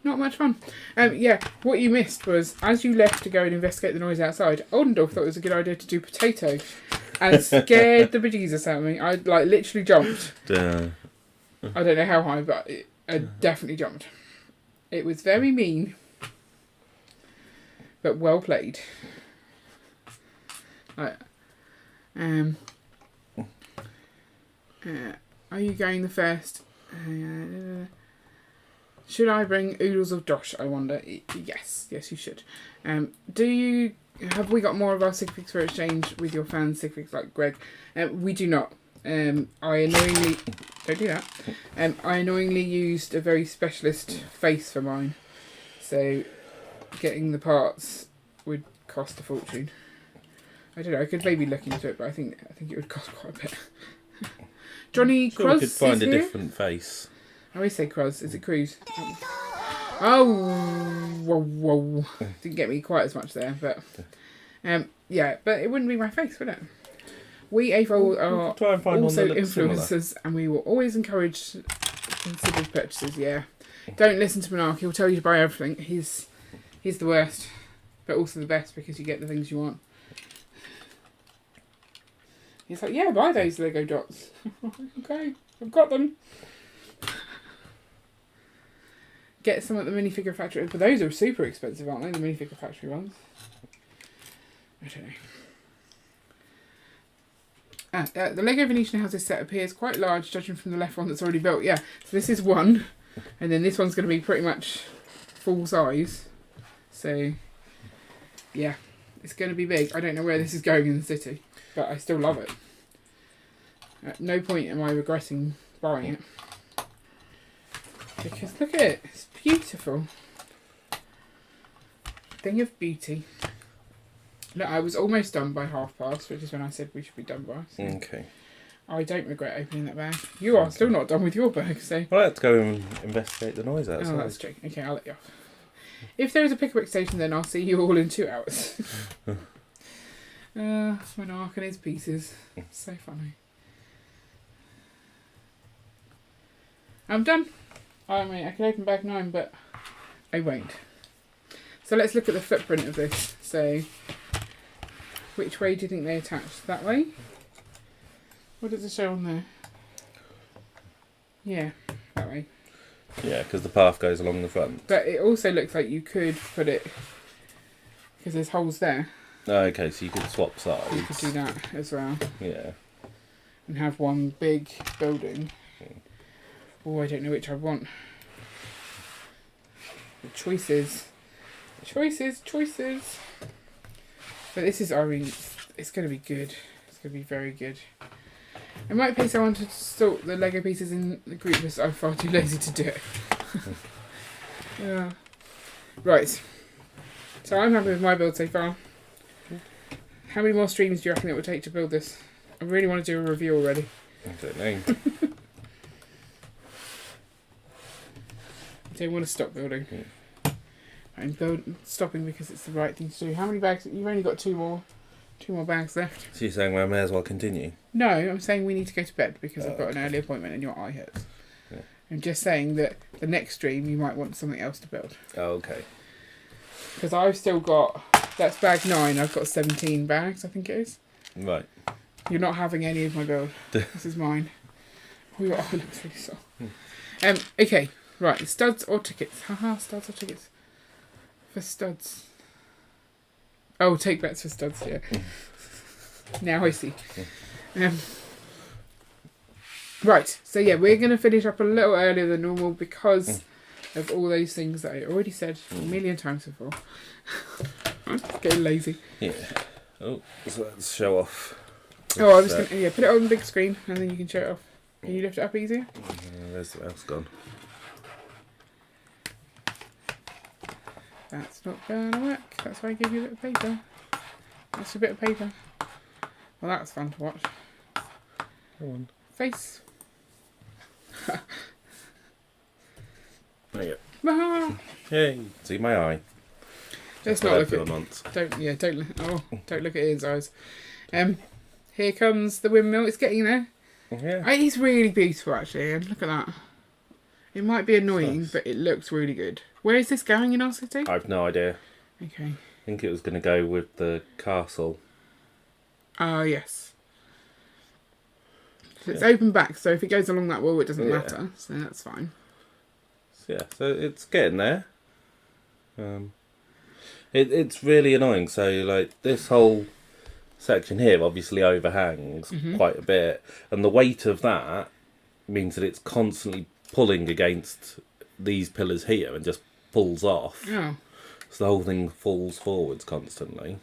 A: Not much fun. Yeah, what you missed was, as you left to go and investigate the noise outside, Oldendorf thought it was a good idea to do potato. And it scared the bejesus out of me. I literally jumped. I don't know how high, but I definitely jumped. It was very mean. But well played. Are you going the first? Should I bring oodles of dosh, I wonder? Yes, you should. Have we got more of our sig figs for exchange with your fans, sig figs like Greg? We do not. I annoyingly... Don't do that. I annoyingly used a very specialist face for mine. So getting the parts would cost a fortune. I don't know, I could maybe look into it, but I think it would cost quite a bit. Johnny
B: sure,
A: Cross
B: we could find
A: is
B: a
A: here.
B: different face.
A: I always say Cross. Is it Cruz? Oh, whoa. Didn't get me quite as much there, but yeah, but it wouldn't be my face, would it? We AFOL are
B: try and find
A: also
B: one that looks
A: influencers,
B: similar.
A: and we will always encourage considered purchases. Yeah, don't listen to Monarch. He'll tell you to buy everything. He's the worst, but also the best because you get the things you want. He's like, yeah, buy those Lego dots. Okay, I've got them. Get some at the minifigure factory, but those are super expensive, aren't they? The minifigure factory ones. I don't know. The Lego Venetian houses set appears quite large, judging from the left one that's already built. Yeah, so this is one, and then this one's going to be pretty much full size. So, yeah, it's going to be big. I don't know where this is going in the city, but I still love it. At no point am I regretting buying it. Because look at it, it's beautiful. Thing of beauty. Look, I was almost done by past, which is when I said we should be done by. So.
B: Okay.
A: I don't regret opening that bag. You are still not done with your bag, so...
B: Well, let's go and investigate the noise outside.
A: Oh, that's true. Okay, I'll let you off. If there is a pick-up station, then I'll see you all in 2 hours. Monarch and his pieces. So funny. I'm done. I mean, I can open bag 9, but I won't. So let's look at the footprint of this. So, which way do you think they attach? That way? What does it show on there? Yeah, that way.
B: Yeah, because the path goes along the front.
A: But it also looks like you could put it... Because there's holes there.
B: Oh, okay, so you could swap sides.
A: You could do that as well.
B: Yeah.
A: And have one big building. Oh, I don't know which I want. The choices. Choices. But this is, I mean, it's going to be good. It's going to be very good. It might be someone to sort the Lego pieces in the group, but I'm far too lazy to do it. Yeah. Right. So I'm happy with my build so far. How many more streams do you reckon it would take to build this? I really want to do a review already.
B: I don't know.
A: I don't want to stop building. I'm stopping because it's the right thing to do. How many bags? You've only got two more bags left.
B: So you're saying I may as well continue?
A: No, I'm saying we need to go to bed because I've got an early appointment and your eye hurts.
B: Yeah.
A: I'm just saying that the next stream you might want something else to build.
B: Oh, okay.
A: Because I've still got... That's bag 9. I've got 17 bags, I think it is.
B: Right.
A: You're not having any of my build. This is mine. Oh, your eye looks really sore. Okay, right. Studs or tickets? Haha, studs or tickets? For studs. Oh, take bets for studs, yeah. Now I see. Right, so yeah, we're going to finish up a little earlier than normal because of all those things that I already said a million times before. I'm getting lazy.
B: Yeah. Oh, so let's show off.
A: Oh, I was going to put it on the big screen and then you can show it off. Can you lift it up easier?
B: Where's the mouse gone?
A: That's not going to work. That's why I gave you a bit of paper. That's a bit of paper. Well, that's fun to watch.
B: Come on.
A: Face.
B: There you
A: Ah.
B: go. Hey, see my eye.
A: Let's not look at
B: months.
A: Don't look at Ian's eyes. Here comes the windmill. It's getting there.
B: Yeah.
A: It's really beautiful actually, and look at that. It might be annoying, but it looks really good. Where is this going in our city?
B: I've no idea.
A: Okay.
B: I think it was going to go with the castle.
A: Ah, yes. So it's open back, so if it goes along that wall, it doesn't matter. So that's fine.
B: So it's getting there. It's really annoying. So like this whole section here obviously overhangs quite a bit, and the weight of that means that it's constantly pulling against these pillars here and just pulls off.
A: Oh.
B: So the whole thing falls forwards constantly.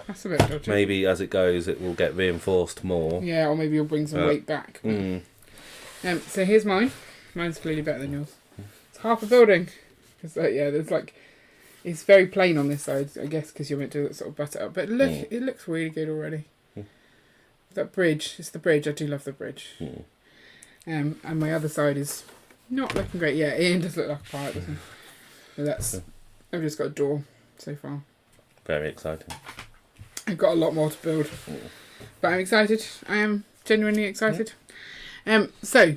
A: That's a bit dodgy.
B: Maybe as it goes, it will get reinforced more.
A: Yeah, or maybe you'll bring some weight back. So here's mine. Mine's clearly better than yours. It's half a building. Cause, there's like... It's very plain on this side, I guess, because you're meant to sort of butt it up. But look, it looks really good already. That bridge, it's the bridge. I do love the bridge. And my other side is not looking great. Yeah, Ian does look like a pirate, doesn't he? So that's... I've just got a door so far.
B: Very exciting.
A: I've got a lot more to build. But I'm excited. I am genuinely excited. So,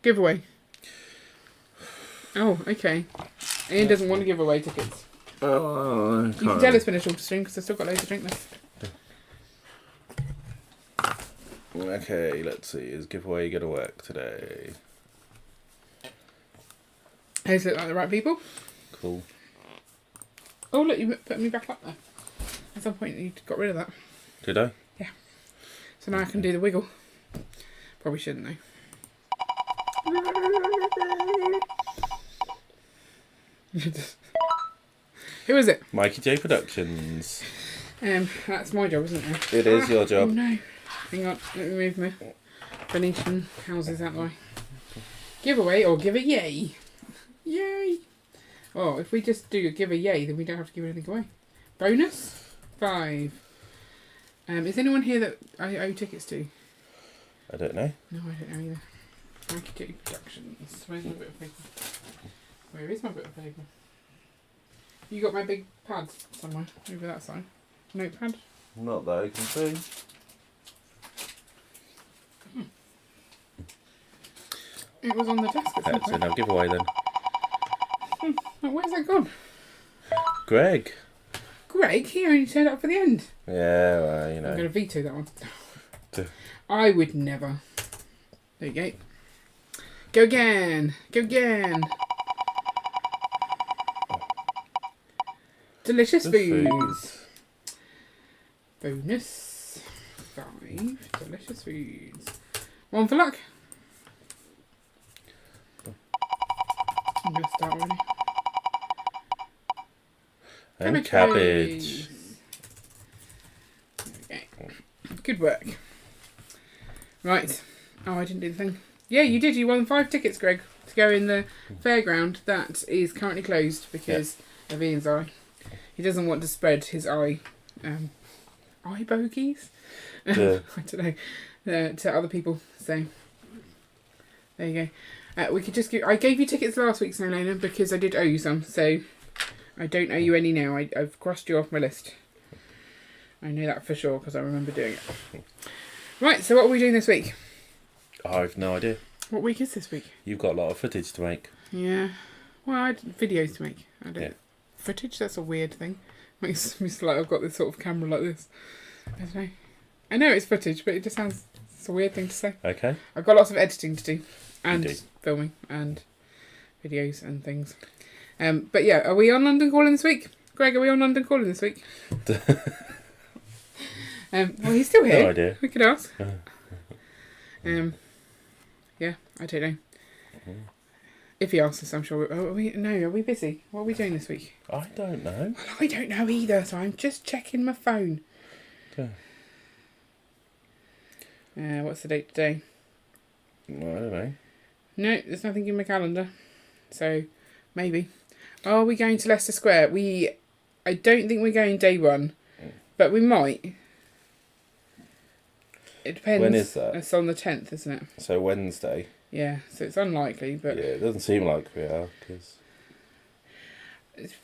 A: giveaway. Oh, okay. Ian doesn't want to give away tickets.
B: Oh,
A: You can tell it's been a shorter stream because I've still got loads of drink left.
B: Okay, let's see. Is giveaway going to work today?
A: Those look like the right people.
B: Cool.
A: Oh, look, you put me back up there. At some point you got rid of that.
B: Did I?
A: Yeah. So now I can do the wiggle. Probably shouldn't though. Who is it?
B: Mikey J Productions.
A: That's my job, isn't it?
B: It is your job.
A: Oh no. Hang on, let me move my Venetian houses out the way. Giveaway or give a yay? Yay! Oh, if we just do a give a yay, then we don't have to give anything away. Bonus? 5. Is anyone here that I owe tickets to?
B: I don't know.
A: No, I don't know either. Frankie Productions. Where's my bit of paper? Where is my bit of paper? You got my big pad somewhere over that side. Notepad.
B: Not that I can see.
A: It was on the desk at some
B: Okay, so
A: point.
B: now give away then.
A: Oh, where's that gone?
B: Greg.
A: Greg, he only turned up for the end.
B: Yeah, well, you
A: I'm
B: know.
A: going to veto that one.
B: Duh.
A: I would never. There you go. Go again. Go again. Delicious
B: The
A: foods. Bonus. 5 delicious foods. 1 for luck. I'm going to start already.
B: And cabbage.
A: Okay. Good work. Right. Oh, I didn't do the thing. Yeah, you did. You won 5 tickets, Greg, to go in the fairground that is currently closed because of Ian's eye. He doesn't want to spread his eye bogies.
B: Yeah.
A: I don't know to other people. So there you go. We could just give. I gave you tickets last week, Snowlana, because I did owe you some. So I don't owe you any now. I've crossed you off my list. I know that for sure because I remember doing it. Right. So what are we doing this week?
B: I've no idea.
A: What week is this week?
B: You've got a lot of footage to make.
A: Yeah. Well, I had videos to make. I don't.
B: Yeah.
A: Footage? That's a weird thing. Makes me feel like I've got this sort of camera like this. I don't know. I know it's footage, but it just sounds... It's a weird thing to say.
B: Okay.
A: I've got lots of editing to do. And
B: You do.
A: filming. And videos and things. But yeah, are we on London Calling this week? Greg, are we on London Calling this week? Well, he's still here.
B: No idea.
A: We could ask. Yeah, I don't know. If he asks us, I'm sure. Are we busy? What are we doing this week?
B: I don't know.
A: I don't know either, so I'm just checking my phone. What's the date today?
B: I don't know.
A: No, there's nothing in my calendar. So, maybe. Are we going to Leicester Square? I don't think we're going day 1, but we might. It depends.
B: When is that?
A: It's on the 10th, isn't it?
B: So Wednesday.
A: Yeah, so it's unlikely, but...
B: Yeah, it doesn't seem like we are, because...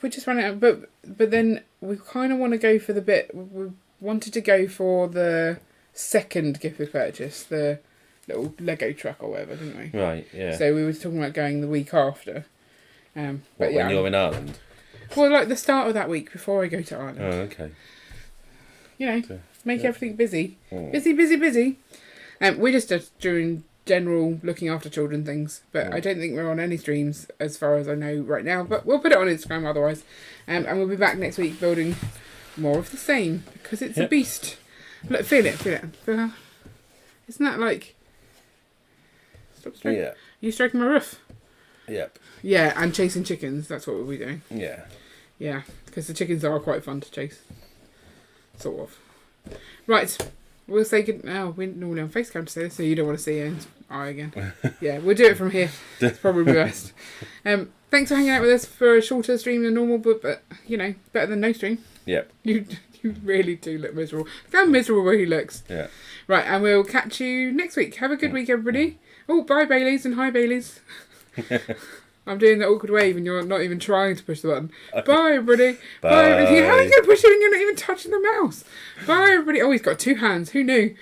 A: We're just running out, but then we kind of want to go for the bit... We wanted to go for the second gift we purchased, the little Lego truck or whatever, didn't we?
B: Right, yeah.
A: So we were talking about going the week after. But
B: when you're in Ireland?
A: Well, like the start of that week before I go to Ireland.
B: Oh, okay.
A: You know, make everything busy.
B: Mm.
A: Busy. We're just doing general looking after children things, but I don't think we're on any streams as far as I know right now, but we'll put it on Instagram otherwise. And we'll be back next week building more of the same because it's a beast. Look, feel it. Isn't that like... Stop stroking.
B: Yeah.
A: You stroking my roof?
B: Yep.
A: Yeah, and chasing chickens. That's what we'll be doing.
B: Yeah.
A: Yeah, because the chickens are quite fun to chase. Sort of. Right. We'll say good... Oh, we're normally on FaceCam to say this, so you don't want to see Ian's eye again. Yeah, we'll do it from here. It's probably best. Thanks for hanging out with us for a shorter stream than normal, but you know, better than no stream.
B: Yep.
A: You really do look miserable. Look how miserable where he looks.
B: Yeah.
A: Right, and we'll catch you next week. Have a good week, everybody. Oh, bye, Baileys, and hi, Baileys. I'm doing the awkward wave and you're not even trying to push the button. Bye, everybody. Bye, everybody. How are you going to push it when you're not even touching the mouse? Bye, everybody. Oh, he's got 2 hands. Who knew?